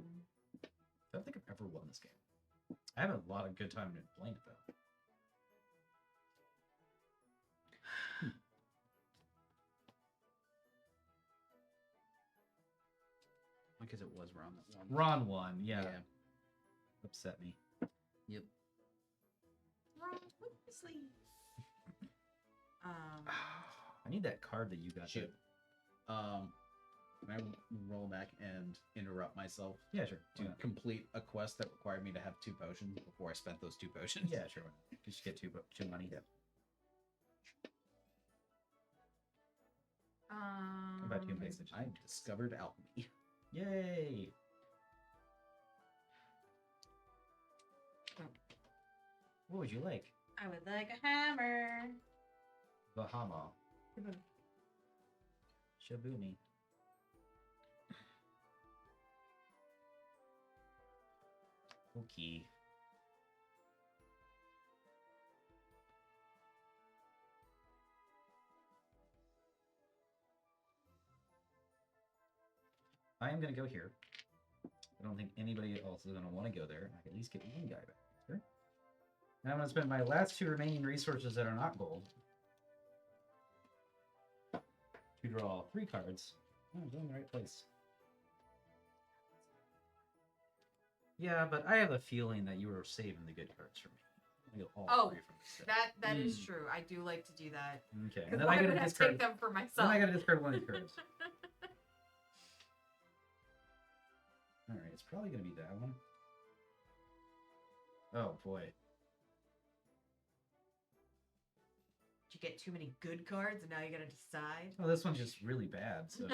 I don't think I've ever won this game. I have a lot of good time playing it though. Because it was Ron that won. Ron won. Yeah. Upset me. Yep. Wrong with the sleeve. I need that card that you got. Shoot. Can I roll back and interrupt myself Yeah, sure. to Why not? complete a quest that required me to have 2 potions before I spent those 2 potions? Yeah, sure. Why not? Just get two money. Yeah. About you, message. I discovered alchemy. Yay! What would you like? I would like a hammer. Bahama. Shabuni. Okay. I am going to go here. I don't think anybody else is going to want to go there. I can at least get one guy back here. And I'm going to spend my last 2 remaining resources that are not gold to draw 3 cards. Oh, I'm going in the right place. Yeah, but I have a feeling that you were saving the good cards for me. I'm gonna go all 3 from this set. That is true. I do like to do that. Okay, and Because then why I would gotta I discard. take them for Then myself? I gotta discard one of these cards. All right, it's probably gonna be that one. Oh boy. Did you get too many good cards and now you gotta decide? Oh, this one's just really bad. So,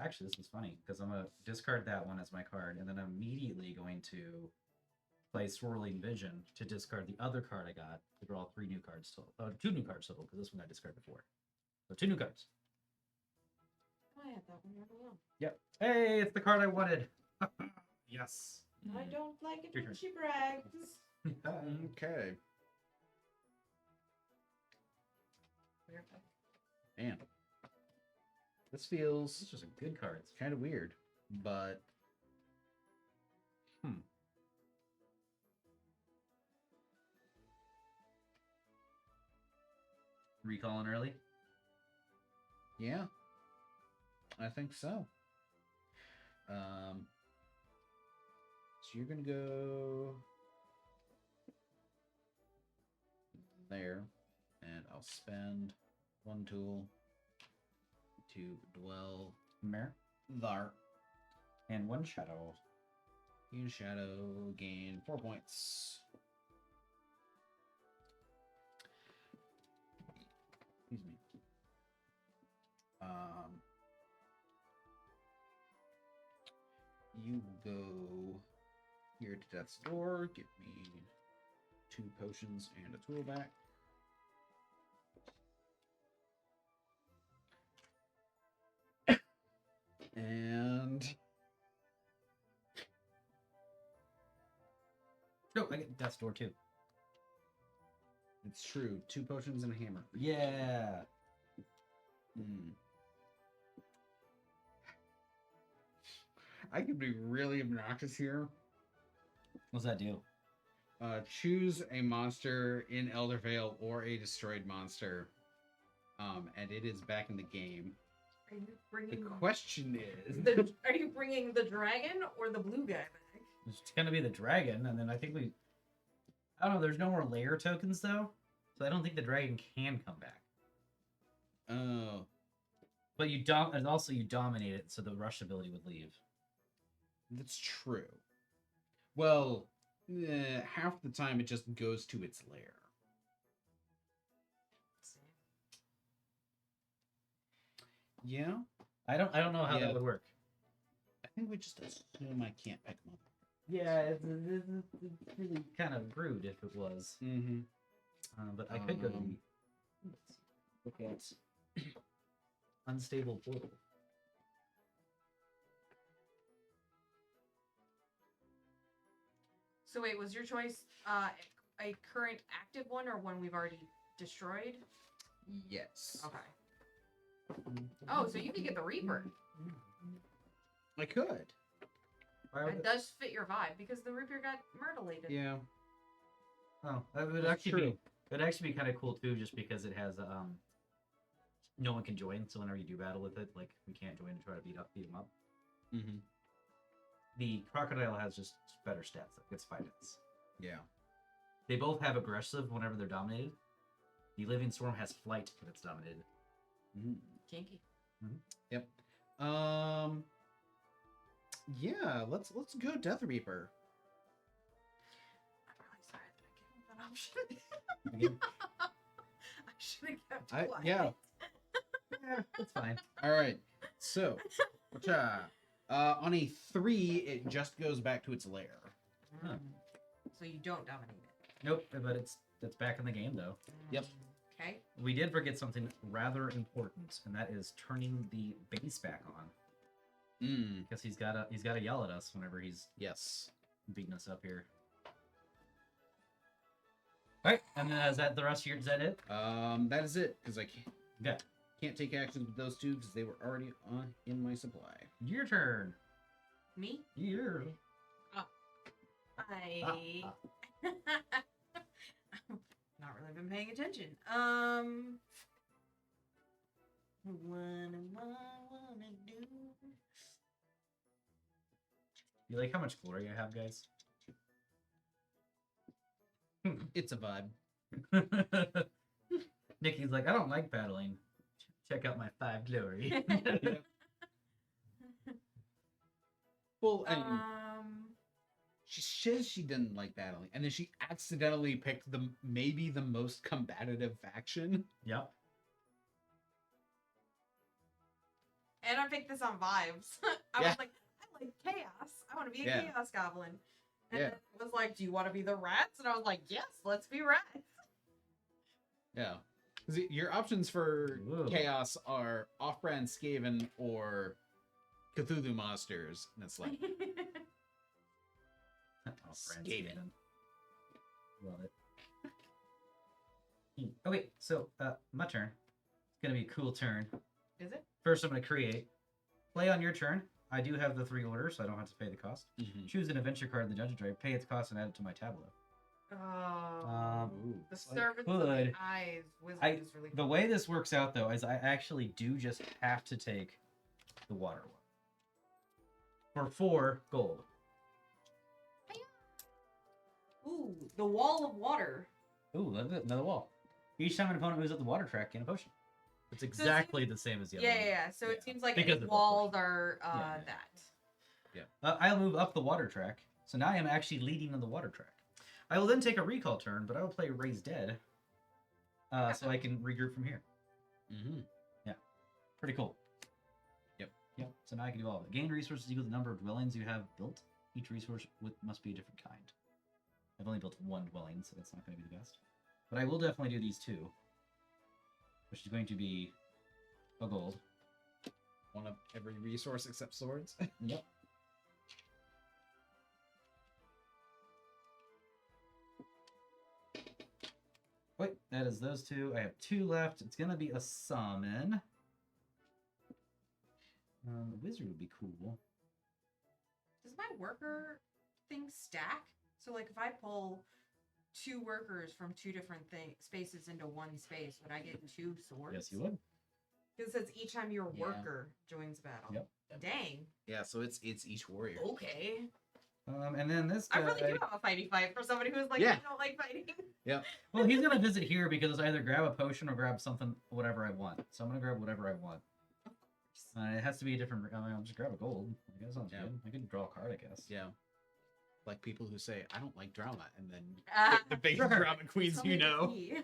actually, this is funny because I'm gonna discard that one as my card, and then I'm immediately going to play Swirling Vision to discard the other card I got to draw 3 new cards total. 2 new cards total because this one I discarded before. So 2 new cards. I had that one all along. Yep. Hey, it's the card I wanted. Yes. I don't like it Your when turn. she brags. Okay. Man, this feels These are some good cards. kind of weird, but Recalling early. yeah, I think so. So you're gonna go there, and I'll spend 1 tool to dwell Mare. there. And 1 shadow. Use shadow, gain 4 points. Excuse me. You go here to Death's Door. Give me 2 potions and a tool back. And No, I get Death's Door too. it's true, 2 potions and a hammer. Yeah. I could be really obnoxious here. What's that do? Choose a monster in Eldervale or a destroyed monster. And it is back in the game. Are you The bringing question is... Are you bringing the dragon or the blue guy back? It's gonna be the dragon, and then I think we. I don't know. There's no more layer tokens though, so I don't think the dragon can come back. Oh, But and also you dominate it, so the rush ability would leave. that's true. Well, half the time it just goes to its lair. Yeah, I don't know how Yeah. that would work. I think we just assume I can't pick them up. Yeah, it's really kind of rude if it was. Mm-hmm. But I could go to let's look at unstable portal. So wait, was your choice a current active one or one we've already destroyed? Yes. Okay. Oh, so you could get the Reaper. I could. Why would That does fit your vibe because the Reaper got myrtleated. Yeah. Oh, that would That's actually true. be. It'd actually be kind of cool too, just because it has no one can join. So whenever you do battle with it, like we can't join to try to beat him up. Mm-hmm. The crocodile has just better stats. Like it's 5 hits. Yeah. They both have aggressive whenever they're dominated. The living storm has flight when it's dominated. Mm-hmm. Kinky. Yep. Yeah. Let's go Death Reaper. I'm really sorry that I gave him that option. Again, I should have kept I- quiet. yeah. yeah, it's fine. All right. So, on a 3, it just goes back to its lair. Huh. So you don't dominate it. Nope, but it's back in the game though. Yep. Okay. We did forget something rather important, and that is turning the base back on. Mm. Because he's gotta yell at us whenever he's Yes. beating us up here. Alright, and then is that the rest of your is that it? That is it because I Okay. can't take actions with those 2 because they were already in my supply. Your turn. Me? Your I Not really been paying attention. What am I wanna do? You like how much glory I have, guys? It's a vibe. Nikki's like, I don't like battling. Check out my 5 glory. Well, I mean, Um, she says she didn't like battling, and then she accidentally picked maybe the most combative faction. Yep. and I picked this on vibes. I Yeah. was like, I like chaos. I want to be a Yeah. chaos goblin. And Yeah. then it was like, do you want to be the rats? And I was like, yes, let's be rats. Yeah. 'Cause your options for Ooh. chaos are off-brand Skaven or Cthulhu monsters, and it's like, Oh, friends, Skaven. Skaven. Love it. Okay, so my turn. It's gonna be a cool turn. Is it? First, I'm gonna create. Play on your turn. I do have the 3 orders, so I don't have to pay the cost. mhm. Choose an adventure card in the dungeon tray, pay its cost, and add it to my tableau. Oh, Ooh. the so I servants of could- the eyes wizard I- is really The way this works out, though, is I actually do just have to take the water one for 4 gold. Ooh, the wall of water. Ooh, look at another wall. Each time an opponent moves up the water track, gain a potion. It's exactly the same as the other Yeah, one. yeah, yeah. So Yeah. it seems like Because any they're both walls are Yeah. that. I'll move up the water track, so now I am actually leading on the water track. I will then take a recall turn, but I will play Raise Dead, so I can regroup from here. Mhm. Pretty cool. Yep. So now I can do all of it. Gain resources equal to the number of dwellings you have built. Each resource must be a different kind. I've only built 1 dwelling, so that's not going to be the best. But I will definitely do these 2, which is going to be a gold. One of every resource except swords. Yep. Wait, that is those 2. I have 2 left. It's gonna be a summon. The wizard would be cool. Does my worker thing stack? So like if I pull 2 workers from 2 different spaces into 1 space, would I get 2 swords? Yes, you would. Because it says each time your Yeah. worker joins battle. Yep. Dang. Yeah, so it's each warrior. Okay. And then this guy. I really do have a fighty fight for somebody who's like, Yeah. I don't like fighting. Well, he's gonna visit here because it's either grab a potion or grab something, whatever I want. So I'm gonna grab whatever I want. It has to be a different. I mean, I'll just grab a gold. I guess sounds Yeah. good. I could draw a card, I guess. Yeah. Like people who say, I don't like drama, and then Ah, the biggest Sure. drama queens tell you me the know. key.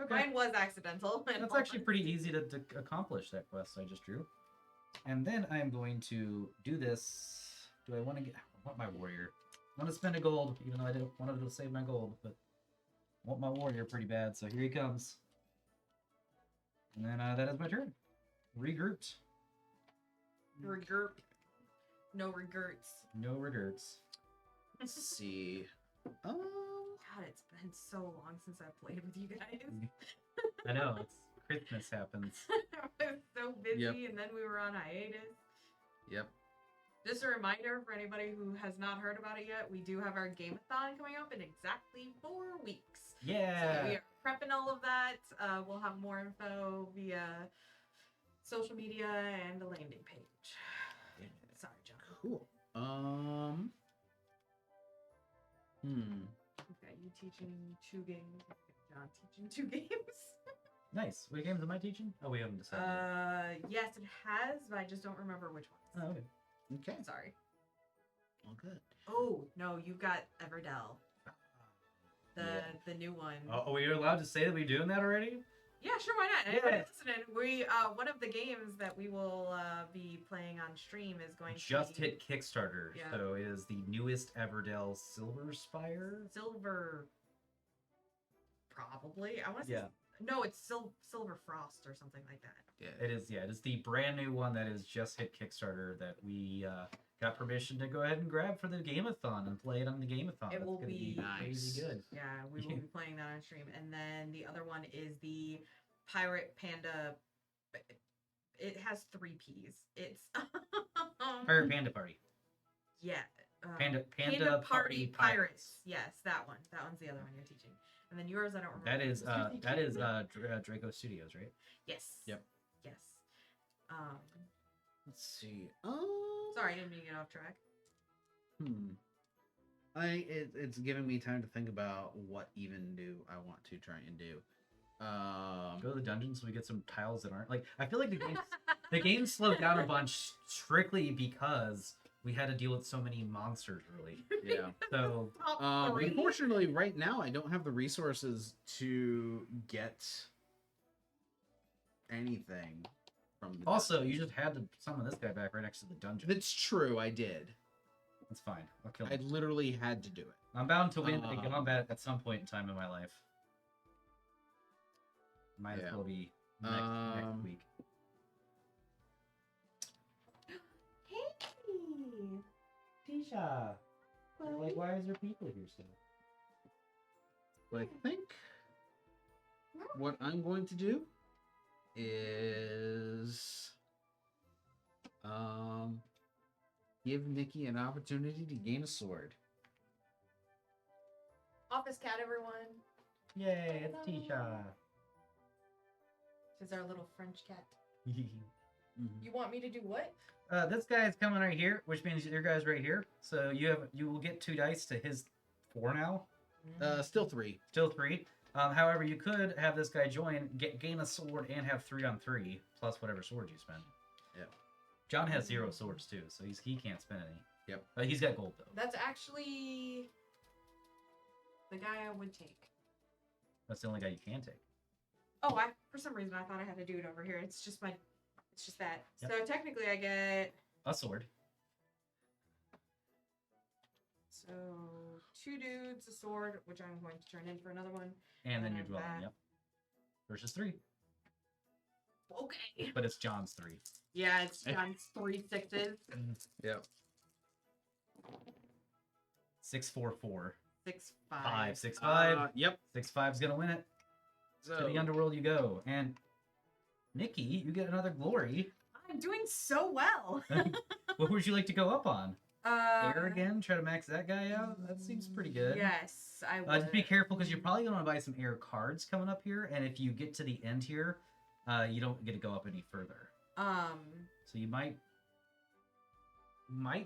Okay. Mine was accidental. and That's all actually that. pretty easy to accomplish that quest I just drew. And then I'm going to do this. Do I want to get? I want my warrior. I want to spend a gold, even though I didn't wanted to save my gold, but I want my warrior pretty bad. So here he comes. And then that is my turn. Regrouped. Regurp. No regrets. No regrets. Let's see. God, it's been so long since I've played with you guys. I know it's Christmas happens. I was so busy, Yep. and then we were on hiatus. Yep. Just a reminder for anybody who has not heard about it yet, we do have our Gameathon coming up in exactly 4 weeks. So Yeah. we are prepping all of that. We'll have more info via social media and the landing page. Yeah. Sorry, John. Cool. Okay, you teaching 2 games. John teaching 2 games. Nice. What games am I teaching? Oh, we haven't decided. yet. Yes, it has, but I just don't remember which ones. Oh, okay. Okay. Sorry. All good. Oh no, you've got Everdell, Yeah. the new one. Oh, we are allowed to say that we're doing that already? Yeah, sure, why not? Anybody Yeah. listening? We one of the games that we will be playing on stream is going Just to be hit Kickstarter, Yeah. so it is the newest Everdell Silver Spire. Silver. Probably, I want to say. Yeah. No, it's Silver Frost or something like that. Yeah. It is, yeah, it is the brand new one that is just hit Kickstarter that we got permission to go ahead and grab for the Gameathon and play it on the Gameathon. It That's will gonna be crazy nice. good. Yeah, we will be playing that on stream, and then the other one is the Pirate Panda. It has 3 P's. It's Pirate Panda Party. yeah. Panda Party Pirates. Yes, that one. That one's the other one you're teaching. And then yours, I don't remember. That is what you're that is teaching. Draco Studios, right? Yes. Yep. Yes. Let's see. Sorry, I didn't mean to get off track. It's giving me time to think about what even do I want to try and do. Go to the dungeon so we get some tiles that aren't like. I feel like the game slowed down a bunch strictly because we had to deal with so many monsters early. Yeah. So unfortunately, right now I don't have the resources to get anything from the also, dungeon. you just had to summon this guy back right next to the dungeon. That's true. I did. It's fine. I'll kill I him. literally had to do it. I'm bound to win a combat at some point in time in my life. Might as well be next week. Hey! Tisha! Like, why is there people here still? But I think what I'm going to do is give Nikki an opportunity to gain a sword. Office cat, everyone. Yay, it's Tisha! This is our little French cat. Mhm. You want me to do what? This guy is coming right here, which means your guy's right here. So you will get 2 dice to his 4 now. Still 3. Still 3. However, you could have this guy join, gain a sword, and have 3-on-3 plus whatever sword you spend. Yep. John has 0 swords too, so he can't spend any. Yep. He's got gold though. That's actually the guy I would take. That's the only guy you can take. Oh, for some reason I thought I had to do it over here. It's just that. Yep. So technically I get A sword. so 2 dudes, a sword, which I'm going to turn in for another one. And then you're And dwelling, that. yep. Versus 3. Okay. But it's John's 3. Yeah, it's John's 3 sixes. Yep. 6-4-4. 6 5 5. 6-5. Yep. 6-5's gonna win it. So To the underworld you go. And Nikki, you get another glory. I'm doing so well. What would you like to go up on? Air Uh, again? Try to max that guy out? That seems pretty good. Yes, I would. Just be careful because you're probably going to buy some air cards coming up here. And if you get to the end here, you don't get to go up any further. So you might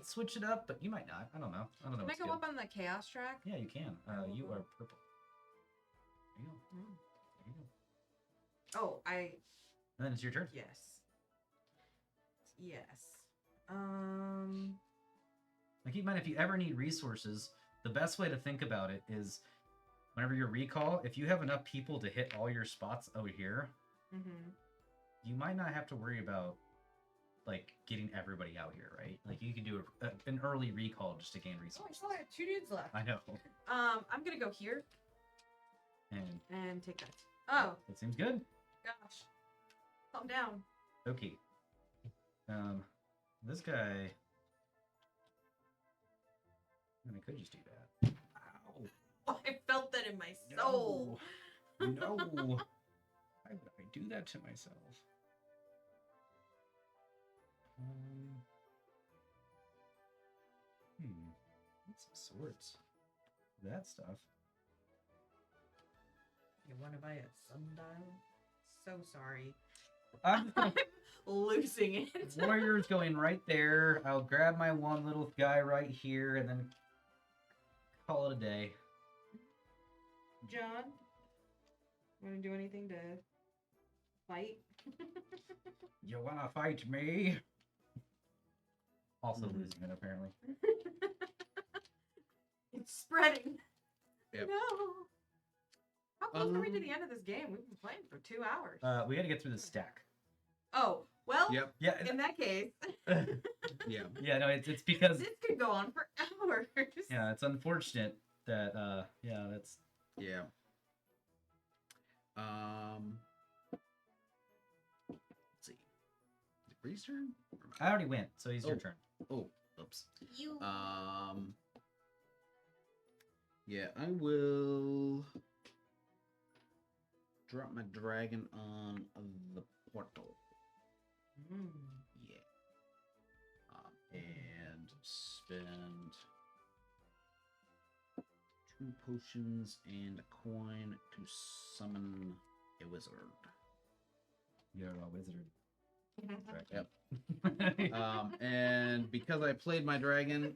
switch it up, but you might not. I don't know. I don't know. Can I what's go good. up on the chaos track? Yeah, you can. will You go. are purple. There you go. Mm. There you go. Oh, And then it's your turn. yes. Yes. Like, keep in mind, if you ever need resources, the best way to think about it is whenever you recall, if you have enough people to hit all your spots over here, Mm-hmm. you might not have to worry about, like, getting everybody out here, right? Like, you can do an early recall just to gain Oh, I resources. still have 2 dudes left. I know. I'm gonna go here and take that. Oh, That seems good. gosh. Calm down. Okay. This guy... I could just do that. Ow. I felt that in my soul. No. Why would I do that to myself? What's some swords? That stuff. You want to buy a sundial? So sorry. I'm I'm losing it. Warrior's going right there. I'll grab my one little guy right here and then call it a day. John, want to do anything to fight? You wanna fight me? Also losing it apparently. It's spreading. Yep. No. How close are we to the end of this game? We've been playing for 2 hours. We gotta get through the stack. Oh, well, Yep. Yeah. in that case, Yeah. Yeah, no, it's because this could go on for hours. yeah, it's unfortunate that yeah, that's Yeah. Let's see. Is it Bree's turn? I already went, so he's your Oh. turn. Oh, oops. You. Yeah, I will drop my dragon on the portal. Mm. Yeah. And spend 2 potions and a coin to summon a wizard. You're a wizard. Yep. And because I played my dragon,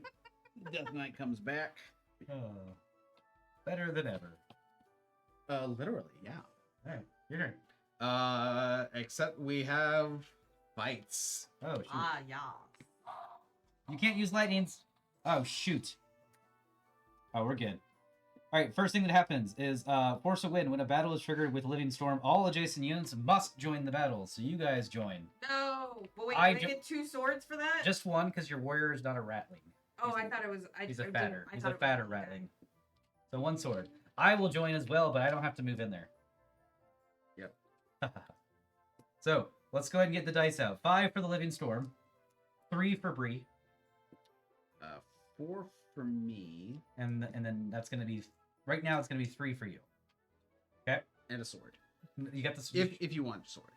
Death Knight comes back. Oh, better than ever. Literally, yeah. All right, your turn. Except we have fights. Oh shoot! Ah, yeah. You can't use lightnings. Oh shoot! Oh, we're good. All right. First thing that happens is force a win. When a battle is triggered with Living Storm, all adjacent units must join the battle. So you guys join. No. But wait, I do I get 2 swords for that? Just one, because your warrior is not a ratling. Oh, he's I a- thought it was. He's a I fatter. didn't- I He's thought a it was- fatter okay. ratling. So 1 sword. I will join as well, but I don't have to move in there. Yep. So let's go ahead and get the dice out. 5 for the Living Storm, 3 for Bree, 4 for me, and then that's gonna be right now. It's gonna be 3 for you. and a sword. You got this. If you want a sword.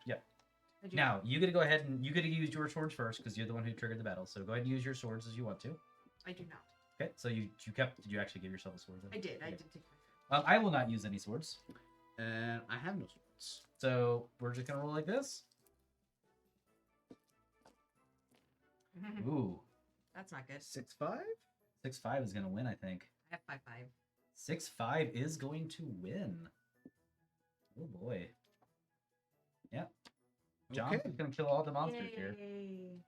I do Now you get to go ahead and you get to use your swords first because you're the one who triggered the battle. So go ahead and use your swords as you want to. I do not. Okay. So you kept. Did you actually give yourself a sword? Then? I did. I Okay. did take my I will not use any swords. And I have no swords. So we're just gonna roll like this. sword. Ooh, That's not good. 6-5? 6-5 is gonna win. I think. I have 5-5. 6-5 is going to win. Oh boy. Yep. John's Okay. gonna kill all the monsters here. Yay.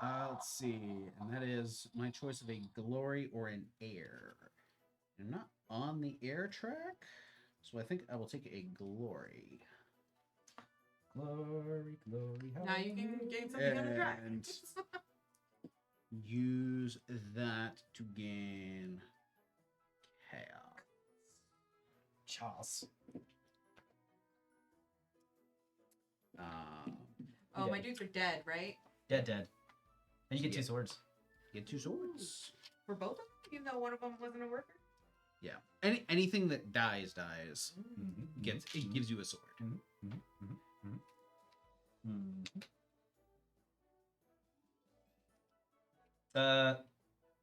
Let's see. And that is my choice of a glory or an air. I'm not on the air track, so I think I will take a glory. Glory, glory. Now you can gain something on the track. And- Use that to gain chaos. Chas. Oh, my dead. dudes are dead, right? Dead. And you get 2 Yeah. swords. Get 2 swords. For both of them, even though one of them wasn't a worker. Yeah. Anything that dies Mm-hmm. it gives you a sword.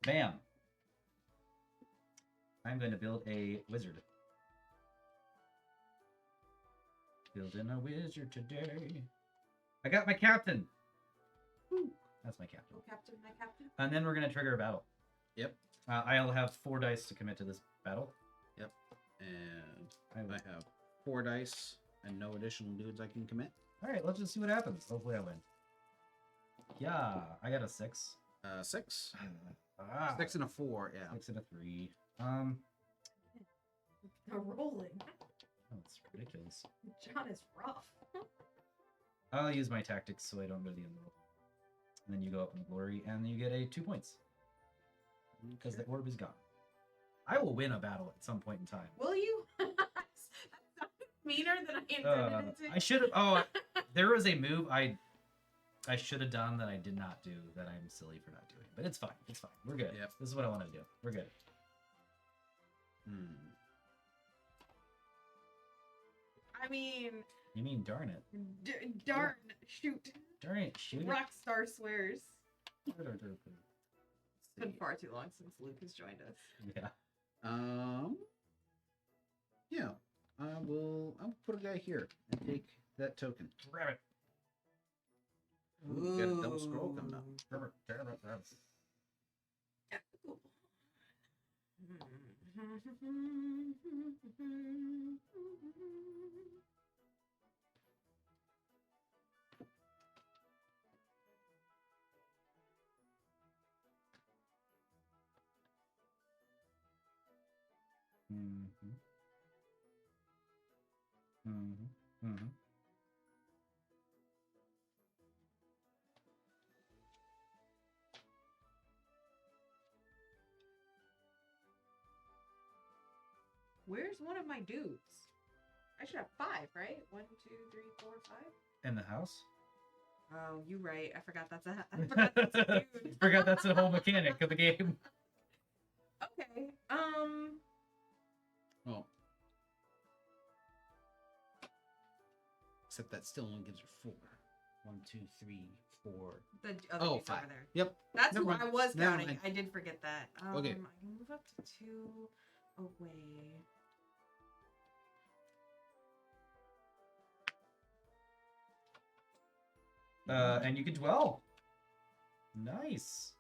Bam. I'm going to build a wizard. Building a wizard today. I got my captain. Woo. That's my captain. Oh, Captain, my Captain. And then we're going to trigger a battle. Yep. I'll have 4 dice to commit to this battle. And I I will. have 4 dice and no additional dudes I can commit. All right, let's just see what happens. Hopefully I win. Yeah, I got a 6. 6. Ah, 6 and a 4, yeah. 6 and a 3. They're rolling. Oh, it's ridiculous. John is rough. I'll use my tactics so I don't go to the end roll. And then you go up in glory, and you get a 2 points because the orb is gone. I will win a battle at some point in time. Will you? That's meaner than I intended it to. I should have. Oh, there was a move I should have done that I did not do that I'm silly for not doing. But it's fine. It's fine. We're good. Yep. This is what I want to do. We're good. I mean, You mean darn it? darn, shoot. Darn it! Shoot it. Rockstar swears. It's Yeah. been far too long since Luke has joined us. Yeah. I'll put a guy here and take that token. Grab it. Ooh, got a double scroll coming up. Grab it. Grab it. Grab it. Mm-hmm. Mm-hmm. Mm-hmm. Where's one of my dudes? I should have 5, right? 1, 2, 3, 4, 5. In the house? Oh, you right. I forgot that's a. I forgot that's a dude. Forgot that's the whole mechanic of the game. Okay. Oh. Except that still only gives her 4. 1, 2, 3, 4. The other Oh, dude's 5. over there. Yep. That's Never who mind. I was Never counting. mind. I did forget that. Okay. I can move up to 2. away. And you can dwell. Nice.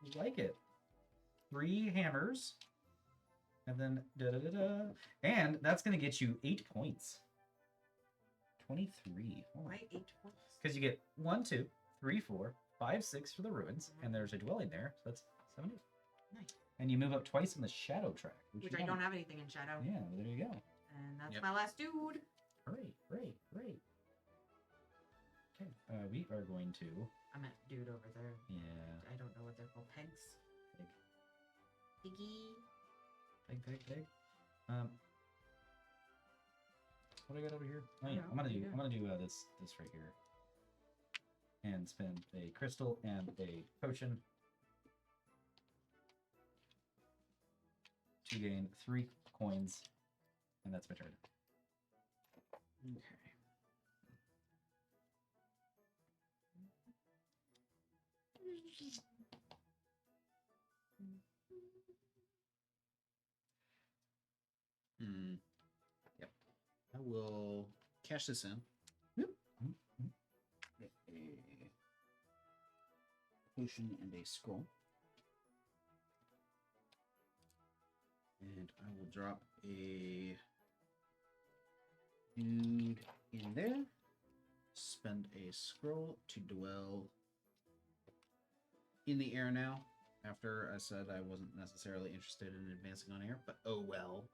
I like it. 3 hammers. And then da-da-da-da. And that's going to get you 8 points. 23. Why 8 points? Because you get 1, 2, 3, 4, 5, 6 for the ruins. And there's a dwelling there. So that's 7. Nice. And you move up twice in the shadow track. Which I don't have anything in shadow. Yeah, well, there you go. And that's Yep. my last dude. Hooray, hooray, hooray. Okay, we are going to... I meant dude over there. Yeah. I don't know what they're called. Pegs. Pig. Piggy. Pig. What do I got over here? Oh I yeah, don't I'm know. gonna do Yeah. this right here. And spend a crystal and a potion to gain 3 coins, and that's my turn. Okay. Yep. I will cash this in. Yep. Get a potion and a scroll. And I will drop a dude in there. Spend a scroll to dwell in the air now. After I said I wasn't necessarily interested in advancing on air, but oh well.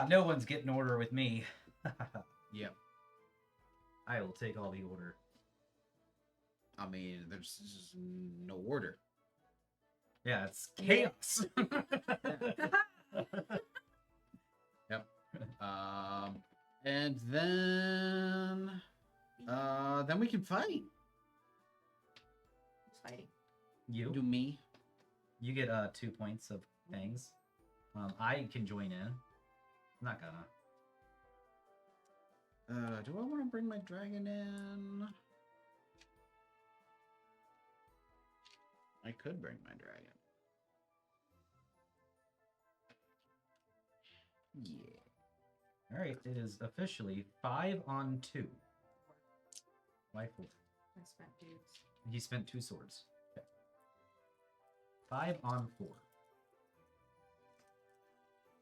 No one's getting order with me. Yep. I will take all the order. I mean, there's just no order. Yeah, it's chaos. Yep. And then we can fight. Who's fighting? You Do me. you get 2 points of things. I can join in. I'm not gonna. Do I want to bring my dragon in? I could bring my dragon. Yeah. All right, it is officially 5 on 2. Why 4? I spent dudes. He spent 2 swords. Okay. 5 on 4.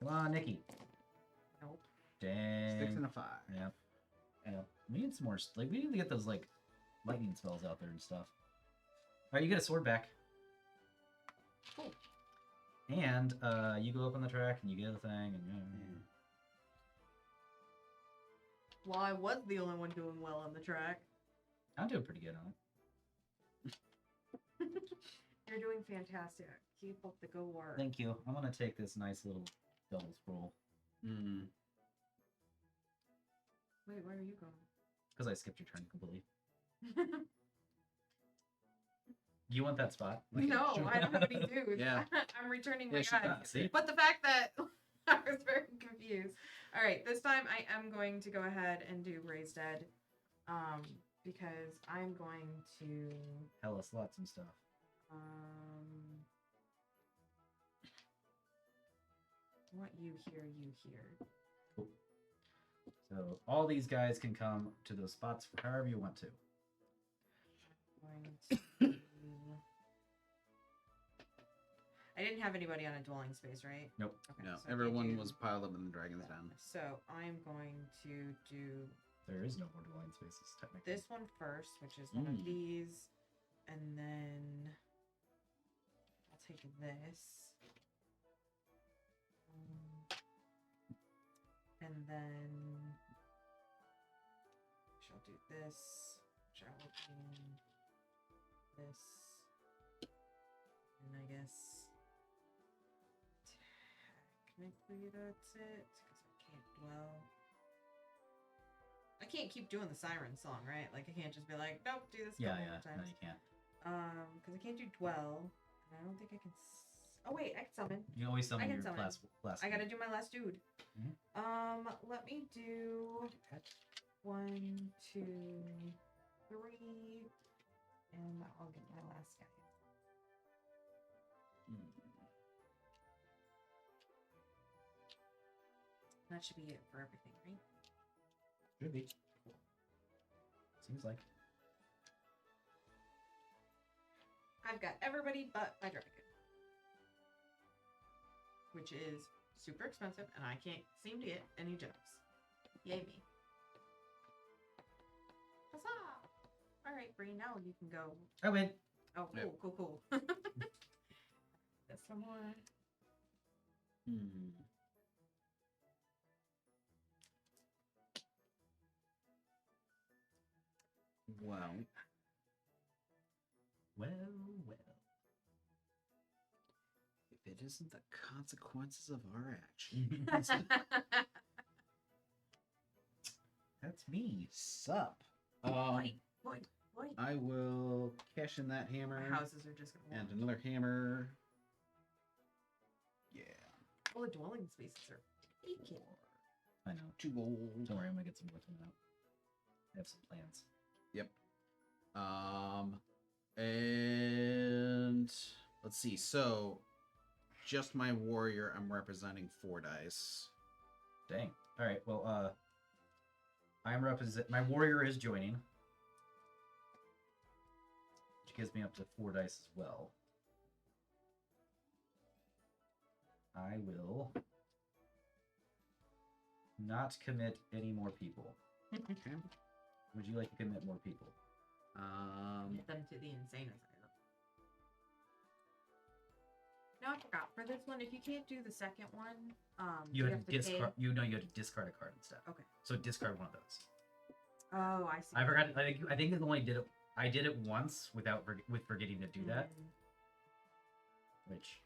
Come on, Nikki. Nope. Dang. 6 and a 5. Yeah. Yeah. We need some more. Like, we need to get those like lightning spells out there and stuff. All right, you get a sword back. Cool. And you go up on the track and you get a thing and Well, I was the only one doing well on the track. I'm doing pretty good on it. You're doing fantastic. Keep up the good work. Thank you. I'm gonna take this nice little double scroll Mm. Wait, where are you going? because I skipped your turn completely. You want that spot? No, I don't have any dudes. Yeah. I'm returning Yeah, my she- guys. See? But the fact that I was very confused. All right, this time I am going to go ahead and do Raise Dead, because I'm going to Hella slots and stuff. I want you here, you here. Cool. So all these guys can come to those spots however you want to. Going to... I didn't have anybody on a dwelling space, right? Nope. Okay, No, so I everyone do- was piled up in the dragon's den. So I'm going to do There is no more dwelling spaces technically. this one first, which is one of Mm. these, and then I'll take this. And then she'll do this, which I will do this, and I guess technically that's it, because I can't dwell. I can't keep doing the siren song, right? Like I can't just be like, nope, do this a Yeah, couple yeah. more No, times. you can't. Because I can't do dwell, and I don't think I can. Oh wait, I can summon. You can always summon can your summon. last. I gotta do my last dude. Mhm. Let me do 1, 2, 3, and I'll get my last guy. That should be it for everything, right? Should be. Seems like. I've got everybody but my dragon. Which is super expensive, and I can't seem to get any gems. Yay me. Huzzah! Alright, Bree, now you can go. I win. Oh, cool, Yep. cool. Get some more. Well, Well, well. if it isn't the consequences of our action. That's me. Sup? Boy. I will cash in that hammer My houses are just gonna and want. another hammer. Yeah. All the dwelling spaces are taken. I know. 2 gold. Don't worry, I'm gonna get some more coming out. I have some plans. Yep. And let's see. So, just my warrior, I'm representing 4 dice. Dang. All right. Well, I'm represent. My warrior is joining, which gives me up to 4 dice as well. I will not commit any more people. Okay. Would you like to commit more people? Get them to the insane asylum. No, I forgot. For this one, if you can't do the second one, You have to pay- discard. You know, you have to discard a card instead. Okay. So discard one of those. Oh, I see. I forgot. I think it only did it. I did it once without forgetting to do that, Mm. which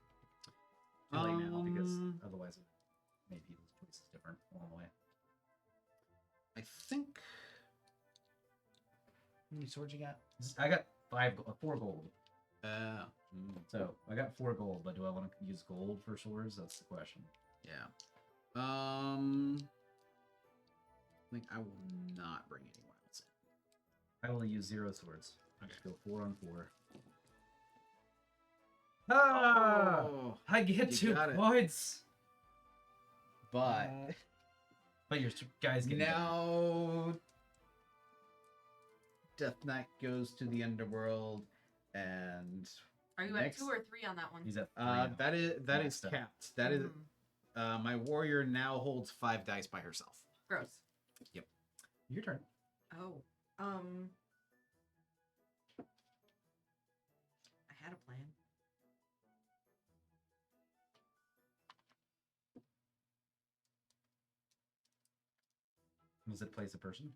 too late now because Um, otherwise it made people's choices different along the way. I think. How many swords you got? I got 4 gold. Mm, So I got 4 gold, but do I want to use gold for swords? That's the question. yeah. I think I will not bring anyone else in. I only use 0 swords. I just Okay. go 4 on 4. Ah! Oh, I get you 2 got it. points. but But your guys get now Death Knight goes to the underworld, and Are you next- at 2 or 3 on that one? He's at 3 that is Next up. capped. That is Mm. my warrior now holds 5 dice by herself. Gross. Your turn. Oh. I had a plan. Was it place a person?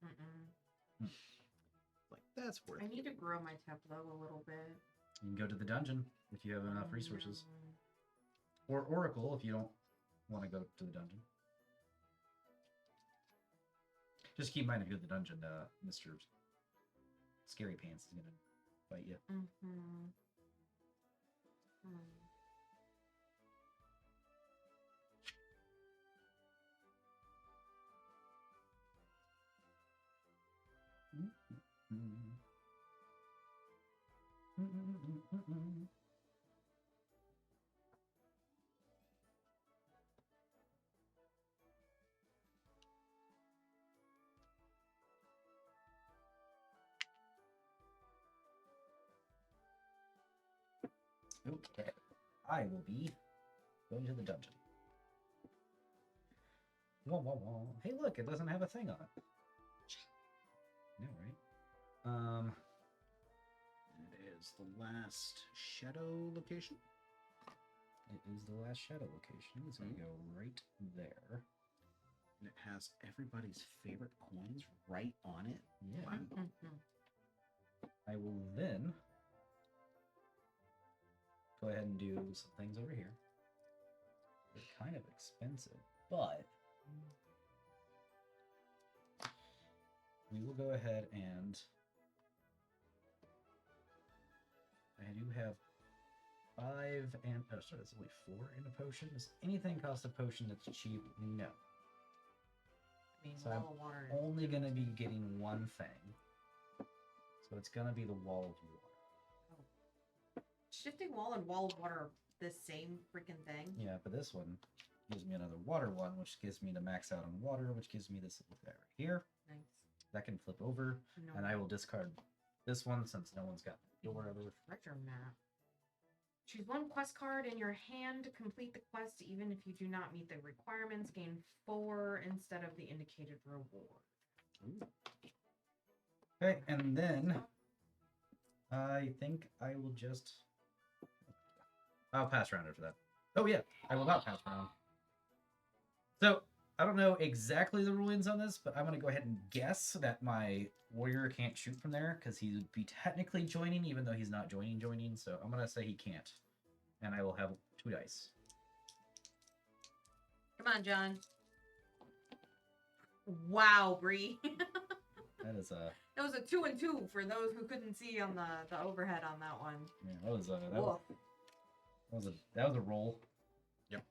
Mm-mm. Like that's worth. I need to grow my tableau a little bit. You can go to the dungeon if you have enough resources. Mm. Or Oracle if you don't want to go to the dungeon. Just keep in mind if you go to the dungeon, Mr. Scary Pants is gonna fight you. Mm-hmm. Okay. I will be going to the dungeon. Wah, wah, wah. Hey, look, it doesn't have a thing on it. No, right? It is the last shadow location. It is the last shadow location. It's gonna go right there. And it has everybody's favorite coins right on it. Yeah. Wow. Mm-hmm. I will then go ahead and do some things over here. They're kind of expensive, but we will go ahead and I do have 5 and oh sorry, that's only 4 in a potion. Does anything cost a potion that's cheap? No. I mean, So wall of water. Only gonna be getting one thing. So it's gonna be the wall of water. Shifting wall and wall of water are the same freaking thing. Yeah, but this one gives me another water one, which gives me to max out on water, which gives me this little guy right here. Nice. That can flip over, No. and I will discard this one since no one's got the door ever. Treasure map. Choose one quest card in your hand to complete the quest, even if you do not meet the requirements. Gain 4 instead of the indicated reward. Ooh. Okay, and then I think I will just. I'll pass around after that. Oh yeah, I will not pass around. So I don't know exactly the rulings on this, but I'm gonna go ahead and guess that my warrior can't shoot from there because he would be technically joining, even though he's not joining. So I'm gonna say he can't, and I will have 2 dice. Come on, John. Wow, Bree. That is a. That was a 2 and 2 for those who couldn't see on the overhead on that one. Yeah, that was a. Woof. That was a roll. Yep.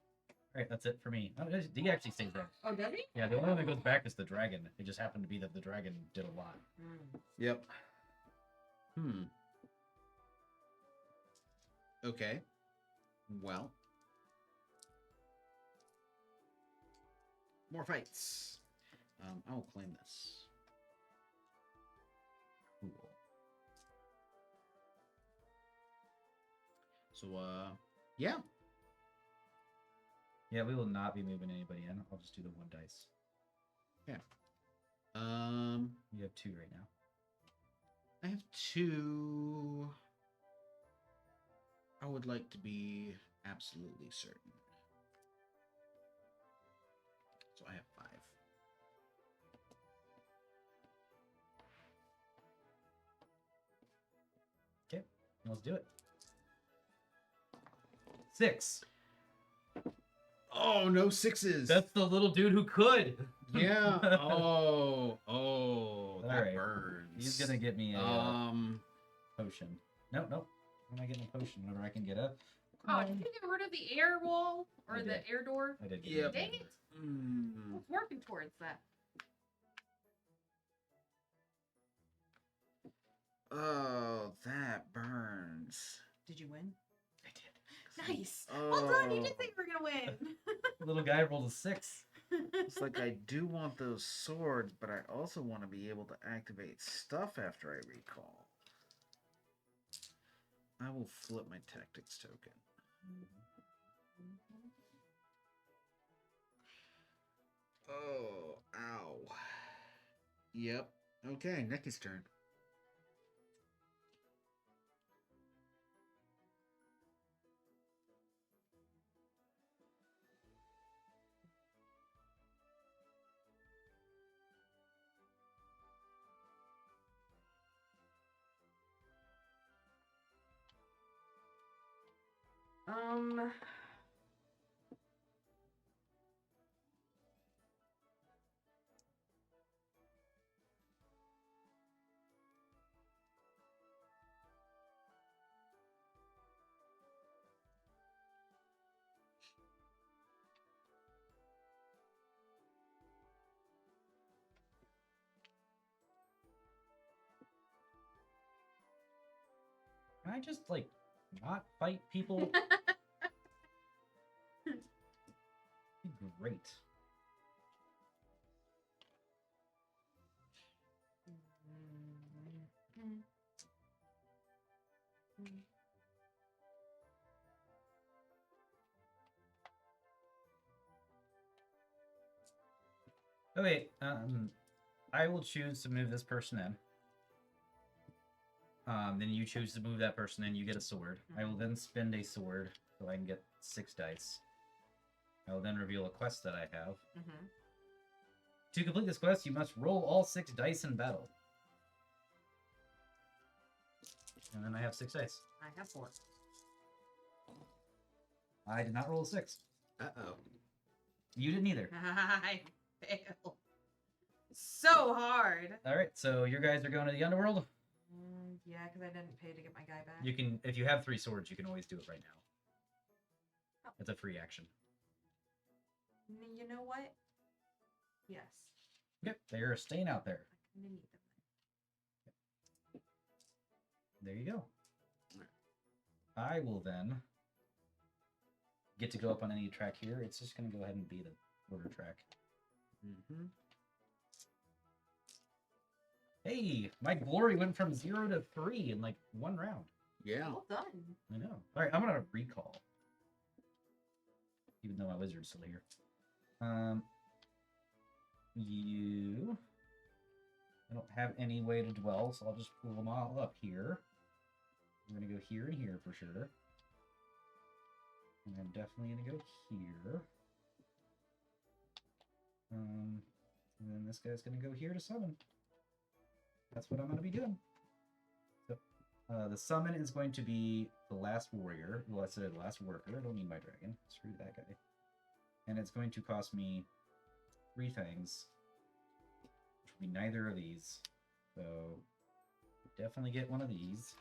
All right, that's it for me. Oh, he actually stays there. Oh, does he? Yeah, the only one that goes back is the dragon. It just happened to be that the dragon did a lot. Yep. Okay. Well. More fights. I will claim this. Cool. So, yeah. Yeah, we will not be moving anybody in. I'll just do the 1 dice. You have 2 right now. I have 2. I would like to be absolutely certain. So I have 5. Okay, let's do it. 6. Oh, no 6s. That's the little dude who could. Yeah. Oh, that Alright. burns. He's gonna get me a potion. Nope. I'm not getting a potion whenever I can get a. Oh, did you get rid of the air wall? Or I the did. air door? I did. Get Yep. rid of Dang it. I was working towards that. Oh, that burns. Did you win? I did. Nice. Well done. You did say you were gonna win. Little guy rolled a 6. It's like I do want those swords, but I also want to be able to activate stuff after I recall. I will flip my tactics token. Oh, ow. Yep. Okay, Necky's turn. Can I just like not fight people? Be great. Okay, I will choose to move this person in. Then you choose to move that person in, you get a sword. I will then spend a sword so I can get 6 dice. I will then reveal a quest that I have. To complete this quest, you must roll all 6 dice in battle. And then I have 6 dice. I have 4. I did not roll a 6. Uh-oh. You didn't either. I failed. So hard. Alright, so your guys are going to the underworld? Yeah, because I didn't pay to get my guy back. You can, if you have 3 swords, you can always do it right now. It's a free action. You know what? Yes. Yep, they're staying out there. I kind of need them. There you go. I will then get to go up on any track here. It's just going to go ahead and be the order track. Mm-hmm. Hey, my glory went from 0 to 3 in like 1 round. Yeah. Well done. I know. All right, I'm gonna recall, even though my wizard's still here. You. I don't have any way to dwell, so I'll just pull them all up here. I'm gonna go here and here for sure. And I'm definitely gonna go here. And then this guy's gonna go here to summon. That's what I'm gonna be doing. So, the summon is going to be the last warrior. Well, I said the last worker. I don't need my dragon. Screw that guy. And it's going to cost me 3 things, which will be neither of these. So definitely get one of these.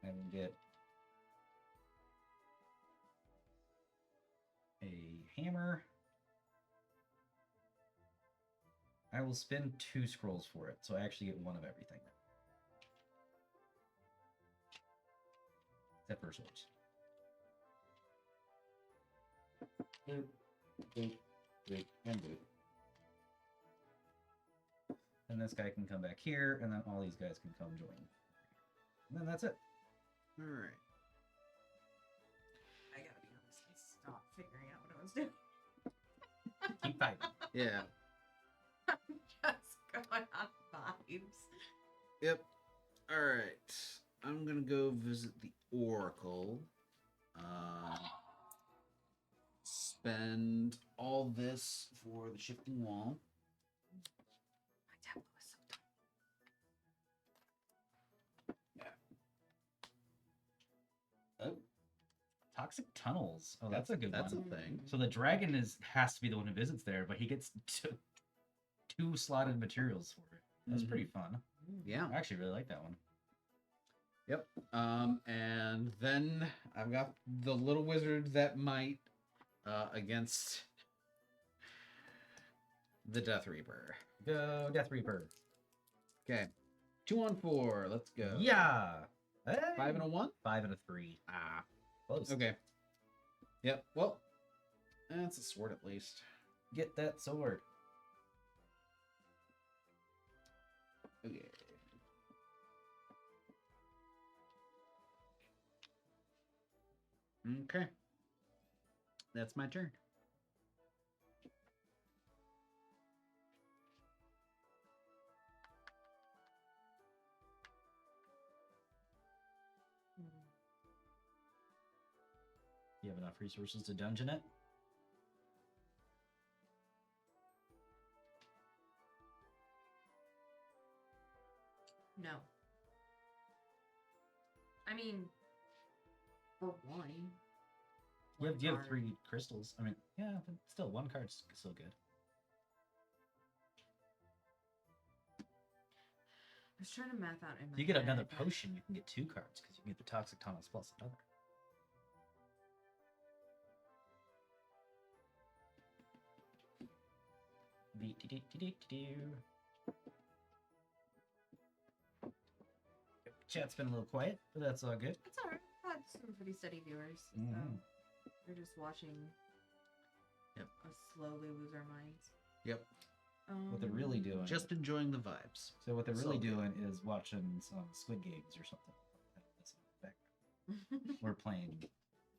And I will get a hammer. I will spend 2 scrolls for it, so I actually get 1 of everything. Except for swords. Boop, boop, boop, and boop. And this guy can come back here, and then all these guys can come join. And then that's it. All right. I gotta be honest. I stopped figuring out what I was doing. Keep fighting. Yeah. I'm just going on vibes. Yep. All right. I'm gonna go visit the Oracle. Spend all this for the shifting wall. My tableau is so Oh. Toxic tunnels. Oh, that's a good That's one. a thing. So the dragon has to be the one who visits there, but he gets 2 slotted materials for it. That's Mhm. pretty fun. Yeah. I actually really like that one. Yep. And then I've got the little wizard that might against the Death Reaper. Go Death Reaper. Okay. 2 on 4. Let's go. Yeah. Hey. 5 and a 1. 5 and a 3. Ah. Close. Okay. Yep. Well, that's a sword at least. Get that sword. Okay. Okay. That's my turn. You have enough resources to dungeon it? No. I mean, for one. You have card. 3 crystals. I mean, yeah, but still, 1 card's still good. I was trying to math out in my If you get another head. potion, you can get 2 cards because you can get the toxic tunnels plus another. Chat's been a little quiet, but that's all good. It's alright. I've had some pretty steady viewers. So Mhm. they're just watching Yep. us slowly lose our minds. Yep. What they're really doing. Just enjoying the vibes. So what they're It's really all good. doing is watching some Squid Games or something. That's in the background. We're playing.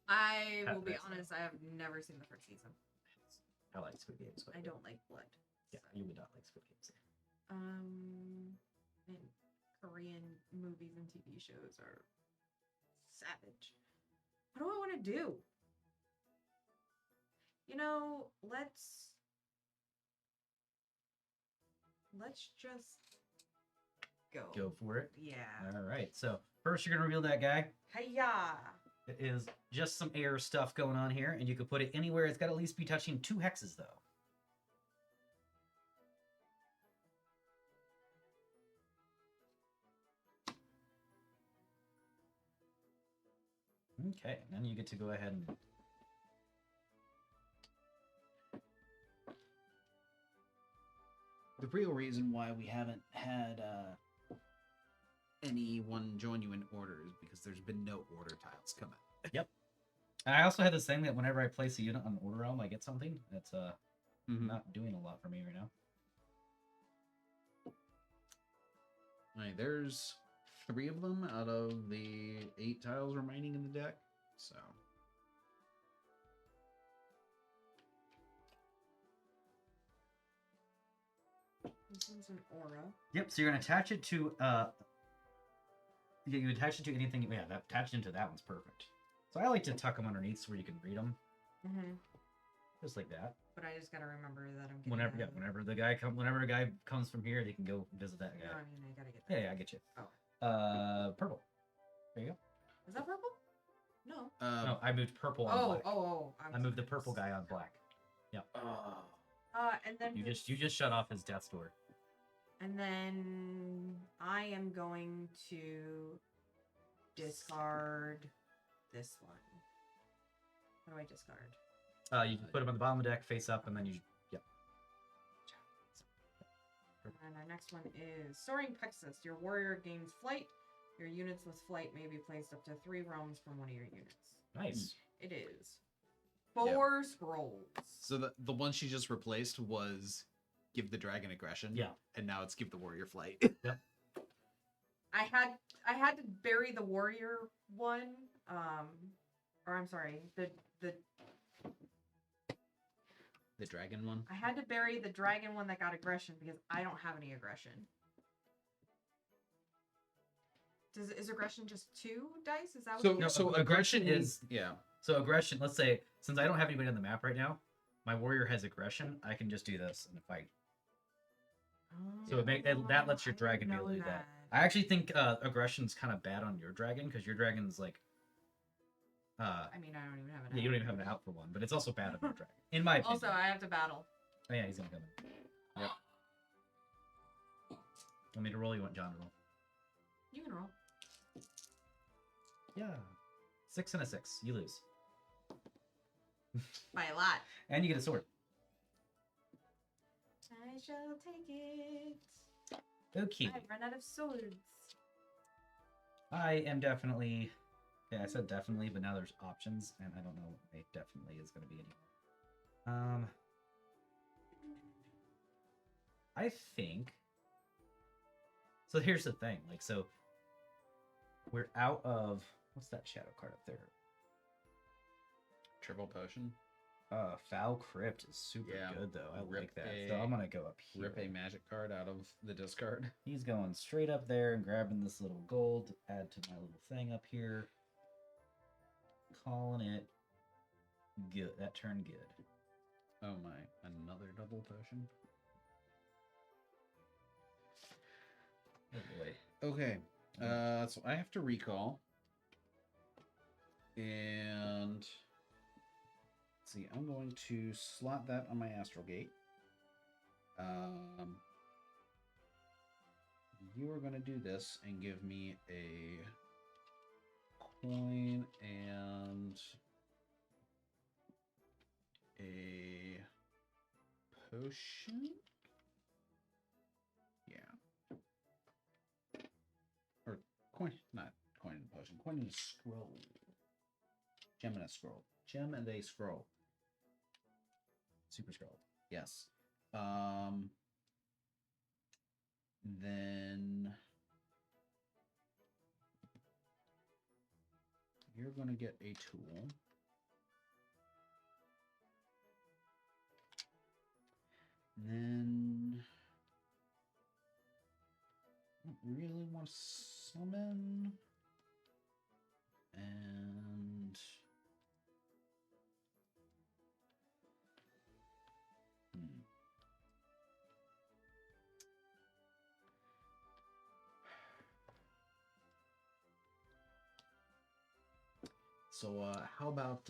I Cat will be Best, though. honest, I have never seen the first season. I like Squid Games. I don't like blood. Yeah, so. you would not like Squid Games. And Korean movies and TV shows are savage. What do I want to do? You know, let's just go. Go for it. Yeah. All right. So first, you're gonna reveal that guy. Hiya. It is just some air stuff going on here, and you can put it anywhere. It's got to at least be touching 2 hexes, though. Okay, and then you get to go ahead and The real reason why we haven't had anyone join you in orders because there's been no order tiles come out. I also had this thing that whenever I place a unit on order realm, I get something. That's Mhm. not doing a lot for me right now. Alright, there's 3 of them out of the 8 tiles remaining in the deck. So This one's an aura. Yep. So you're gonna attach it to you attach it to anything. Yeah, that attached into that one's perfect. So I like to tuck them underneath so where you can read them, Mm-hmm. just like that. But I just gotta remember that I'm getting Whenever that. whenever a guy comes from here, they can go visit that guy. No, I mean I gotta get that. Yeah, I get you. Oh. Purple. There you go. Is that purple? No. No, I moved purple on black. I moved the purple guy on black. And then You just shut off his death's door. And then I am going to discard this one. What do I discard? You can put him on the bottom of the deck, face up, and then you. Yeah. And our next one is Soaring Pegasus. Your warrior gains flight. Your units with flight may be placed up to 3 realms from one of your units. Nice. It is 4 scrolls. So the one she just replaced was give the dragon aggression. Yeah. And now it's give the warrior flight. I had to bury the warrior one. Or I'm sorry, the dragon one. I had to bury the dragon one that got aggression because I don't have any aggression. Is aggression just 2 dice? Is that what So you No, so aggression aggression is- yeah. So aggression. Let's say since I don't have anybody on the map right now, my warrior has aggression. I can just do this and fight. So that lets your I dragon be didn't able to do know that. I actually think aggression's kind of bad on your dragon because your dragon's like. I mean, I don't even have an. Yeah, you don't even have an out for one, but it's also bad on your dragon, in my opinion. Also, I have to battle. Oh yeah, he's gonna come in. Yep. Want me to roll? You want John to roll? You can roll. Yeah. 6 and a 6. You lose, By a lot. and you get a sword. I shall take it. Okay. I've run out of swords. I am definitely. Yeah, I said definitely, but now there's options, and I don't know what a definitely is going to be anymore. I think. So here's the thing, like, so we're out of what's that shadow card up there? Triple potion. Foul Crypt is super Yeah. good though. I Rip like that. a- So I'm gonna go up here. Rip a magic card out of the discard. He's going straight up there and grabbing this little gold to add to my little thing up here. Calling it good. That turned good. Oh my, another double potion. Oh boy. Okay. So I have to recall. And let's see, I'm going to slot that on my astral gate. You are going to do this and give me a coin and a potion. Yeah. Or coin, not coin and potion. Coin and a scroll. Gem and a scroll. Gem and a scroll. Super scroll. Yes. Then you're going to get a tool. Then I don't really want to summon. And so how about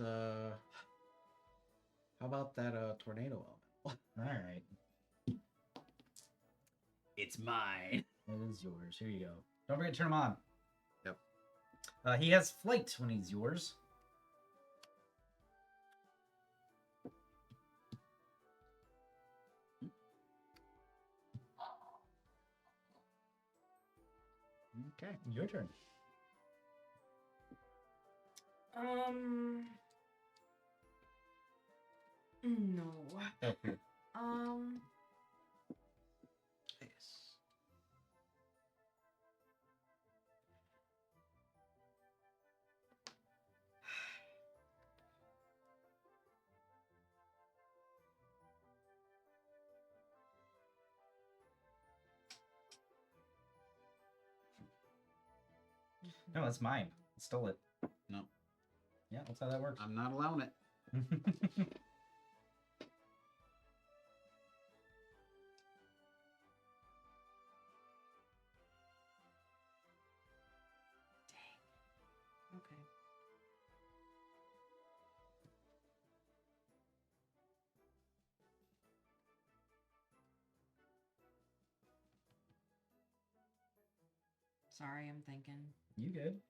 that tornado element? All right. It's mine. It is yours. Here you go. Don't forget to turn him on. Yep. He has flight when he's yours. Okay. Your turn. No. Okay. Nice. No, it's mine. I stole it. No, Yeah, that's how that works. I'm not allowing it. Okay. Sorry, I'm thinking. You good?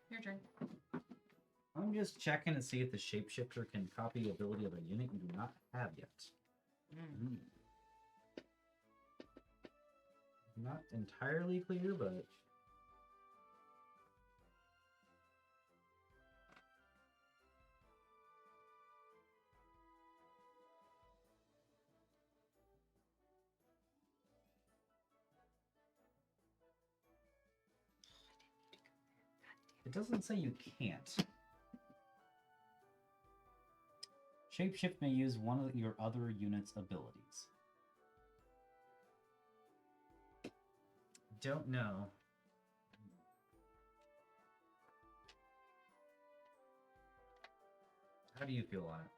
Your turn. I'm just checking to see if the shapeshifter can copy the ability of a unit you do not have yet. Mm. Not entirely clear, but it doesn't say you can't. Shapeshift may use one of your other unit's abilities. Don't know. How do you feel on it?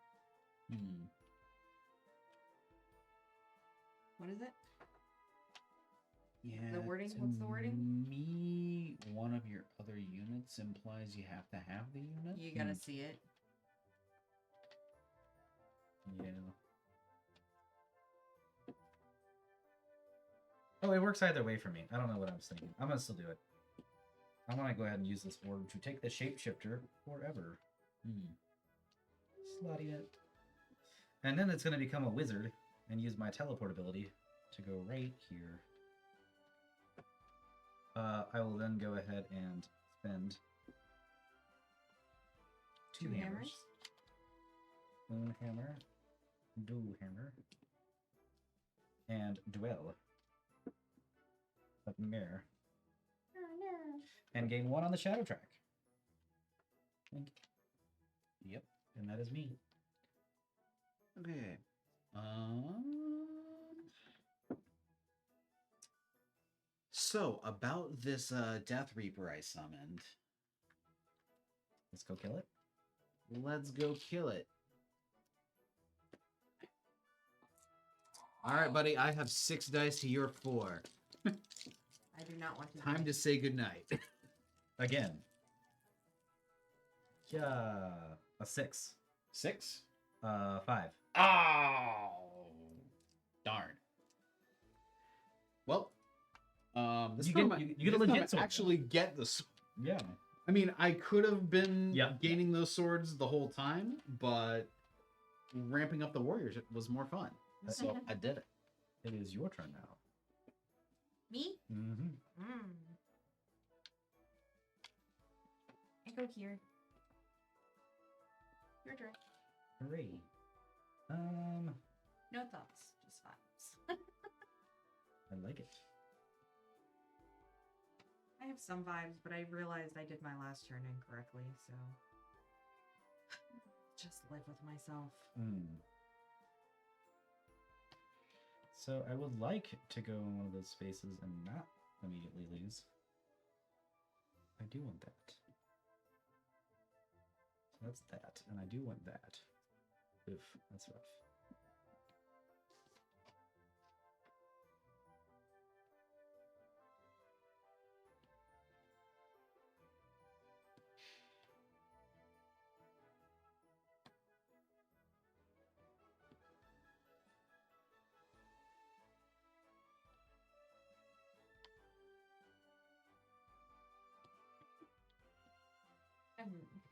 What is it? Yeah. The wording? to What's the wording? Me, one of your other units implies you have to have the unit. You gotta see it. Yeah. Oh, it works either way for me. I don't know what I was thinking. I'm gonna still do it. I want to go ahead and use this order to take the shapeshifter forever. Slotty it. And then it's gonna become a wizard and use my teleport ability to go right here. I will then go ahead and spend two hammers. Moon hammer, do hammer, and dwell. But mirror. Oh no. And gain one on the shadow track. Yep. And that is me. Okay. So about this Death Reaper I summoned. Let's go kill it. Let's go kill it. All right, buddy. I have 6 dice to your 4. I do not want to. Time to say goodnight. Again. Yeah. A 6. 6? 5. Oh, darn. Well, this You time get- I- you get a this time legit I sword, though. actually get the sword. Yeah. I mean, I could have been Yeah. gaining those swords the whole time, but ramping up the warriors was more fun. So I did it. It is your turn now. Me? Mm-hmm. I go here. Your turn. Hooray. No thoughts, just vibes. I like it. I have some vibes, but I realized I did my last turn incorrectly, so just live with myself. So I would like to go in one of those spaces and not immediately lose. I do want that. So that's that, and I do want that. Oof, that's rough.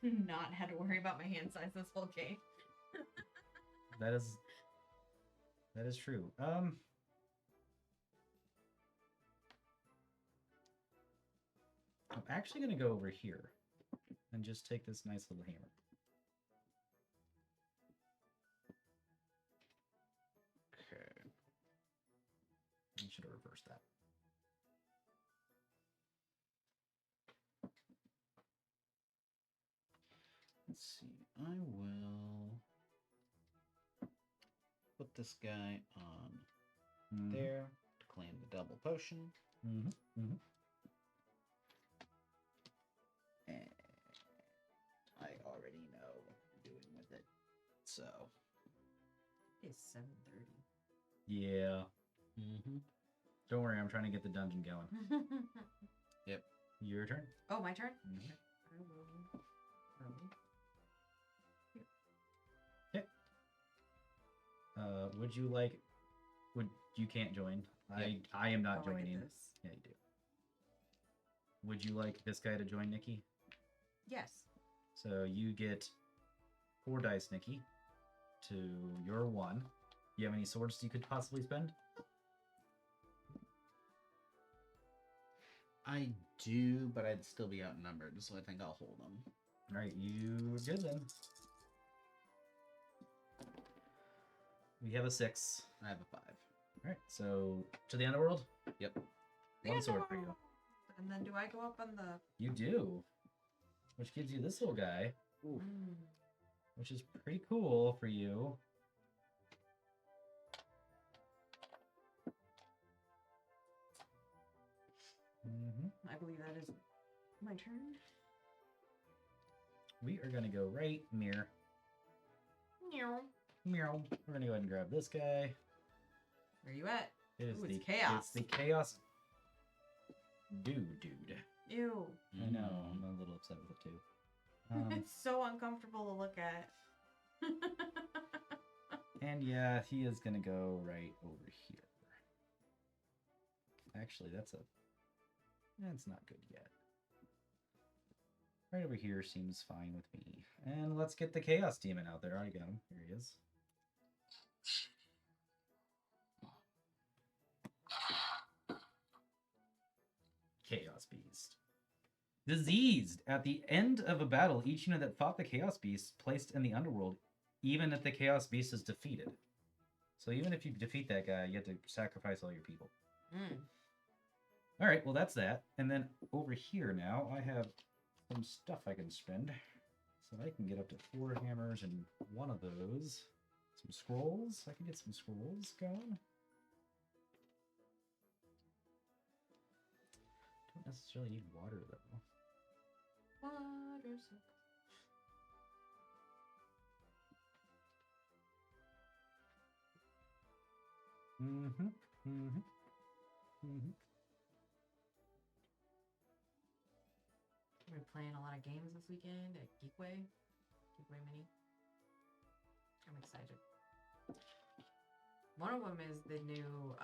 not had to worry about my hand size this whole game. That is true. I'm actually gonna go over here and just take this nice little hammer. Okay. I should have reversed that. Let's see. I will put this guy on Mhm. there to claim the double potion. Mhm. Mhm. And I already know what I'm doing with it. So. It's 7:30. Yeah. Mm-hmm. Don't worry, I'm trying to get the dungeon going. Yep. Your turn. Oh, my turn? Mhm. I will. Would you like? You can't join? Yep. I am not Oh, I get joining. this. Yeah, you do. Would you like this guy to join Nikki? Yes. So you get 4 dice, Nikki, to your 1. You have any swords you could possibly spend? I do, but I'd still be outnumbered, so I think I'll hold them. All right, you good then. We have a 6. I have a 5. All right, so to the underworld. Yep. One sword for you. And then do I go up on the... You do, which gives you this little guy, Mm. which is pretty cool for you. I believe that is my turn. We are gonna go right mirror. Meow. Meow. We're gonna go ahead and grab this guy. Where you at? It is Ooh, it's the chaos. It's the chaos dude. Ew. I know. I'm a little upset with it too. It's so uncomfortable to look at. And yeah, he is gonna go right over here. Actually, that's not good yet. Right over here seems fine with me. And let's get the chaos demon out there. I got him. Here he is. Chaos Beast. Diseased. At the end of a battle, each unit that fought the Chaos Beast placed in the underworld, even if the Chaos Beast is defeated. So even if you defeat that guy, you have to sacrifice all your people. Mm. All right, well that's that. And then over here now, I have some stuff I can spend. So I can get up to 4 hammers and 1 of those. Some scrolls. I can get some scrolls going. Don't necessarily need water though. Water suck. Mm-hmm. Mm-hmm. Mm-hmm. We've been playing a lot of games this weekend at Geekway Mini. I'm excited. One of them is the new,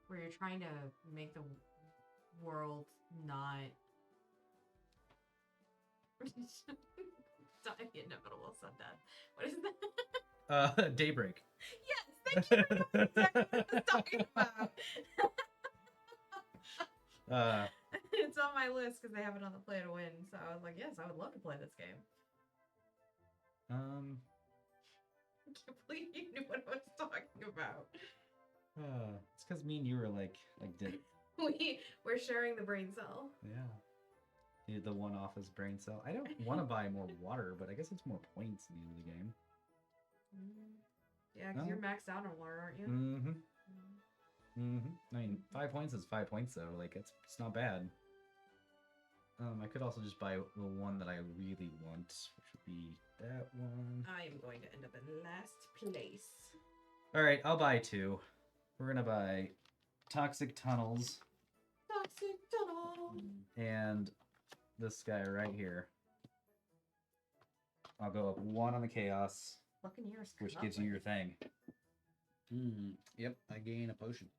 where you're trying to make the world not die the inevitable sundeath. What is that? Daybreak. Yes, thank you. That's exactly what I was talking about. It's on my list because they have it on the play to win. So I was like, yes, I would love to play this game. I can't believe you knew what I was talking about. It's because me and you were like did. We're sharing the brain cell. Yeah. The one office brain cell. I don't want to buy more water, but I guess it's more points in the end of the game. Yeah, because you're maxed out on water, aren't you? Mm-hmm. Mm-hmm. I mean, 5 points is 5 points though. Like it's not bad. I could also just buy the one that I really want, which would be that one. I am going to end up in last place. All right, I'll buy 2. We're gonna buy Toxic Tunnels Toxic tunnel. and this guy right here. I'll go up 1 on the chaos, Buccaneers. which gives you your thing. Yep, I gain a potion.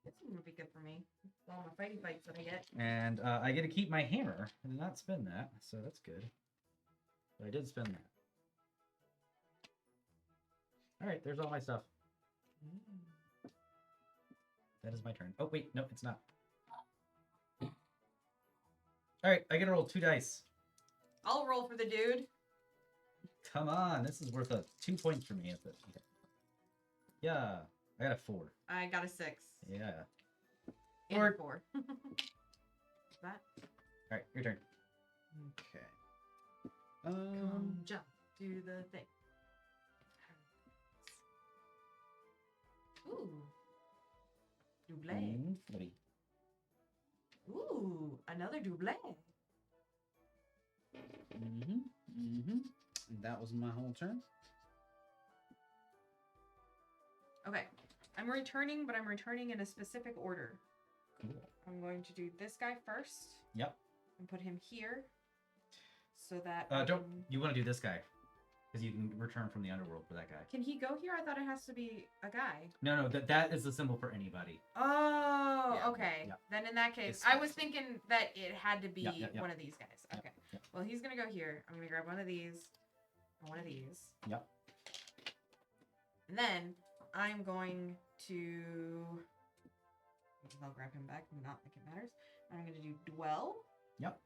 This one would be good for me. All my fighty fights that I get. And I get to keep my hammer and not spend that, so that's good. But I did spend that. Alright, there's all my stuff. That is my turn. Oh, wait, no, it's not. Alright, I get to roll 2 dice. I'll roll for the dude. Come on, this is worth 2 points for me. Yeah, I got a 4. I got a 6. Yeah. And a 4. That. Alright, your turn. Okay. Jump. Do the thing. Ooh. Double. Footy. Ooh, another double. That was my whole turn. Okay. I'm returning, but I'm returning in a specific order. Cool. I'm going to do this guy first. Yep. And put him here. So that You want to do this guy. Because you can return from the underworld for that guy. Can he go here? I thought it has to be a guy. No, that is the symbol for anybody. Oh, Yeah, okay. yeah. Then in that case, It's I was thinking that it had to be Yeah. one of these guys. Yep, Okay. yep. Well, he's gonna go here. I'm gonna grab one of these and one of these. Yep. And then I'm going to. I'll grab him back. Not like it matters. I'm gonna do dwell. Yep.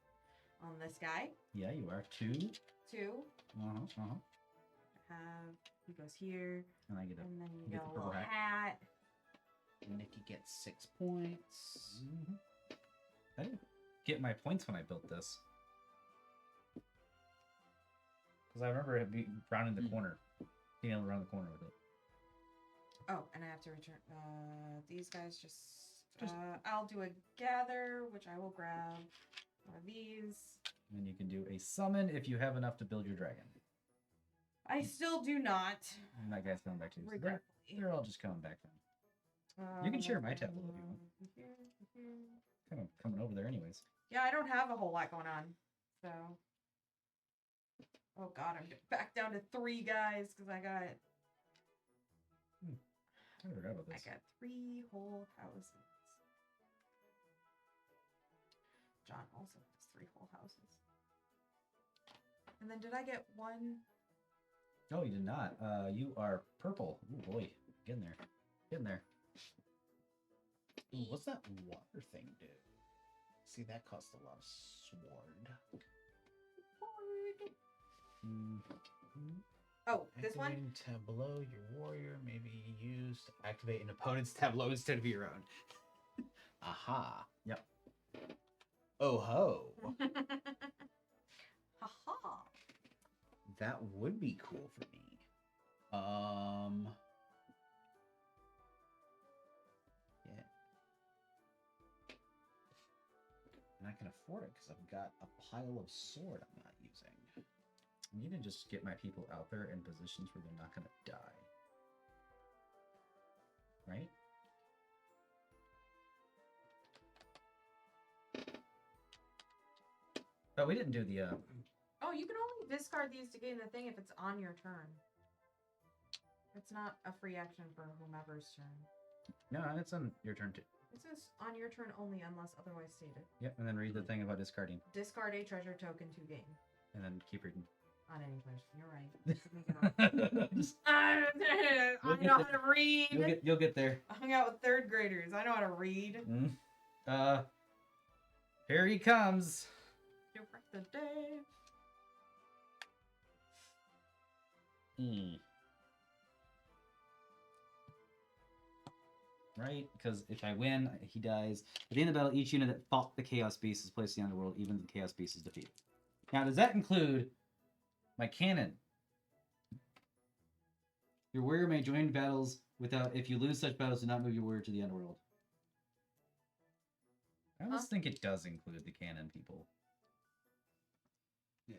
On this guy. Yeah, you are 2. 2. He goes here. And I get And then you get got the a purple little hat. hat. Nikki gets 6 points. I didn't get my points when I built this. Because I remember it being rounding the corner. Being able to round the corner with it. Oh, and I have to return these guys. I'll do a gather, which I will grab one of these. And you can do a summon if you have enough to build your dragon. I still do not. And that guy's coming back too. So Regretfully. they're all just coming back then. You can share my tablet if you want. Kind of coming over there anyways. Yeah, I don't have a whole lot going on. So. Oh god, I'm back down to 3 guys because I got I forgot about this. 3 whole houses. John also has 3 whole houses. And then did I get 1? No, you did not. You are purple. Oh boy. Get in there. Get in there. Ooh, what's that water thing do? See, that costs a lot of sword. Oh, this one? Activating tableau, your warrior may be used to activate an opponent's tableau instead of your own. Aha. Yep. Oh ho. Haha. That would be cool for me. Yeah. And I can afford it because I've got a pile of sword I'm not using. I need to just get my people out there in positions where they're not going to die. Right? But we didn't do the, Oh, you can only discard these to gain the thing if it's on your turn. It's not a free action for whomever's turn. No, it's on your turn too. It says on your turn only unless otherwise stated. Yep, and then read the thing about discarding. Discard a treasure token to gain. And then keep reading. On any place. You're right. Just- I You'll get know there. how to read. You'll get there. I hung out with 3rd graders. I know how to read. Here he comes. You're right the day. Right? Because if I win, he dies. At the end of the battle, each unit that fought the Chaos Beast is placed in the underworld, even if the Chaos Beast is defeated. Now, does that include my cannon? Your warrior may join battles without, if you lose such battles, do not move your warrior to the underworld. I almost think it does include the cannon people. Yeah.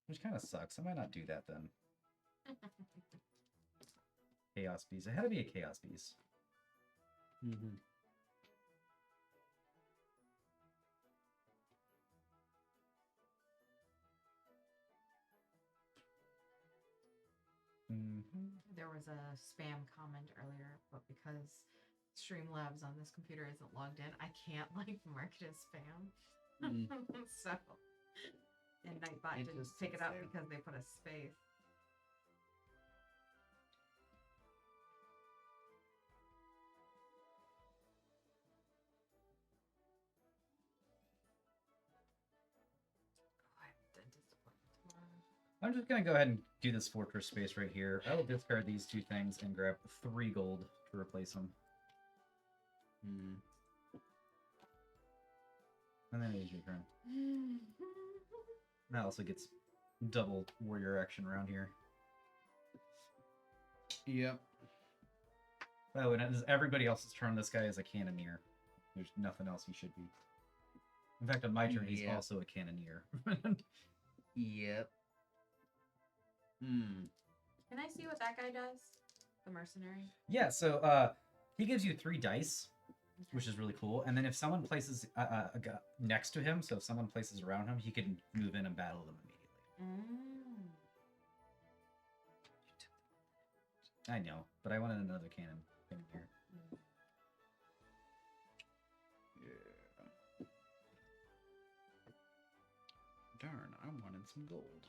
Which kind of sucks. I might not do that then. Chaos Beast. It had to be a Chaos Beast. Mm-hmm. There was a spam comment earlier, but because Streamlabs on this computer isn't logged in, I can't like mark it as spam. So, and Nightbot It didn't just pick sits it up there. because they put a space. Oh, I have a dentist appointment tomorrow. I'm just gonna go ahead and do this fortress space right here. I will discard these 2 things and grab 3 gold to replace them. Hmm. And then it is your turn. That also gets double warrior action around here. Yep. By the way, this is everybody else's turn. This guy is a cannoneer. There's nothing else he should be. In fact, on my turn, he's Yeah. also a cannoneer. Yep. Hmm. Can I see what that guy does? The mercenary? Yeah, so he gives you 3 dice, which is really cool. And then if someone places a guy next to him, so if someone places around him, he can move in and battle them immediately. I know, but I wanted another cannon thing here. Yeah. Darn, I wanted some gold.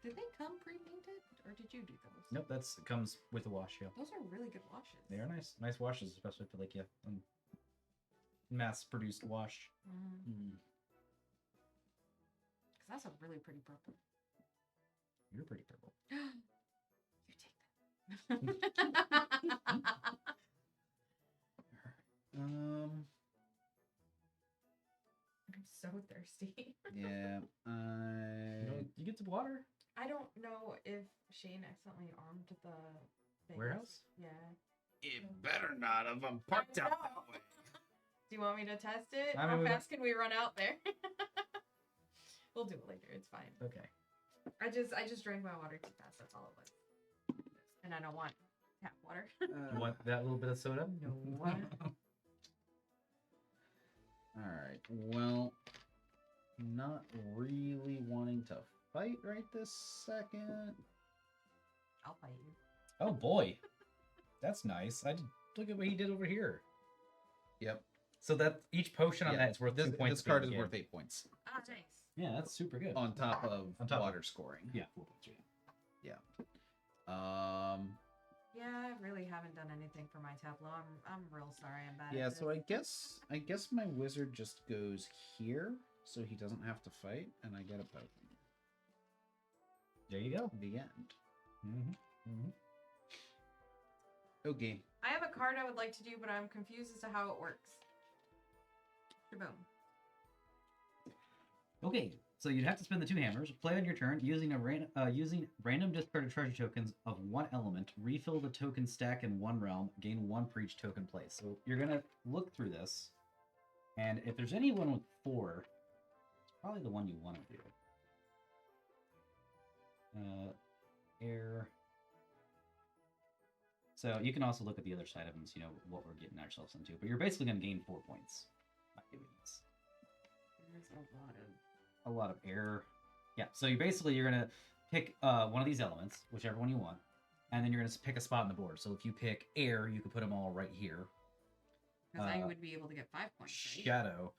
Did they come pre-painted, or did you do those? Nope, it comes with a wash. Yeah, Those are really good washes. they are nice washes, especially for like mass-produced wash. Hmm. Because that's a really pretty purple. You're pretty purple. You take that. Um. I'm so thirsty. Yeah. You get some water. I don't know if Shane accidentally armed the things. Warehouse? Yeah. It better not have. I'm parked out that way. Do you want me to test it? I mean, How we fast can we run out there? We'll do it later. It's fine. Okay. I just drank my water too fast. That's all it was. And I don't want tap water. You want that little bit of soda? No. All right. Well, not really wanting to fight right this second. I'll fight you. Oh boy, that's nice. Look at what he did over here. Yep. So that each potion on Yeah, that is worth 2 points. This card is again. worth 8 points Ah, nice. Yeah, that's super good. on top of On top of- water scoring. Yeah, 4 points. Yeah. Yeah, I really haven't done anything for my tableau. I'm real sorry. I'm bad. Yeah. at So this. I guess my wizard just goes here, so he doesn't have to fight, and I get a potion. There you go. The end. Mm-hmm. Okay. I have a card I would like to do, but I'm confused as to how it works. Shaboom. Okay, so you'd have to spend the 2 hammers. Play on your turn using using random discarded treasure tokens of 1 element. Refill the token stack in 1 realm. Gain 1 per each token place. So you're gonna look through this, and if there's any one with 4, it's probably the one you want to do. Air. So you can also look at the other side of them, so you know what we're getting ourselves into. But you're basically gonna gain 4 points by doing this. There's A lot of air. Yeah, so you're gonna pick one of these elements, whichever one you want, and then you're gonna pick a spot on the board. So if you pick air, you could put them all right here. Because I would be able to get 5 points. Right? Shadow.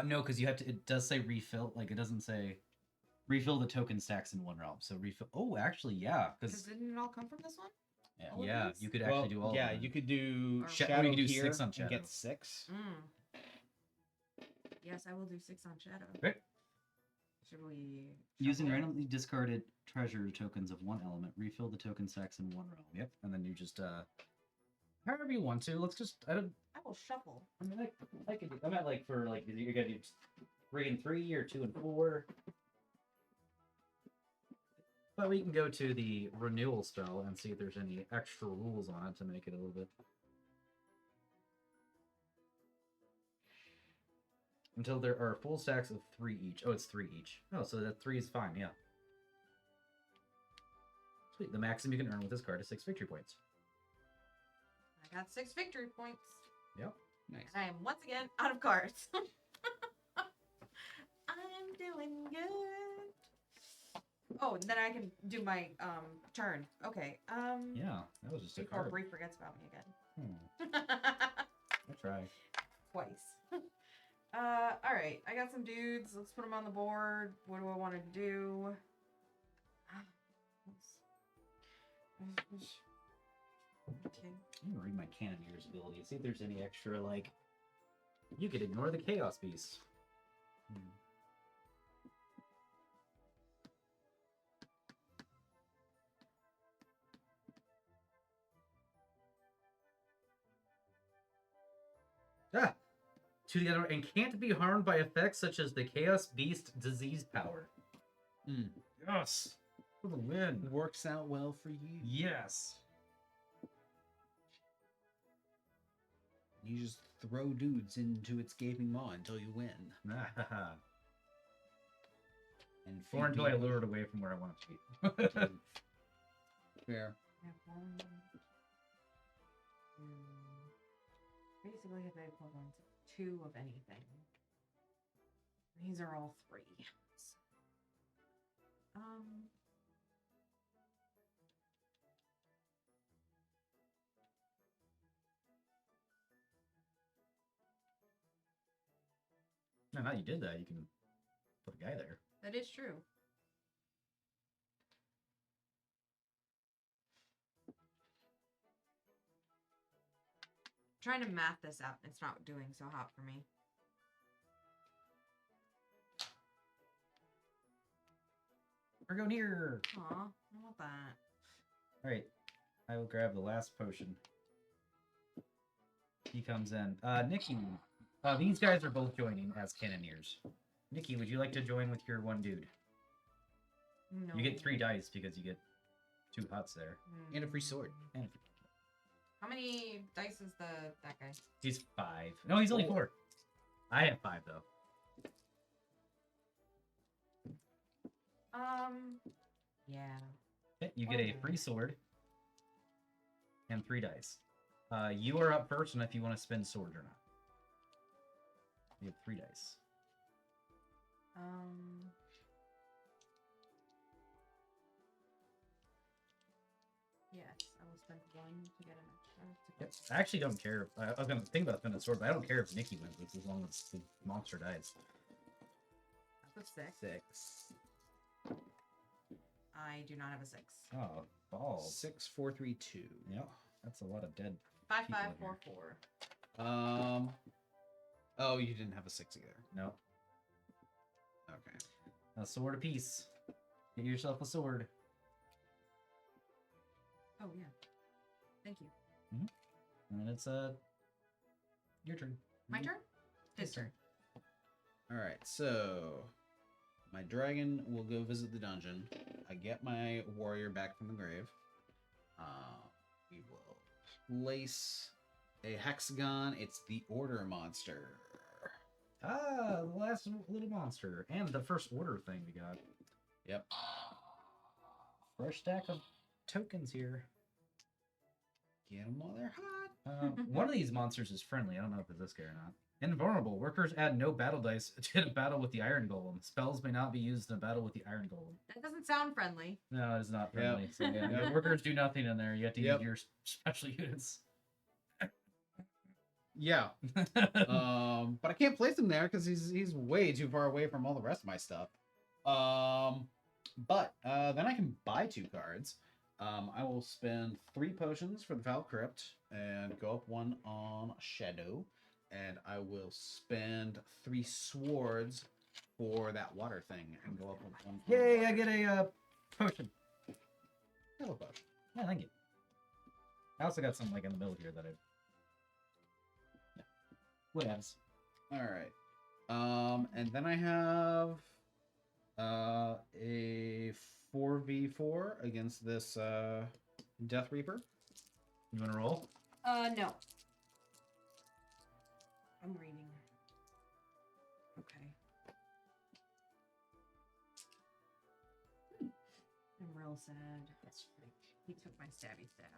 No, because you have to. It does say refill. Like it doesn't say refill the token stacks in 1 realm. So refill. Oh, actually, yeah. Because Because didn't it all come from this one? all of yeah, these? you could actually do all. Yeah, of them. you could do Or shadow you could do here 6 on and shadow. get 6. Yes, I will do 6 on Shadow. Great. Should we... Using shuffle it? randomly discarded treasure tokens of 1 element, refill the token stacks in 1 realm. Yep, and then you just however you want to. Let's just. I will shuffle. mean, I could. I'm at like for like you're gonna do 3 and 3 or 2 and 4. But we can go to the renewal spell and see if there's any extra rules on it to make it a little bit. Until there are full stacks of 3 each. Oh, it's 3 each. Oh, so that 3 is fine, yeah. Sweet. The maximum you can earn with this card is 6 victory points. I got 6 victory points. Yep. Nice. And I am once again out of cards. I'm doing good. Oh, and then I can do my turn. Okay. Yeah, that was just a Before card. Bree forgets about me again. I'll try. Twice. All right. I got some dudes. Let's put them on the board. What do I want to do? Okay. I'm gonna read my Cannoneer's ability. See if there's any extra, like... You could ignore the Chaos Beast. Ah! To the other, and can't be harmed by effects such as the Chaos Beast disease power. Yes! For the win! Works out well for you. Yes! You just throw dudes into its gaping maw until you win. And Or until I people- lure it away from where I want it to be. Fair. I have one, two. Basically, have the equivalent of 2 of anything. These are all 3. No, now you did that, you can put a guy there. That is true. Trying to math this out, it's not doing so hot for me. We're going here! Aw, I want that. Alright, I will grab the last potion. He comes in. Nikki, these guys are both joining as Cannoneers. Nikki, would you like to join with your one dude? No. You get 3 dice because you get 2 huts there. And a free sword. And How many dice is that guy? he's 5. No, he's only 4. I have 5 though. Yeah. Okay, you get a free sword and 3 dice. You are up first, and if you want to spend sword or not. You have 3 dice. Yes, I will spend 1 to get an extra. Yep. I actually don't care. I was going to think about spending sword, but I don't care if Nikki wins as long as the monster dies. That's a 6. 6. I do not have a 6. Oh, balls. 6, 4, 3, 2. Yep, that's a lot of dead. 5, people 5, in here. 4, 4. Oh, you didn't have a 6 either. No, Okay. a sword apiece. Get yourself a sword. Oh yeah. Thank you. And it's your turn. My turn? His His turn. turn. All right. So my dragon will go visit the dungeon. I get my warrior back from the grave. We will place a hexagon. It's the order monster. Ah, the last little monster. And the first order thing we got. Yep. Fresh stack of tokens here. Get them while they're hot. One of these monsters is friendly. I don't know if it's this guy or not. Invulnerable. Workers add no battle dice to the battle with the Iron Golem. Spells may not be used in a battle with the Iron Golem. That doesn't sound friendly. No, it's not Yep. friendly. So yeah, Yep. workers do nothing in there. You have to Yep. use your special units. Yeah. But I can't place him there because he's way too far away from all the rest of my stuff. But then I can buy 2 cards. I will spend 3 potions for the Foul Crypt and go up 1 on Shadow. And I will spend 3 swords for that water thing and go up 1 on Yay, I water. get a potion. Hello, potion. Yeah, thank you. I also got some like in the middle here that I... Yeah. Whatevs. All right. And then I have a 4v4 against this Death Reaper. You want to roll? No. I'm reading. Okay. I'm real sad. He took my stabby stab.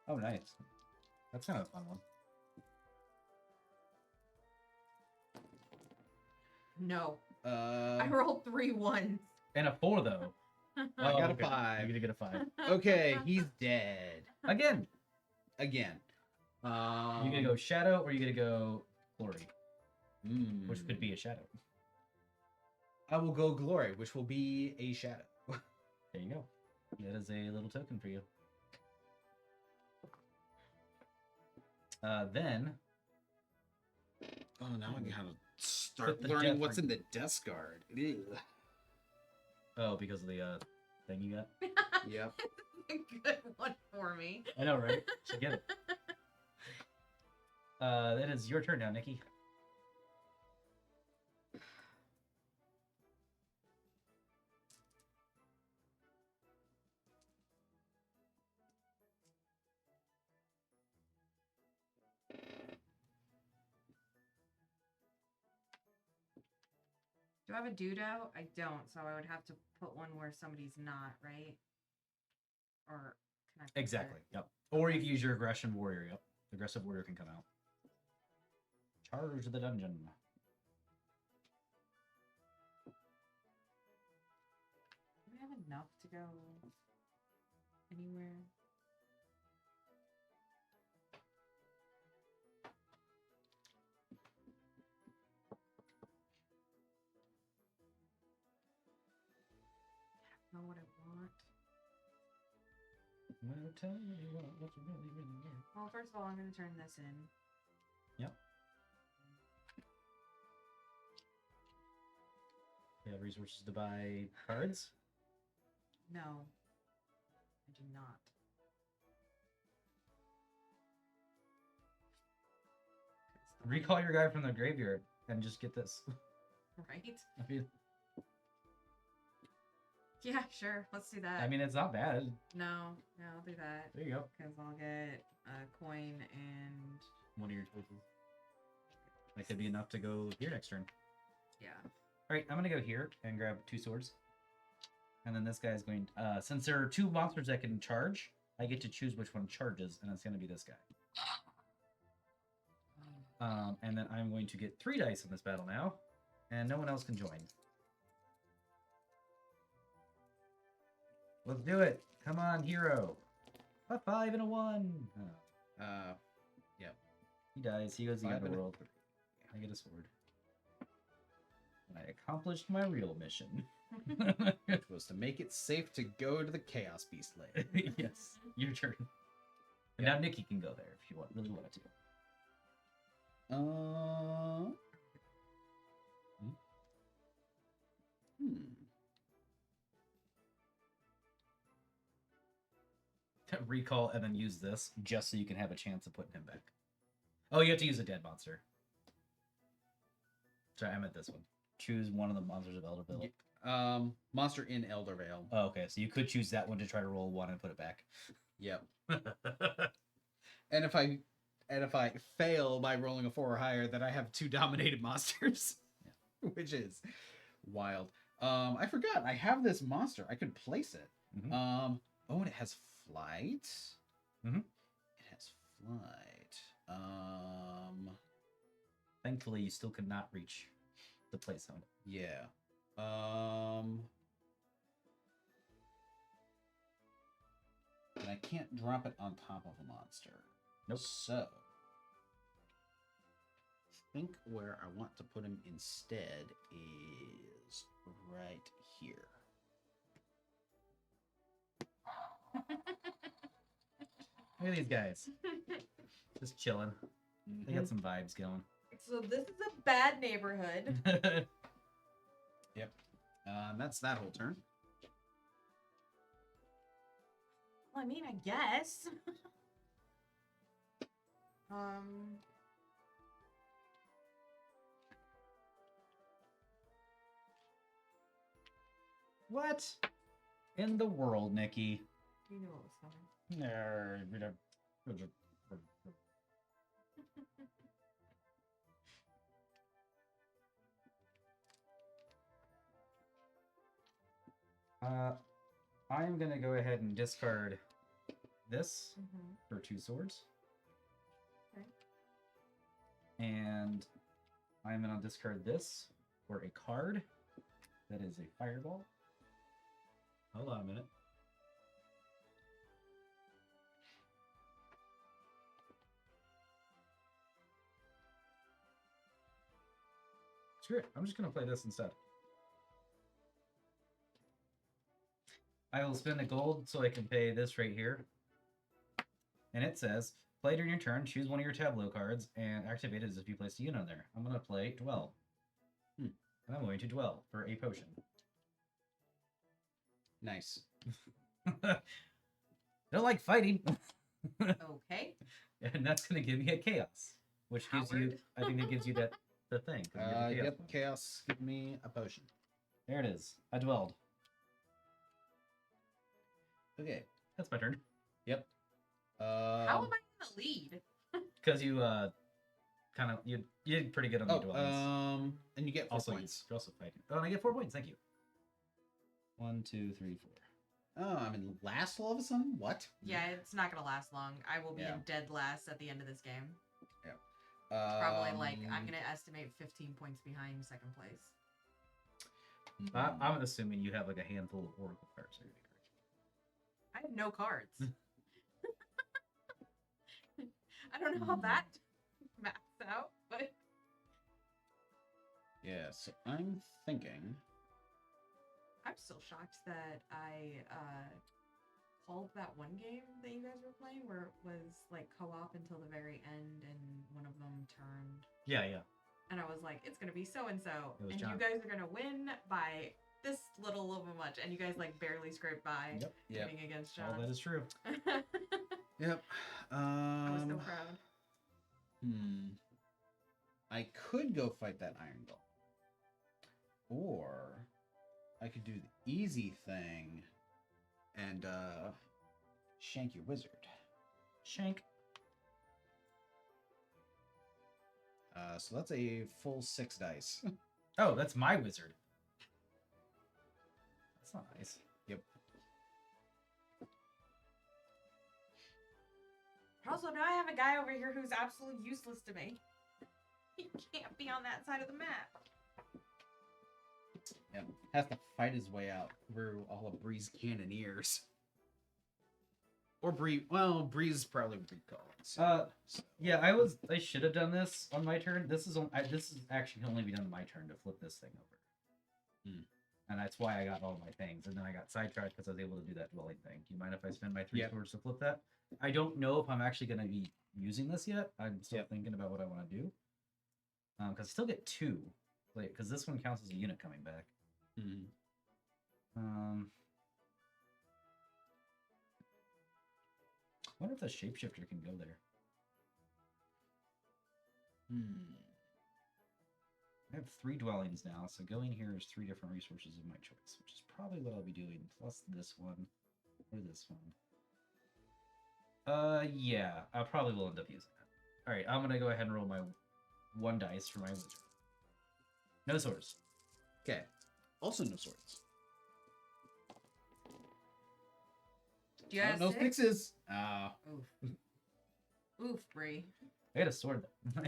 Oh, nice. That's kind of a fun one. No. Uh, I rolled 3 1s. And a 4 though. I got a okay. 5. You're gonna get a 5 Okay, he's dead again. again. You gonna go shadow or you gonna go glory, which could be a shadow. I will go glory, which will be a shadow. There you go. That is a little token for you. Then Oh, now I gotta start Put the learning death what's ring. in the desk guard. Ew. oh, because of the thing you got. Yep. A good one for me. I know, right? Should get it. That is your turn now, Nikki. Do I have a dude out? I don't, so I would have to put one where somebody's not, right? Or can I put Exactly. it- Yep. Or you can use your aggression warrior. Yep. Aggressive warrior can come out. Charge the dungeon. Do we have enough to go anywhere? Know what I want. Well, tell me what you really, really want. Well, first of all, I'm going to turn this in. Yep. You have resources to buy cards? No, I do not. It's the Recall money, your guy from the graveyard and just get this. right? I mean, Yeah, sure. Let's do that. it's not bad. no, I'll do that There you go. because I'll get a coin and One of your choices. That could be enough to go here next turn. yeah. Alright, I'm gonna go here and grab 2 swords. And then this guy's going since there are 2 monsters that can charge, I get to choose which one charges, and it's gonna be this guy. And then I'm going to get 3 dice in this battle now, and no one else can join. Let's do it! Come on, hero! A 5 and a 1! Oh, Yep. he dies, he goes to the 5 and a underworld. I get a sword. And I accomplished my real mission. Which was to make it safe to go to the Chaos Beast Land. Yes, your turn. And Yeah. now Nikki can go there if you really wanted to. Recall and then use this just so you can have a chance of putting him back. Oh, you have to use a dead monster. Sorry, I meant this one. Choose one of the monsters of Eldervale. Monster in Eldervale. Oh, okay, so you could choose that one to try to roll 1 and put it back. Yep. And if I fail by rolling a 4 or higher, then I have 2 dominated monsters. Yeah. Which is wild. I forgot. I have this monster. I could place it. Mhm. Oh, and it has flight. Mhm. It has flight. Thankfully, you still could not reach the play zone. Yeah. And I can't drop it on top of a monster. Nope. So, I think where I want to put him instead is right here. Look at these guys. Just chilling. They got some vibes going. So this is a bad neighborhood. That's that whole turn. Well, I mean, I guess. um. What in the world, Nikki? You knew what was coming. I am gonna go ahead and discard this Mm-hmm. for 2 swords. Okay. And I'm gonna discard this for a card that is a fireball. Hold on a minute. Screw it. I'm just going to play this instead. I will spend a gold so I can pay this right here. And it says, play during your turn, choose one of your tableau cards, and activate it as if you placed a unit on there. I'm going to play Dwell. And I'm going to Dwell for a potion. Nice. Don't like fighting. Okay. And that's going to give me a chaos. Which gives you, Howard. I think it gives you that the thing. 'cause you get the chaos Yep, bonus. chaos. Give me a potion. There it is. I dwelled. Okay. That's my turn. Yep. How am I in the lead? Because you kind of you did pretty good on the dwellings. And you get 4 Also, points. you're also fighting. Oh, and I get 4 points. Thank you. 1, 2, 3, 4. Oh, I'm in last all of a sudden? What? Yeah, it's not gonna last long. I will be Yeah. in dead last at the end of this game. Probably Probably I'm gonna estimate 15 points behind second place. I'm assuming you have like a handful of oracle cards. Or I have no cards. I don't know how that maps out, but Yeah, so I'm thinking. I'm still shocked that I called that one game that you guys were playing where it was like co-op until the very end and one of them turned. yeah. And I was like, it's gonna be so and so, It was and John. you guys are gonna win by this little of a much, and you guys like barely scraped by Yep. Yep. winning against All John. that is true. Yep. I was so proud. I could go fight that Iron Golem. Or I could do the easy thing and shank your wizard. Shank. So that's a full 6 dice. Oh, that's my wizard. That's not nice. Yep. But also, now I have a guy over here who's absolutely useless to me. He can't be on that side of the map. Yep. Has to fight his way out through all of Bree's cannoneers. Or Bree. Well, Bree's probably would be calling. So. Yeah, I should have done this on my turn. This is actually can only be done on my turn to flip this thing over. And that's why I got all my things. And then I got sidetracked because I was able to do that dwelling thing. Do you mind if I spend my 3 Yep. swords to flip that? I don't know if I'm actually going to be using this yet. I'm still thinking about what I want to do. Because I still get 2. Like, because this one counts as a unit coming back. I wonder if the shapeshifter can go there. I have 3 dwellings now, so going here is 3 different resources of my choice, which is probably what I'll be doing, plus this one, or this one. Yeah, I probably will end up using that. Alright, I'm gonna go ahead and roll my 1 dice for my wizard. No swords. Okay. Also no swords. Do you have no 6? 6s. Oof. Oof, Bree. I got a sword, though.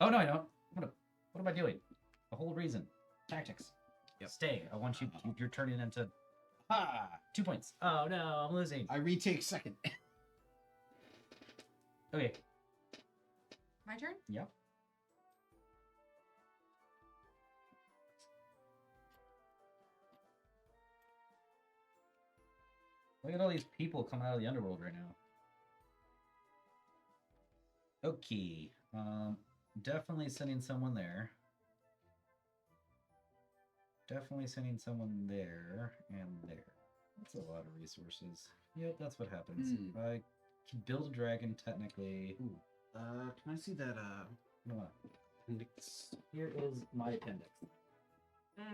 Oh, no, I don't. What am I doing? The whole reason. Tactics. Yep. Stay. I want you. You're turning into Ha! 2 points. Oh, no, I'm losing. I retake second. Okay. My turn? Yep. Look at all these people coming out of the underworld right now. Okay. Definitely sending someone there. Definitely sending someone there and there. That's a lot of resources. Yep, that's what happens. I can build a dragon technically. Ooh. Can I see that Come on. appendix? Here is my appendix.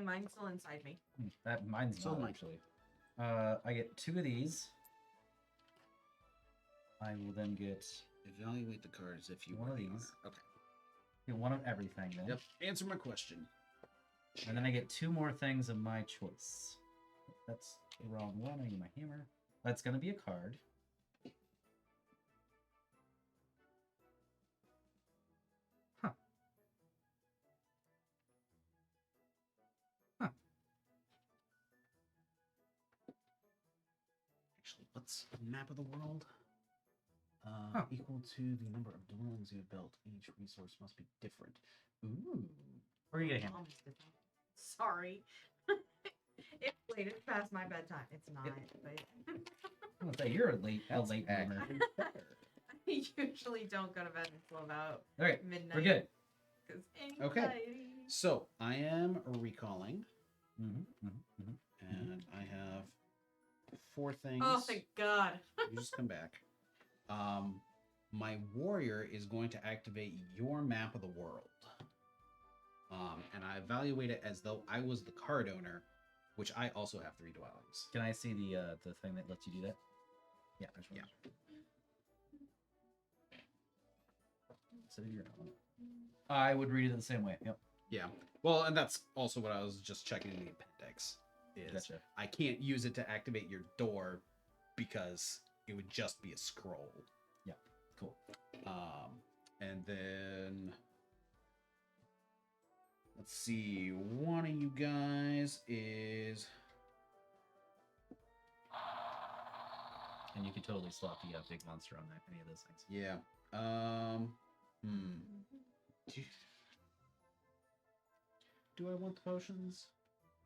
Mine's still inside me. That mine's So not mine. actually. I get 2 of these. I will then get Evaluate the cards if you One of already these. are. Okay. 1 of everything then. Yep. Answer my question. And then I get 2 more things of my choice. That's the wrong one. I need my hammer. That's going to be a card. Huh. Huh. what's map of the world? Huh. Equal to the number of dwellings you have built. Each resource must be different. Ooh. Where are you getting? Mom's different. Sorry. It's late. It's past my bedtime. It's not. I'm gonna say you're a late bloomer. But I usually don't go to bed until about All right, midnight. we're good. 'Cause Okay. anxiety. So I am recalling, Mm-hmm, mm-hmm. and I have 4 things. Oh, thank God. You just come back. My warrior is going to activate your map of the world. And I evaluate it as though I was the card owner, which I also have 3 dwellings. Can I see the thing that lets you do that? Yeah, there's one. Yeah. So you're I would read it the same way. Yep. Yeah. Well, and that's also what I was just checking in the appendix. Is Gotcha. I can't use it to activate your door because it would just be a scroll. Yeah. Cool. And then let's see. One of you guys is And you can totally swap the big monster on that, any of those things. yeah. Do I want the potions?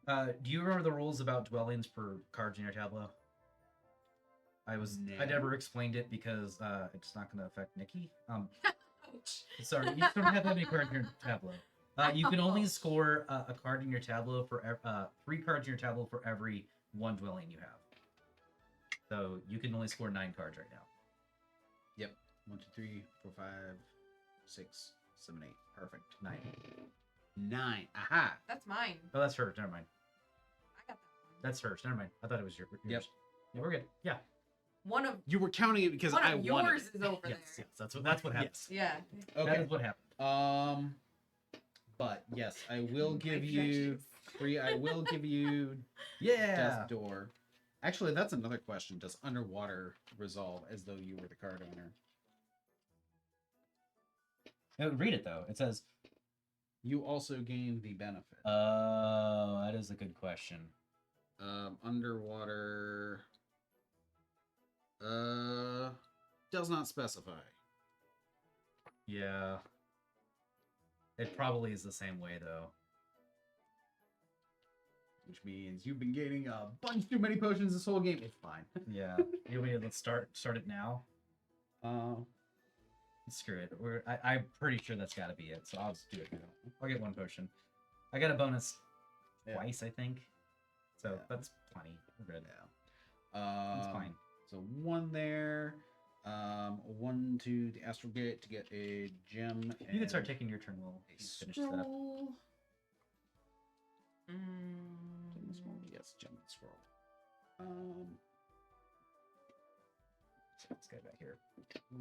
Do you remember the rules about dwellings for cards in your tableau? I No. never explained it because it's not going to affect Nikki. Ouch. Sorry, you don't have that many cards in your tableau. You can only score a card in your tableau for 3 cards in your tableau for every 1 dwelling you have. So you can only score 9 cards right now. Yep. 1, 2, 3, 4, 5, 6, 7, 8. Perfect. 9. 9. Aha. That's mine. Oh, that's hers. Never mind. I got that one. That's hers. Never mind. I thought it was yours. Yep. Yeah, we're good. Yeah. One of You were counting it because one I of wanted yours it. is over Yes. there. Yes. That's what happens. Yeah. That Okay. is what happened. But yes, I will My give you objections. 3. I will give you Yeah. Death Door. Actually, that's another question. Does underwater resolve as though you were the card owner? Read it though. It says, You also gain the benefit. "Oh, that is a good question." Underwater does not specify. Yeah. It probably is the same way though. Which means you've been gaining a bunch too many potions this whole game. It's fine. Yeah. You want me to start it now? Screw it. I'm pretty sure that's got to be it. So I'll just do it now. I'll get 1 potion. I got a bonus Yeah. twice, I think. So Yeah. that's plenty. We're good. Yeah. That's fine. So 1 there. 1 to the Astral Gate to get a gem. You can start and taking your turn while a you finish that up. scroll. Mm. Gem and scroll. Yes, gem and scroll. This guy back here.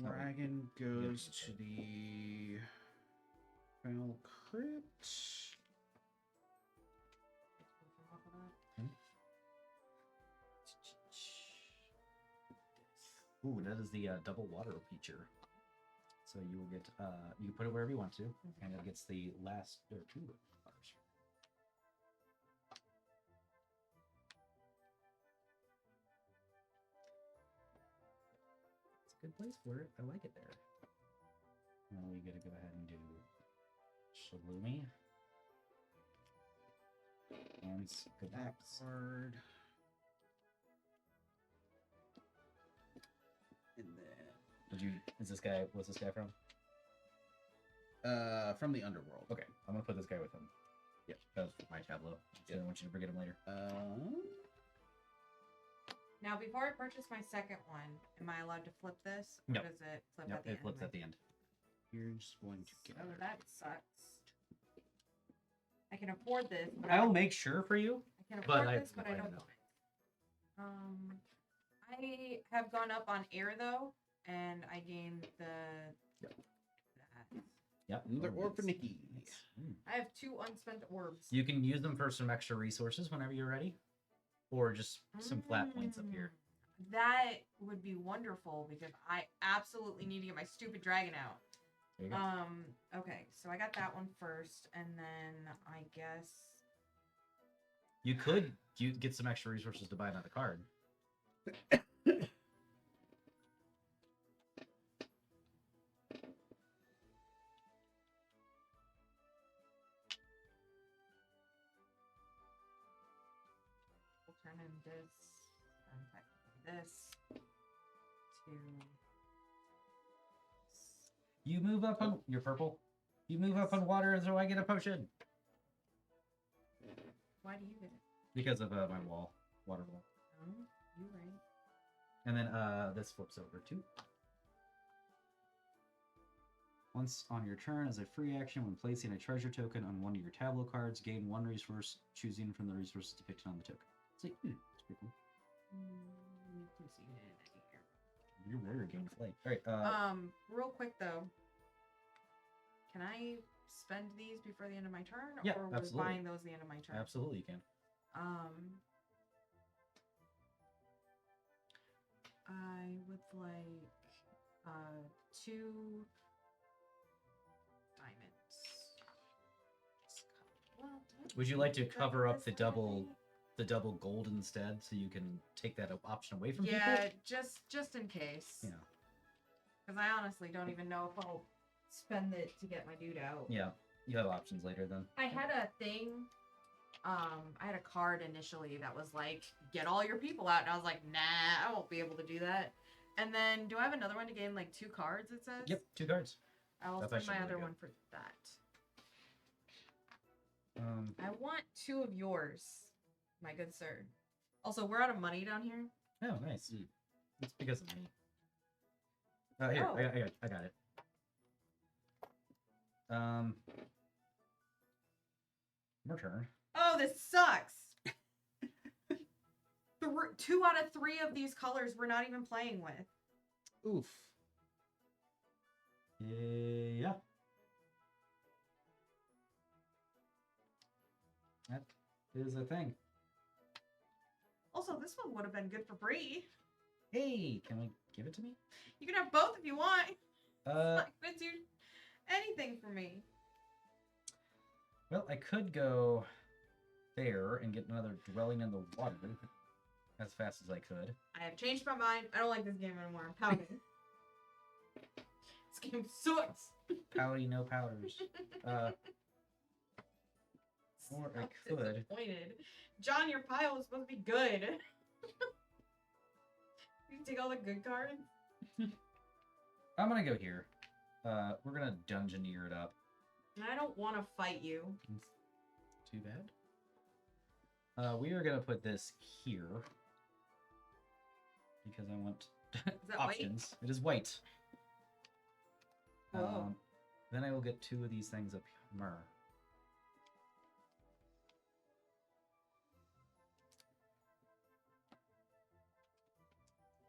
Dragon goes to the Fell Crypt. Ooh, that is the double water feature. So you will get you can put it wherever you want to, and it gets the last or 2 waters. It's a good place for it. I like it there. Now we gotta go ahead and do Shalumi. And go back. Card. And then What's this guy from? from the underworld. Okay, I'm gonna put this guy with him. Yep, that's my tableau. So Yep. I want you to forget him later. Now, before I purchase my second one, am I allowed to flip this? Or No. does it flip Yep, at the it end? flips at the end. You're just going to get Oh, that sucks. I can afford this, but I'll make sure for you. I can but afford I- this, but I I don't know. want it. I have gone up on air though, and I gained the. Yep. That. Yep. another orb for Nikki. I have 2 unspent orbs. You can use them for some extra resources whenever you're ready, or just some flat points up here. That would be wonderful because I absolutely need to get my stupid dragon out. There you go. Okay, so I got that one first, and then I guess You could get some extra resources to buy another card. turn in this and technically this to. You move up on your purple. You move up on water, and so I get a potion Why do you get it? because of my wall, water wall. Oh, you right. And then this flips over too. Once on your turn, as a free action, when placing a treasure token on one of your tableau cards, gain one resource, choosing from the resources depicted on the token. So, that's pretty cool. You're very game play. All right. Real quick though, can I spend these before the end of my turn, Yeah, or we're absolutely. buying those the end of my turn? Absolutely, you can. I would like 2 diamonds. Well, Would you like to Is that cover what up the this one double would be? the double gold instead, so you can take that option away from Yeah, people? just in case. Yeah. Because I honestly don't even know if I'll spend it to get my dude out. Yeah. You have options later then. I had a thing. I had a card initially that was like, get all your people out, and I was like, nah, I won't be able to do that. And then, do I have another one to gain like 2 cards? It says. Yep, 2 cards. I'll That's spend actually my really other good. one for that. Um, I want 2 of yours, my good sir. Also, we're out of money down here. oh, nice. Mm. It's because of me. Here, Oh. I got it. Your turn. Oh, this sucks. 2 out of 3 of these colors we're not even playing with. Oof. Yeah. That is a thing. Also, this one would have been good for Bree. Hey, can we give it to me? You can have both if you want. It's Uh, not gonna do anything for me. well, I could go there and get another dwelling in the water as fast as I could. I have changed my mind. I don't like this game anymore. I'm pouting. This game sucks. Pouty, no powders. Or I So could. disappointed. John, your pile was supposed to be good. You take all the good cards. I'm gonna go here. We're gonna dungeoneer it up. And I don't want to fight you. Too bad. We are gonna put this here because I want that white? options. It is white. Oh. Then I will get 2 of these things up here.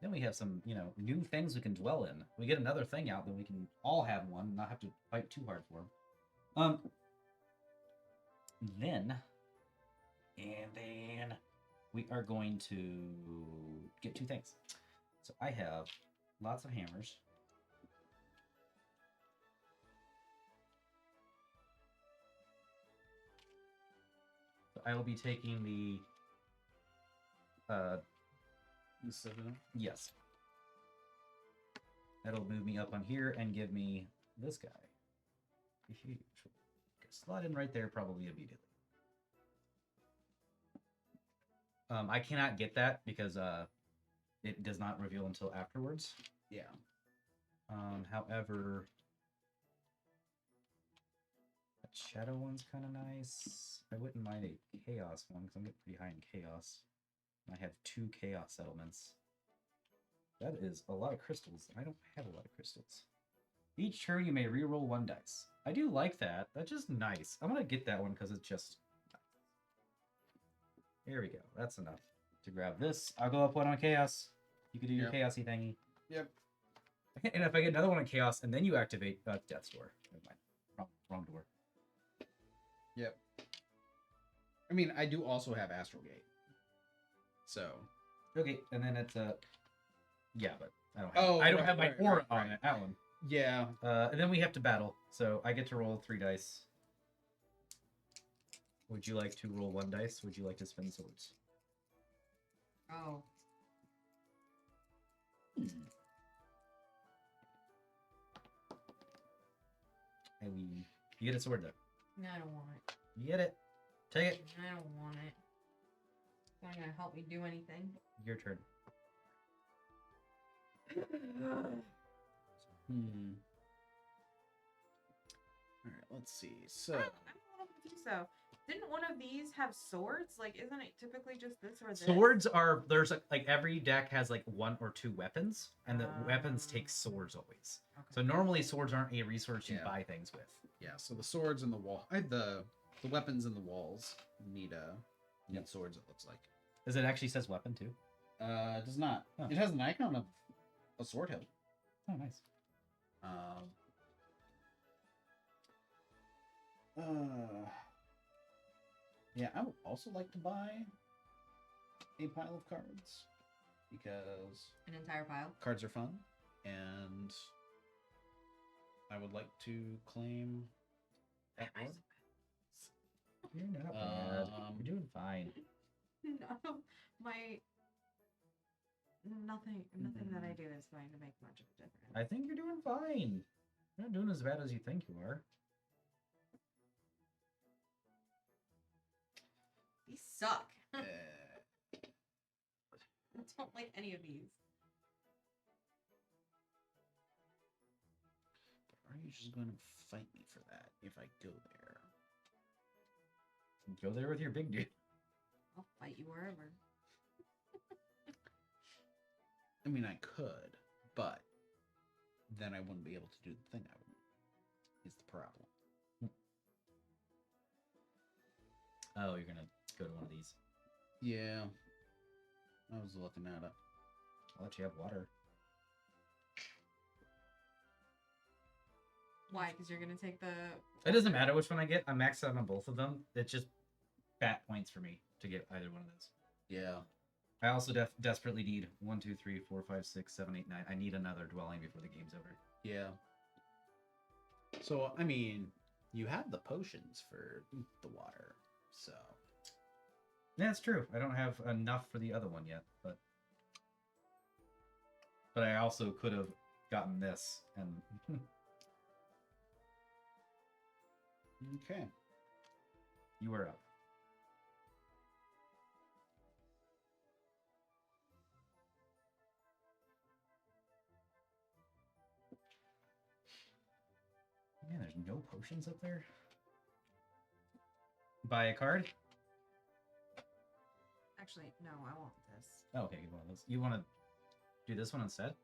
Then we have some, new things we can dwell in. We get another thing out, then we can all have one, and not have to fight too hard for them. Then we are going to get 2 things. So I have lots of hammers. So I will be taking the yes. That'll move me up on here and give me this guy. Huge. Slot in right there probably immediately. I cannot get that because it does not reveal until afterwards. Yeah. However, that shadow one's kind of nice. I wouldn't mind a chaos one because I'm getting pretty high in chaos. I have 2 chaos settlements. That is a lot of crystals. I don't have a lot of crystals. Each turn you may reroll 1 dice. I do like that. That's just nice. I'm gonna get that one because it's just nice. There we go. That's enough to grab this. I'll go up 1 on chaos. You can do your chaosy thingy. Yep. And if I get another one on chaos and then you activate Death's Door. Never mind. Wrong door. Yep. I mean, I do also have Astral Gate. So. Okay, and then it's yeah, but I don't have my aura on it. That one. Yeah. And then we have to battle. So I get to roll 3 dice. Would you like to roll 1 dice? Would you like to spin swords? Oh. I mean, you get a sword though. No, I don't want it. You get it. Take it. I don't want it. not gonna help me do anything. Your turn. All right, let's see. I'm So, a little confused though. Didn't one of these have swords? Like, isn't it typically just this or this? Swords are there's like every deck has like 1 or 2 weapons, and the weapons take swords always. Okay. So normally swords aren't a resource you Yeah. buy things with. yeah, so the swords and the wall, the weapons and the walls need swords. It looks like. Does it actually says weapon too? It does not. Oh. It has an icon of a sword hilt. Oh, nice. Yeah, I would also like to buy a pile of cards because An entire pile. cards are fun, and I would like to claim that board. You're not bad. You're doing fine. No, my nothing that I do is going to make much of a difference. I think you're doing fine. You're not doing as bad as you think you are. These suck. Uh, I don't like any of these. are you just going to fight me for that if I go there? Go there with your big dude. I'll fight you wherever. I mean, I could, but then I wouldn't be able to do the thing I want. Is the problem. Oh, you're gonna go to one of these. Yeah. I was looking at it. I'll let you have water. Why? Because you're gonna take the. It doesn't matter which one I get. I'm maxed out on both of them. It's just bat points for me to get either one of those. Yeah. I also desperately need 1, 2, 3, 4, 5, 6, 7, 8, 9. I need another dwelling before the game's over. Yeah. So, I mean, you have the potions for the water, so. Yeah, it's true. I don't have enough for the other one yet, but I also could have gotten this and Okay. you were up. Man, there's no potions up there. Buy a card? Actually, no, I want this. Oh, okay, get one of those. You want to do this one instead?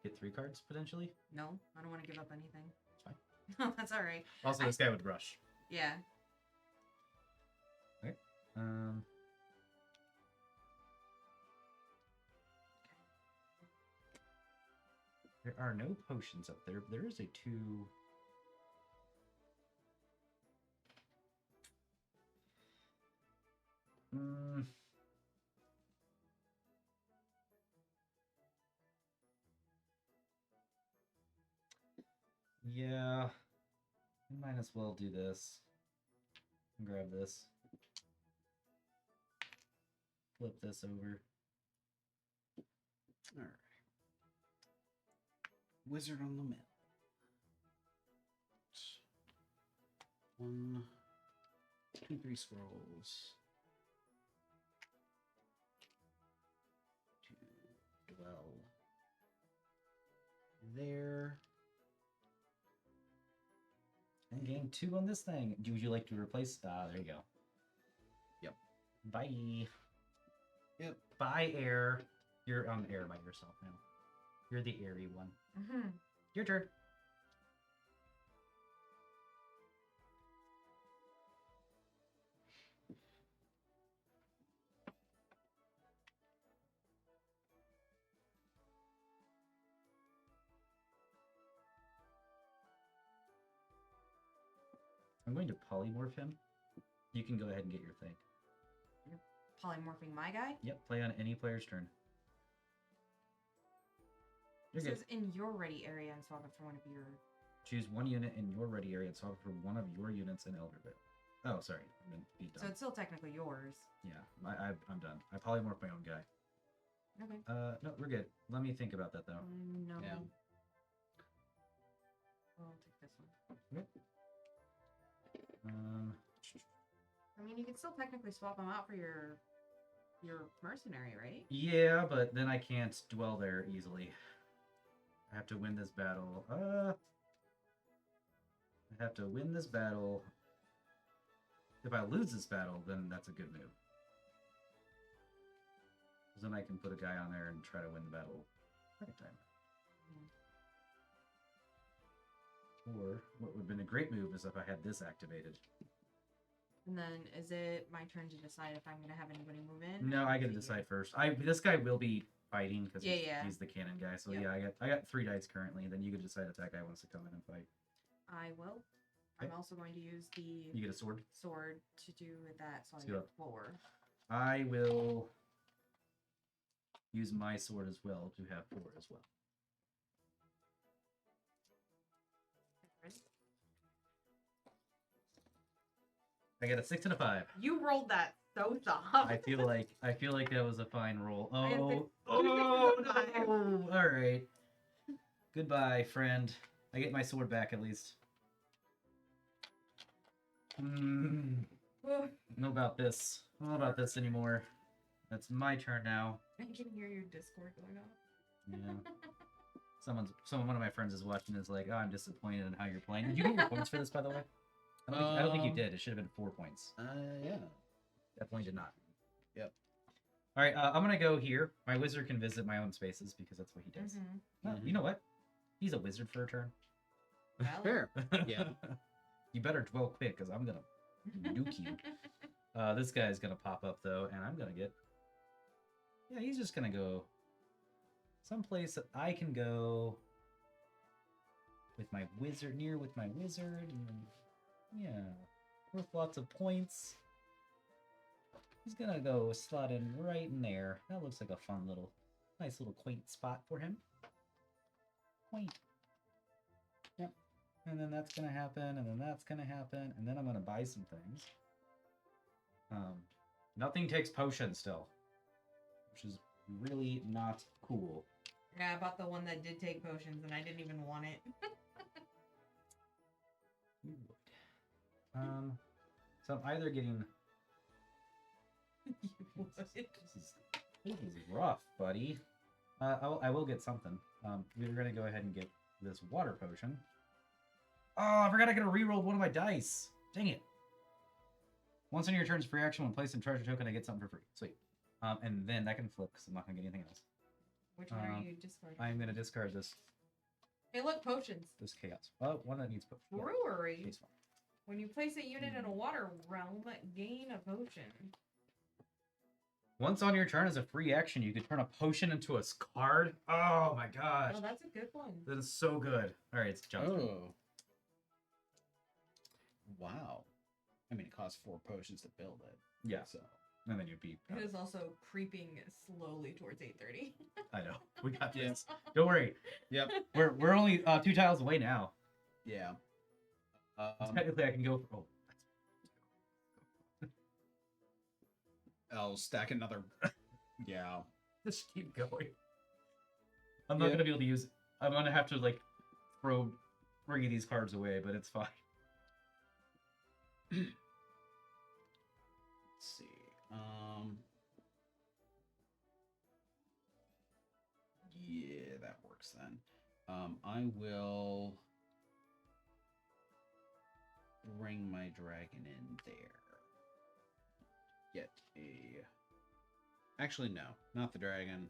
Get 3 cards potentially? No, I don't want to give up anything. It's fine. No, that's all right. Also, this guy would rush. Yeah. Okay. There are no potions up there. There is a 2. Yeah. We might as well do this. Grab this. Flip this over. All right. Wizard on the mill. 1, 2, 3 scrolls. To dwell there. And gain 2 on this thing. Would you like to replace? There you go. Yep. Bye. Yep. Bye, air. You're on air by yourself now. You're the airy one. Mm-hmm. Your turn. I'm going to polymorph him. You can go ahead and get your thing. Polymorphing my guy? Yep, play on any player's turn. You're It good. says in your ready area and swap it for one of your. Choose one unit in your ready area and swap it for one of your units in Eldervale. Oh, sorry. I'm gonna be So done. it's still technically yours. Yeah, I'm done. I polymorph my own guy. Okay. No, we're good. Let me think about that though. No. Yeah. I'll take this one. Um, I mean, you can still technically swap them out for your You're mercenary, right? Yeah, but then I can't dwell there easily. I have to win this battle. I have to win this battle. If I lose this battle, then that's a good move. 'Cause then I can put a guy on there and try to win the battle second time. Or what would have been a great move is if I had this activated. And then is it my turn to decide if I'm gonna have anybody move in? No, or I is get to it you? decide first. This guy will be fighting because Yeah. he's the cannon guy. So Yep. yeah, I got 3 dice currently. Then you can decide if that guy wants to come in and fight. I will. Okay. I'm also going to use the You get a sword. sword to do that, so I Let's get go. 4. I will use my sword as well to have 4 as well. I get a 6 and a 5. You rolled that so soft. I feel like that was a fine roll. I had Oh, six and a all right. Goodbye, friend. I get my sword back at least. Don't know about this. I don't know about this anymore. That's my turn now. I can hear your Discord going on. Yeah. One of my friends is watching is like, oh, I'm disappointed in how you're playing. Did you get your points for this, by the way? I don't think you did. It should have been 4 points. Yeah. Definitely did not. Yep. All right, I'm gonna go here. My wizard can visit my own spaces because that's what he does. Well, you know what? He's a wizard for a turn. Fair. Yeah. You better dwell quick because I'm gonna nuke you. This guy's gonna pop up though, and I'm gonna get. Yeah, he's just gonna go someplace that I can go with my wizard with my wizard, and then, yeah, worth lots of points. He's gonna go slot in right in there. That looks like a fun nice little quaint spot for him. Quaint. Yep. And then that's gonna happen, and then that's gonna happen, and then I'm gonna buy some things. Nothing takes potion still, which is really not cool. Yeah, I bought the one that did take potions, and I didn't even want it. You would. So I'm either getting. This is rough, buddy. I will get something. We're gonna go ahead and get this water potion. Oh, I forgot I could have rerolled one of my dice. Dang it. Once on your turn's free action, when placed in treasure token, I get something for free. Sweet. And then that can flip because I'm not gonna get anything else. Which one are you discarding? I'm gonna discard this Hey, look, potions. chaos. Oh, one that needs potion. Yeah, Brewery. she's fine. When you place a unit in a water realm, gain a potion. Once on your turn as a free action, you could turn a potion into a card. Oh my gosh. Oh, that's a good one. That is so good. All right, it's John's turn. Oh. Wow. I mean, it costs 4 potions to build it. Yeah. So. And then you'd be. It is also creeping slowly towards 8:30. I know. We got Yeah. this. Don't worry. Yep. We're only 2 tiles away now. Yeah. Technically, I can go for. Oh, I'll stack another. Yeah. just keep going. I'm not gonna be able to use. I'm gonna have to like throw 3 of these cards away, but it's fine. Let's see. Yeah, that works then. I will bring my dragon in there. Get a. Actually, no, not the dragon.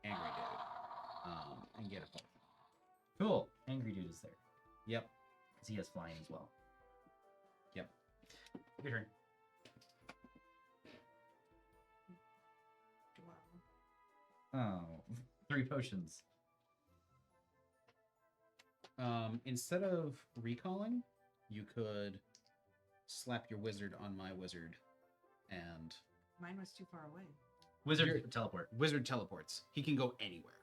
Angry dude. And get a potion. Cool. Angry dude is there Yep. because he has flying as well. Yep. Your turn. Wow. Oh, 3 potions. Instead of recalling, you could slap your wizard on my wizard, and Mine was too far away. Wizard You're- teleport. wizard teleports. He can go anywhere.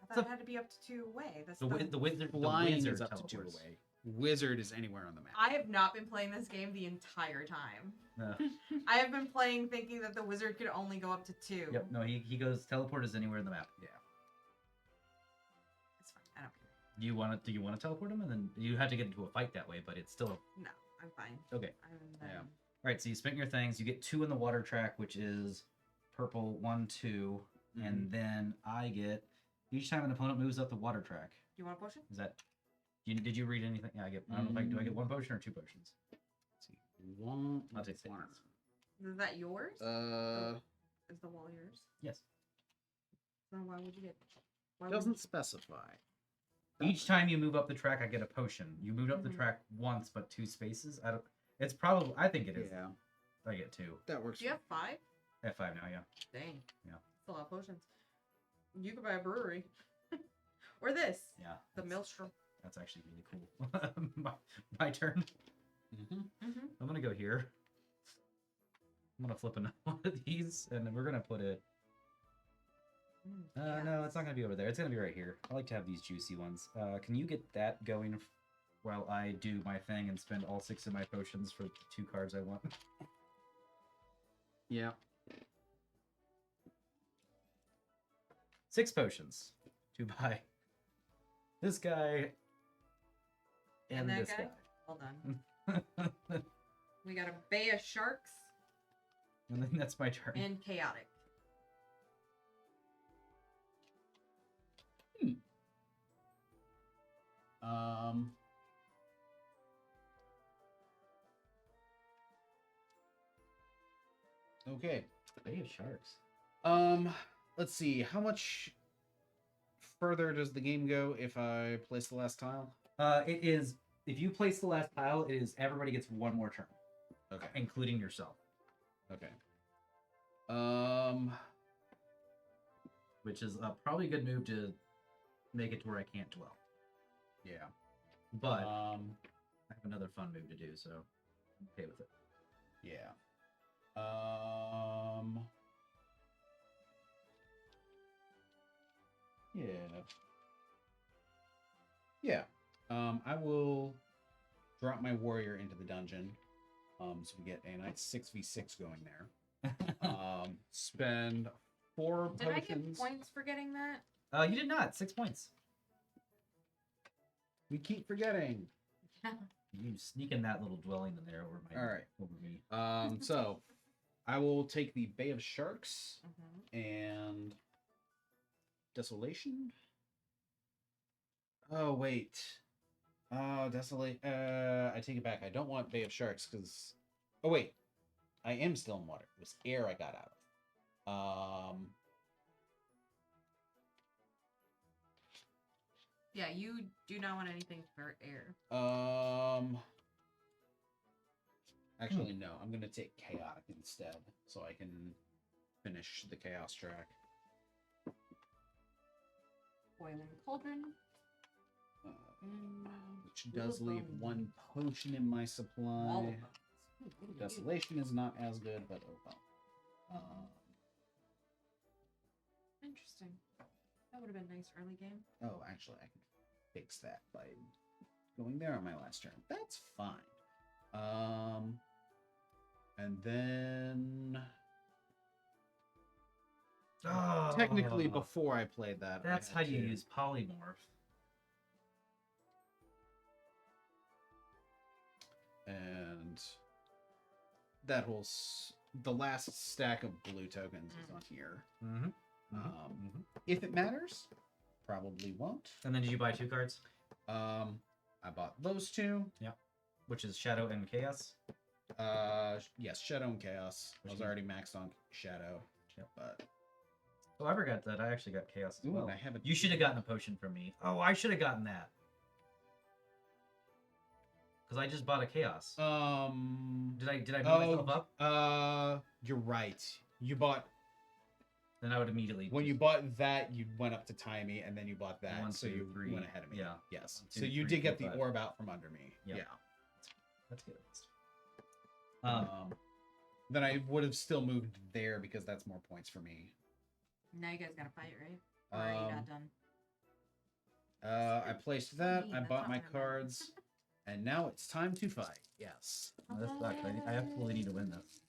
I thought it had to be up to 2 away. That's The wizard. Flying the wizard is up to 2 teleports. away. Wizard is anywhere on the map. I have not been playing this game the entire time. No. I have been playing thinking that the wizard could only go up to 2. Yep. No. He goes. Teleport is anywhere in the map. Yeah. It's fine. I don't care. Do you want to teleport him, and then you have to get into a fight that way? But it's still No, I'm fine. okay. I'm Yeah. right, so you spent your things. You get 2 in the water track, which is purple 1, 2, and then I get each time an opponent moves up the water track. You want a potion? Is that? Did you read anything? Yeah, I get. I don't know if I do. I get 1 potion or 2 potions. Let's see. One. I'll take one. Is that yours? Is the wall yours? Yes. Then why would you get? Why would Doesn't specify. Each time you move up the track, I get a potion. You moved up the track once, but 2 spaces. I don't. It's probably. I think it is. Yeah, I get 2. that works. Do you have 5? I have 5 now. Yeah. Dang. Yeah. That's a lot of potions. You could buy a brewery. Or this. Yeah. The that's- maelstrom. That's actually really cool. my turn. I'm gonna go here. I'm gonna flip another one of these, and then we're gonna put it. No, it's not gonna be over there. It's gonna be right here. I like to have these juicy ones. Can you get that going while I do my thing and spend all 6 of my potions for the 2 cards I want? Yeah. 6 potions to buy this guy and that this guy? Hold on. guy. We got a Bay of Sharks And then that's my turn. and Chaotic. Okay. Bay of Sharks. Let's see. How much further does the game go if I place the last tile? It is, if you place the last tile, it is everybody gets 1 more turn, Okay. including yourself, Okay. which is probably a good move to make it to where I can't dwell. Yeah. But I have another fun move to do, so I'm okay with it. Yeah. Yeah. Yeah. I will drop my warrior into the dungeon. So we get a nice 6v6 going there. Spend 4 Did I potions. get points for getting that? You did not. 6 points. We keep forgetting. You sneaking that little dwelling in there over my All right. over me. So I will take the Bay of Sharks and Desolation. Oh wait. Desolate. I take it back. I don't want Bay of Sharks because. Oh wait, I am still in water. It was air I got out of. Yeah, you do not want anything for air. Actually, no. I'm gonna take Chaotic instead, so I can finish the Chaos track. Boiling Cauldron. Which does leave 1 potion in my supply. Wall of Bones. Ooh, what do you do? Desolation is not as good, but oh well. Interesting. That would have been nice early game. Oh, actually, I can fix that by going there on my last turn. That's fine. And then technically, before I played that, I That's how had you to- use polymorph. And that whole the last stack of blue tokens is on here. If it matters, probably won't. And then did you buy 2 cards? I bought those 2. Which is Shadow and Chaos. Yes, Shadow and Chaos. I was Which- already maxed on Shadow. Yep. But Oh, I forgot that. I actually got Chaos as ooh, well. I haven't. You should have gotten a potion from me. Oh, I should have gotten that. Because I just bought a Chaos. Did I beat myself up? You're right. You bought Then I would immediately when you just- bought that, you went up to Timey, and then you bought that, 1, so 2, you 3. went ahead of me. Yeah. Yes. 1, So 2, you 3, did get 4, the 5. orb out from under me. Yep. Yeah. That's good. Then I would have still moved there because that's more points for me. Now you guys gotta fight, right? Or you got done. I placed that. me, I that's bought not my what I meant. cards, and now it's time to fight. Yes. That sucks. I absolutely need to win this.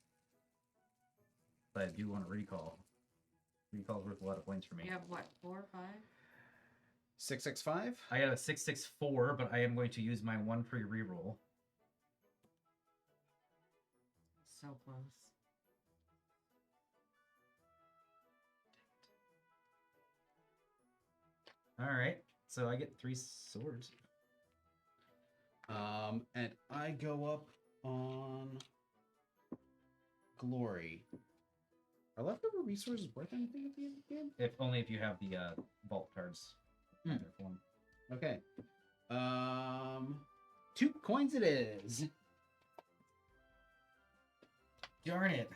But I do want to recall. Recall's worth a lot of points for me. You have what, 4 or 5? 665. I got a 664, but I am going to use my 1 free reroll. so close. All right, so I get 3 swords. And I go up on glory. Are leftover resources worth anything at the end of the game? If only if you have the vault cards. Hmm. in their form. Okay. 2 coins it is. Darn it.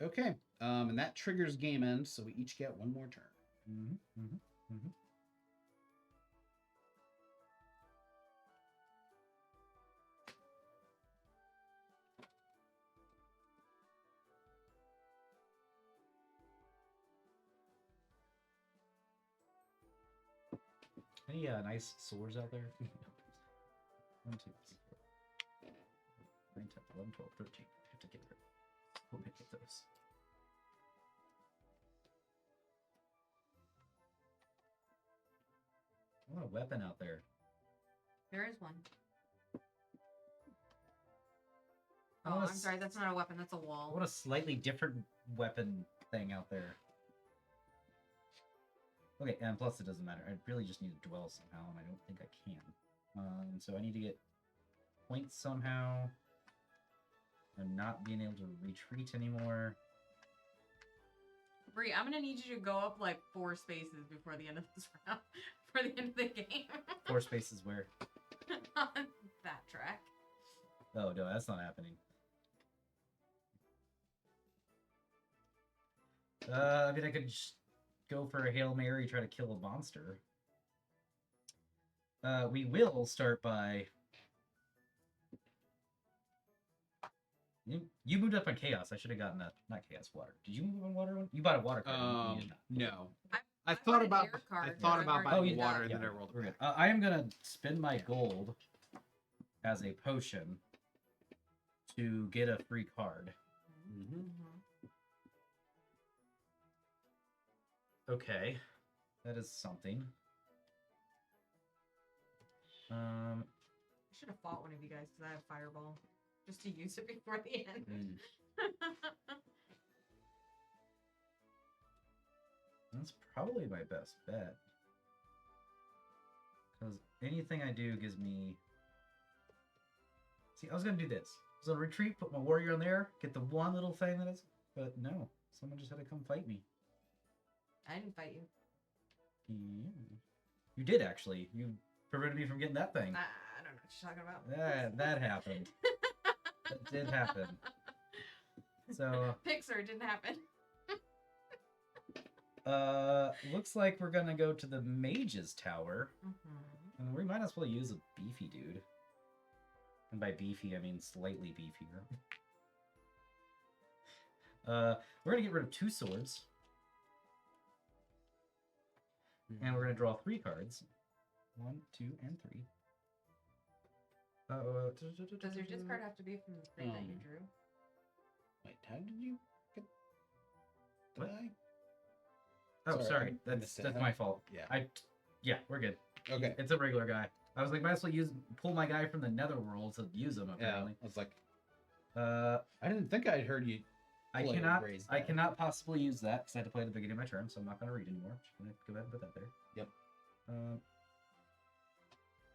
Okay. And that triggers game end, so we each get 1 more turn. Mm-hmm, mm-hmm, mm-hmm. Any nice swords out there? 1, 2, 3, 4, 9, 10, 11, 12, 13. I have to get rid of those. I want a weapon out there. There is one. I Oh, want a I'm sorry. That's not a weapon. That's a I wall. want a slightly different weapon thing out there. Okay, and plus it doesn't matter. I really just need to dwell somehow, and I don't think I can. So I need to get points somehow. And not being able to retreat anymore. Bree, I'm gonna need you to go up like 4 spaces before the end of this round. For the end of the game. 4 spaces where? On that track. Oh, no, that's not happening. I mean, I could just go for a Hail Mary, try to kill a monster. We will start by... You moved up on Chaos. I should have gotten that. Not Chaos, Water. Did you move on Water? You bought a Water card. You did not. No. I I bought thought an about air card, I but thought I've about already buying did water that. and then I rolled We're it good. I am gonna spend my gold as a potion to get a free card. Mm-hmm. Okay, that is something. I should have fought one of you guys because I have Fireball. Just to use it before the end. That's probably my best bet. Because anything I do gives me... See, I was going to do this. I was going to retreat, put my warrior on there, get the one little thing that is... But no, someone just had to come fight me. I didn't fight you. Yeah. You did, actually. You prevented me from getting that thing. I don't know what you're talking about. That happened. That did happen. So... Pixar didn't happen. Looks like we're gonna go to the Mage's Tower. Mm-hmm. And we might as well use a beefy dude. And by beefy, I mean slightly beefier. We're gonna get rid of 2 swords. And we're gonna draw 3 cards. 1, 2, and 3. Does your discard have to be from the thing that you drew? Wait, how did you get... What? Did I? Oh, Sorry, sorry. I missed That's it. my fault. Yeah. Yeah, we're good. Okay. It's a regular guy. I was like, might as well pull my guy from the Netherworld to use him. Yeah. Apparently. I was like, I I didn't think I'd heard you. play raise I that. cannot possibly use that because I had to play at the beginning of my turn, so I'm not going to read anymore. Just going to go ahead and put that there. Yep.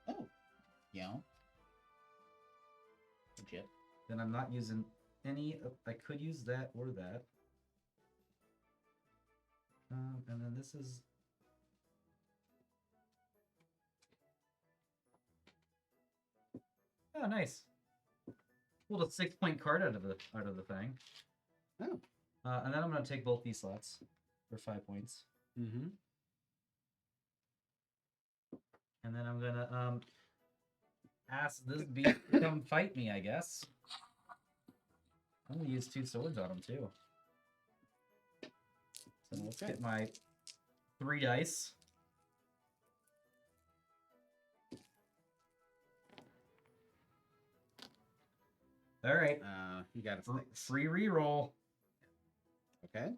Oh. Yeah. Legit. Then I'm not using any. I could use that or that. And then this is. Oh, nice. Pulled a 6-point card out of the thing. Oh. And then I'm gonna take both these slots for 5 points. Mm-hmm. And then I'm gonna ask this beast to come fight me, I guess. I'm gonna use 2 swords on him too. So let's get my 3 dice. All right. You got a Free reroll. Okay.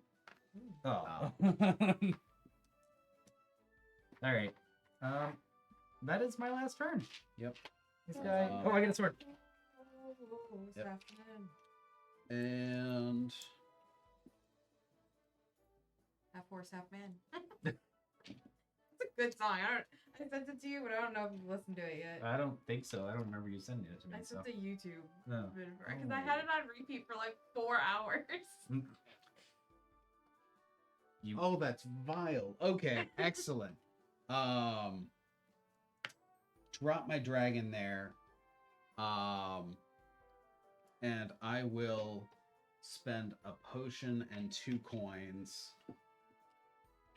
Oh. All right. That is my last turn. Yep. This guy. Oh, I get a sword. Yep. Sapman. And Half horse, half man. It's a good song. I sent it to you, but I don't know if you've listened to it yet. I don't think so. I don't remember you sending it to me. I So. sent to YouTube No. because I had it on repeat for like 4 hours. You. oh, that's vile. Okay, excellent. Drop my dragon there. And I will spend a potion and 2 coins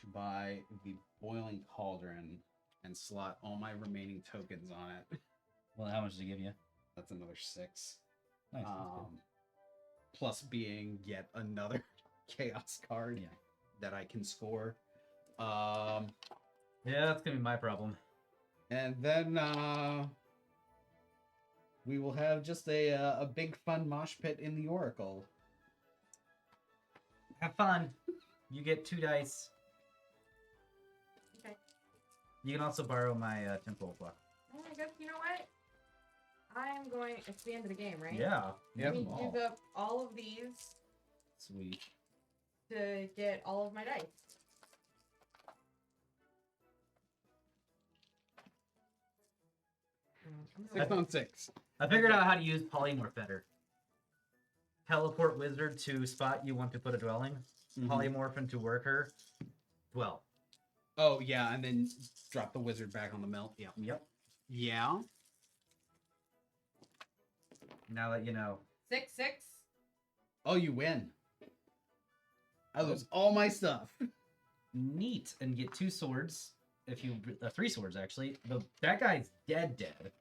to buy the boiling cauldron and slot all my remaining tokens on it. Well, how much did it give you? That's another 6. Nice. That's good. Plus being yet another chaos card Yeah. that I can score. Yeah, that's gonna be my problem. And then we will have just a big fun mosh pit in the Oracle. Have fun. You get 2 dice. Okay. You can also borrow my temporal clock. Oh my god, you know what? I am going. It's the end of the game, right? Yeah. Yep. Let me use up all of these Sweet. to get all of my dice. I'm 6 on 6. I figured out how to use polymorph better. Teleport wizard to spot you want to put a dwelling. Polymorph into worker. Dwell. Oh yeah, and then drop the wizard back on the melt. Yeah. Yep. Yeah. Now that you know. 6, 6. Oh, you win. I lose all my stuff. Neat. And get 2 swords. If you 3 swords actually. That guy's dead.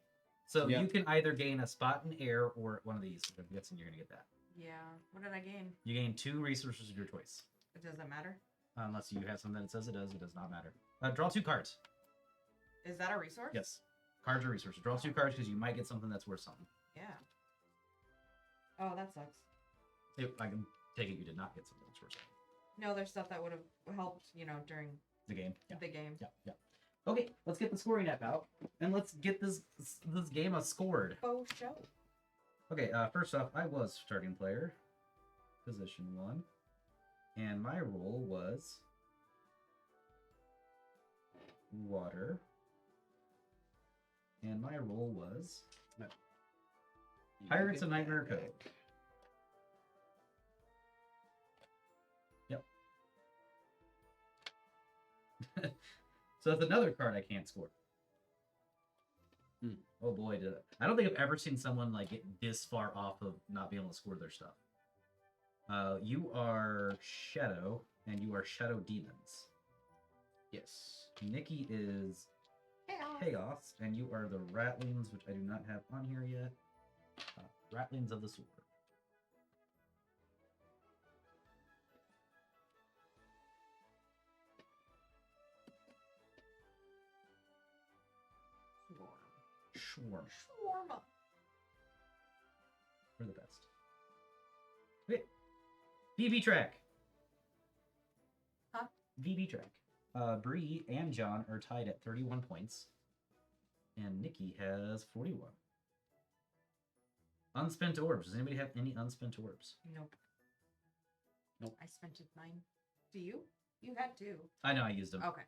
So Yep. you can either gain a spot in air or one of these. I'm guessing you're gonna get that. Yeah. What did I gain? You gain 2 resources of your choice. It doesn't matter. Unless you have something that says it does. It does not matter. Draw 2 cards. Is that a resource? Yes. Cards are resources. Draw 2 cards because you might get something that's worth something. Yeah. Oh, that sucks. I can take it you did not get something that's worth something. No, there's stuff that would have helped, during The game. the game. Yeah. Okay, let's get the scoring app out and let's get this game scored. Faux show. Okay, first off, I was starting player, position 1, and my role was water, and my role was Pirates of Nightmare Cove. Yep. So that's another card I can't score. Oh boy, did I don't think I've ever seen someone like get this far off of not being able to score their stuff. You are Shadow, and you are Shadow Demons. Yes. Nikki is Chaos, and you are the Rattlings, which I do not have on here yet. Rattlings of the Sword. Swarm. Shawarma. We're the best. Okay. VB track. Huh? VB track. Bree and John are tied at 31 points. And Nikki has 41. Unspent orbs. Does anybody have any unspent orbs? Nope. Nope. I spent it 9. Do you? You had 2. I know I used them. Okay.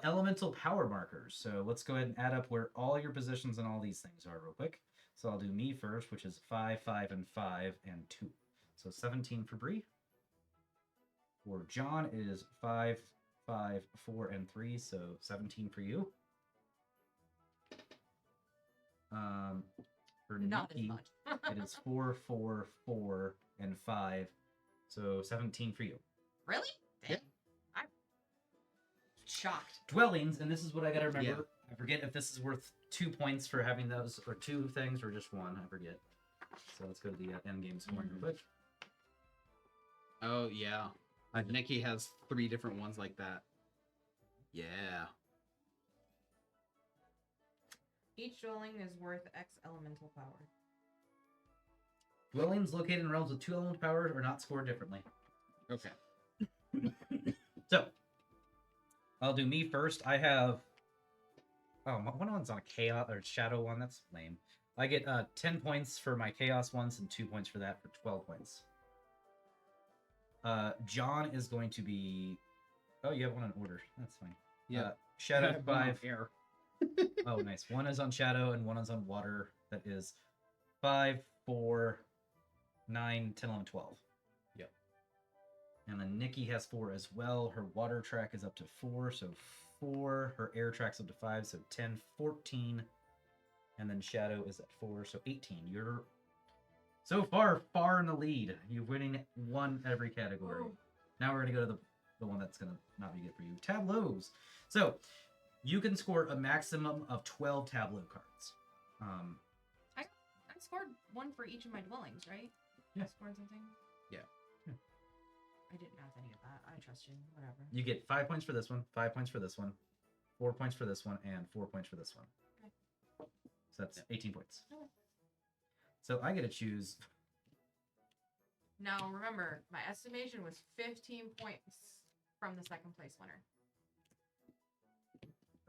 Elemental power markers. So let's go ahead and add up where all your positions and all these things are real quick. So I'll do me first, which is 5, 5, and 5, and 2. So 17 for Bree. For John is 5, 5, 4, and 3. So 17 for you. For Not as Nikki, much. it is 4, 4, 4, and 5. So 17 for you. Really? Dang. I'm shocked. Dwellings, and this is what I gotta remember. Yeah. I forget if this is worth 2 points for having those, or 2 things, or just 1. I forget. So let's go to the end game scoring real quick. Oh yeah. Nikki has 3 different ones like that. Yeah. Each dwelling is worth X elemental power. Dwellings located in realms with 2 elemental powers are not scored differently. Okay. So, I'll do me first. I have one one's on a chaos or shadow one. That's lame. I get 10 points for my chaos ones and 2 points for that for 12 points. John is going to be. Oh, you have one in order. That's fine. Yeah. Shadow One on 5. air. Oh, nice. One is on shadow and one is on water. That is 5, 4, 9, 10, 11, 12. Yep. And then Nikki has 4 as well. Her water track is up to 4, so 4. Her air track's up to 5, so 10, 14. And then shadow is at 4, so 18. You're so far in the lead. You're winning one every category. Ooh. Now we're going to go to the one that's going to not be good for you. Tableaus. So you can score a maximum of 12 tableau cards. I scored one for each of my dwellings, right? Yeah. I scored something. Yeah. I didn't know any of that. I trust you. Whatever. You get 5 points for this one, 5 points for this one, 4 points for this one, and 4 points for this one. Okay. So that's 18 points. Okay. So I get to choose. Now remember, my estimation was 15 points from the second place winner.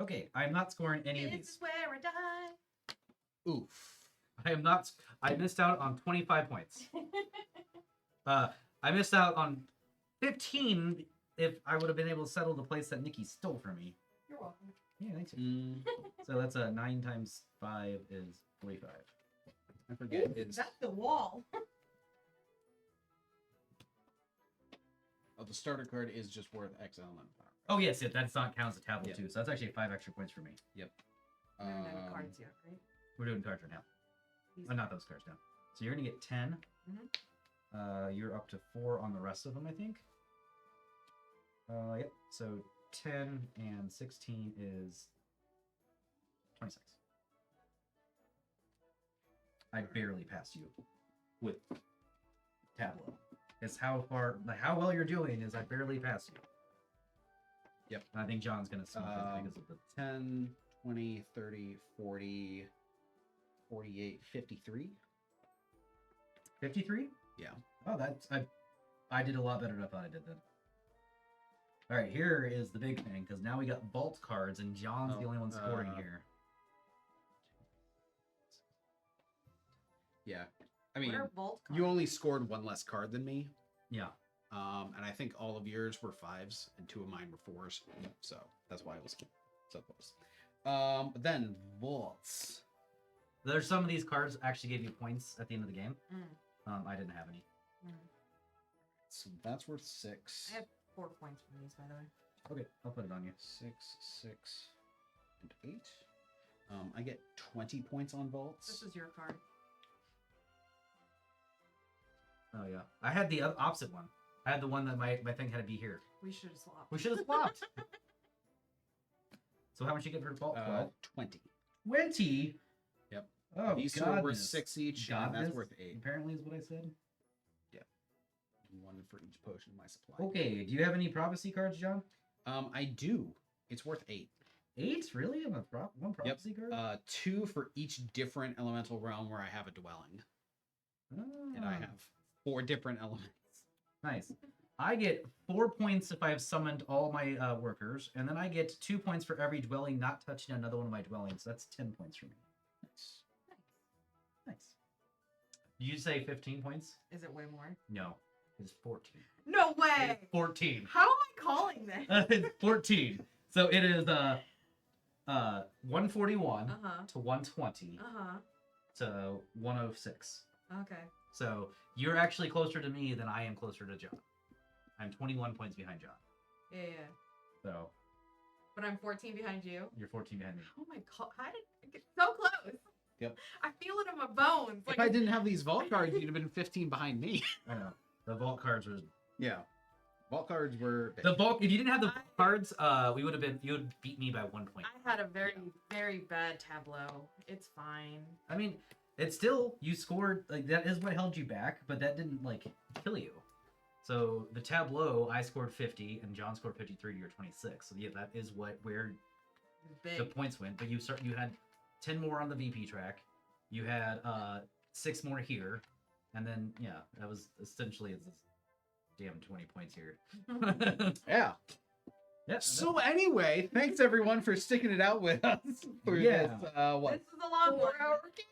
Okay, I'm not scoring any of This these. is where I die. Oof. I am not. I missed out on 25 points. I missed out on 15 if I would have been able to settle the place that Nikki stole from me. You're welcome. Yeah, thanks. Mm, So that's a 9 times 5 is 45. I forget. It's That's the wall. the starter card is just worth X element power. Oh yes, yeah, that's not counts as a tableau Yeah. too. So that's actually 5 extra points for me. Yep. We haven't done cards yet, right? We're doing cards right now. These- Not those cards now. So you're gonna get 10. You're up to 4 on the rest of them, I think. Yep. So 10 and 16 is 26. I barely passed you with tableau. It's how well you're doing is I barely passed you. Yep. And I think John's gonna smoke it because of the 10, 20, 30, 40, 48, 53. 53. Yeah. Oh, that's I did a lot better than I thought I did then. All right, here is the big thing because now we got vault cards and John's the Oh, only one scoring here. Yeah. I What mean, are vault cards? you only scored one less card than me. Yeah. And I think all of yours were 5s and 2 of mine were 4s. So that's why it was so close. Then vaults. There's some of these cards actually gave you points at the end of the game. Mm, I didn't have any. mm. So that's worth 6. I have 4 points from these, by the way. Okay, I'll put it on you. 6, 6, and 8. I get 20 points on vaults. This is your card. Oh yeah, I had the opposite one. I had the one that my thing had to be here. We should have swapped. We should have swapped. So how much you get for vault? 12? 20. 20. Yep. Oh, These two are worth goodness. 6 each, and Godness, that's worth 8. Apparently, is what I said. One for each potion in my supply. Okay, do you have any prophecy cards, John? I do. It's worth 8. 8? Really? One prophecy card? 2 for each different elemental realm where I have a dwelling. And I Ah, have 4 different elements. Nice. I get 4 points if I've summoned all my workers, and then I get 2 points for every dwelling not touching another one of my dwellings. That's 10 points for me. Nice. Nice. Did you say 15 points? Is it way more? No, it's 14. No way. It's 14. How am I calling this? It's 14. So it is 141 Uh-huh. to 120 Uh-huh. to 106. Okay. So you're actually closer to me than I am closer to John. I'm 21 points behind John. Yeah, yeah. So But I'm 14 behind you. you're 14 behind me. Oh my god. How did I get so close? Yep. I feel it in my bones. If I didn't have these vault cards, you'd have been 15 behind me. I know. The vault cards were Yeah. Vault cards were big. the vault. If you didn't have the cards, you would beat me by 1 point. I had a very, very bad tableau. It's fine. I mean, it's still you scored like that is what held you back, but that didn't like kill you. So the tableau, I scored 50 and John scored 53 to your 26. So yeah, that is where Big. the points went. But you had 10 more on the VP track. You had 6 more here, and then yeah, that was essentially it's damn 20 points here. Yeah. Yeah. So anyway, thanks everyone for sticking it out with us for Yeah. this. What? This is a long 4 one. hour game?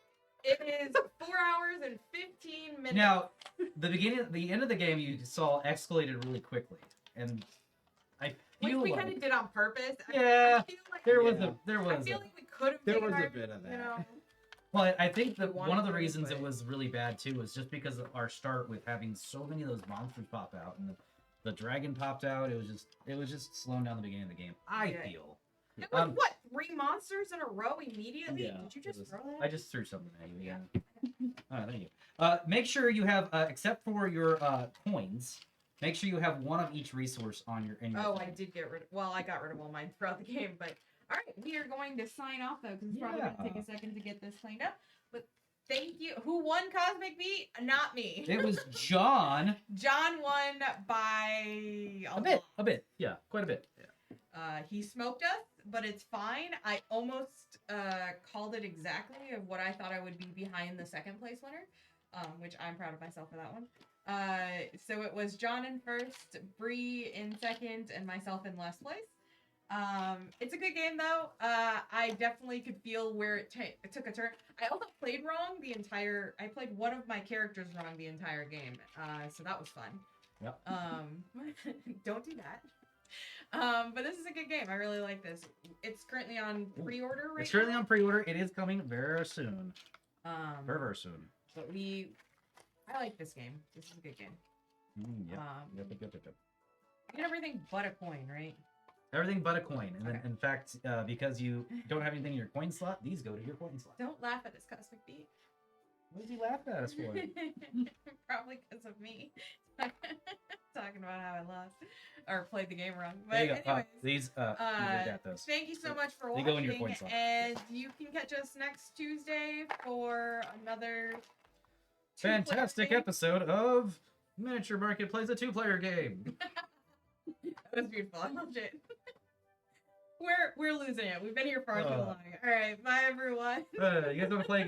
It is 4 hours and 15 minutes. Now, the end of the game, you saw escalated really quickly, and I which feel we like kind of did on purpose. Yeah, I feel like there was Yeah. I feel like we could have. There was a bit of that. You know, Well, I think that We one of the wanted to, reasons it but- was really bad too was just because of our start with having so many of those monsters pop out, and the dragon popped out. It was just slowing down the beginning of the game. I Yeah. feel. it was what 3 monsters in a row immediately. Yeah, Did you it just was- throw that? I just threw something at you. Yeah. Oh, thank you. Make sure you have, except for your coins, make sure you have one of each resource on your. In your Oh, I thing. did get rid of. Well, I got rid of all mine throughout the game, but all right, we are going to sign off though because it's probably going to take Yeah. a second to get this cleaned up. But thank you. Who won Cosmic Beat? Not me. It was John. John won by A bit. Yeah, quite a bit. He smoked us, but it's fine. I almost called it exactly of what I thought I would be behind the second place winner, which I'm proud of myself for that one. So it was John in first, Bree in second, and myself in last place. It's a good game though. I definitely could feel where it took a turn. I also played wrong I played one of my characters wrong the entire game. So that was fun. Yep. Don't do that. But this is a good game. I really like this. It's currently on pre-order right It's currently now. on pre-order. It is coming very soon. Very soon. But I like this game. This is a good game. Yep. Um, Yep. You get everything but a coin, right? Everything but a coin. And then, Okay. in fact, because you don't have anything in your coin slot, these go to your coin slot. Don't laugh at this Cosmic Beat. What is he laughing at us for? Probably because of me. Talking about how I lost or played the game wrong. But There you go. anyways, These, you got those. thank you so much for They watching. go in your coin slot. And you can catch us next Tuesday for another two-player Fantastic game. episode of Miniature Market Plays a 2-player game. That was beautiful. I loved it. We're losing it. We've been here far too long. All right, bye everyone. You guys want to play?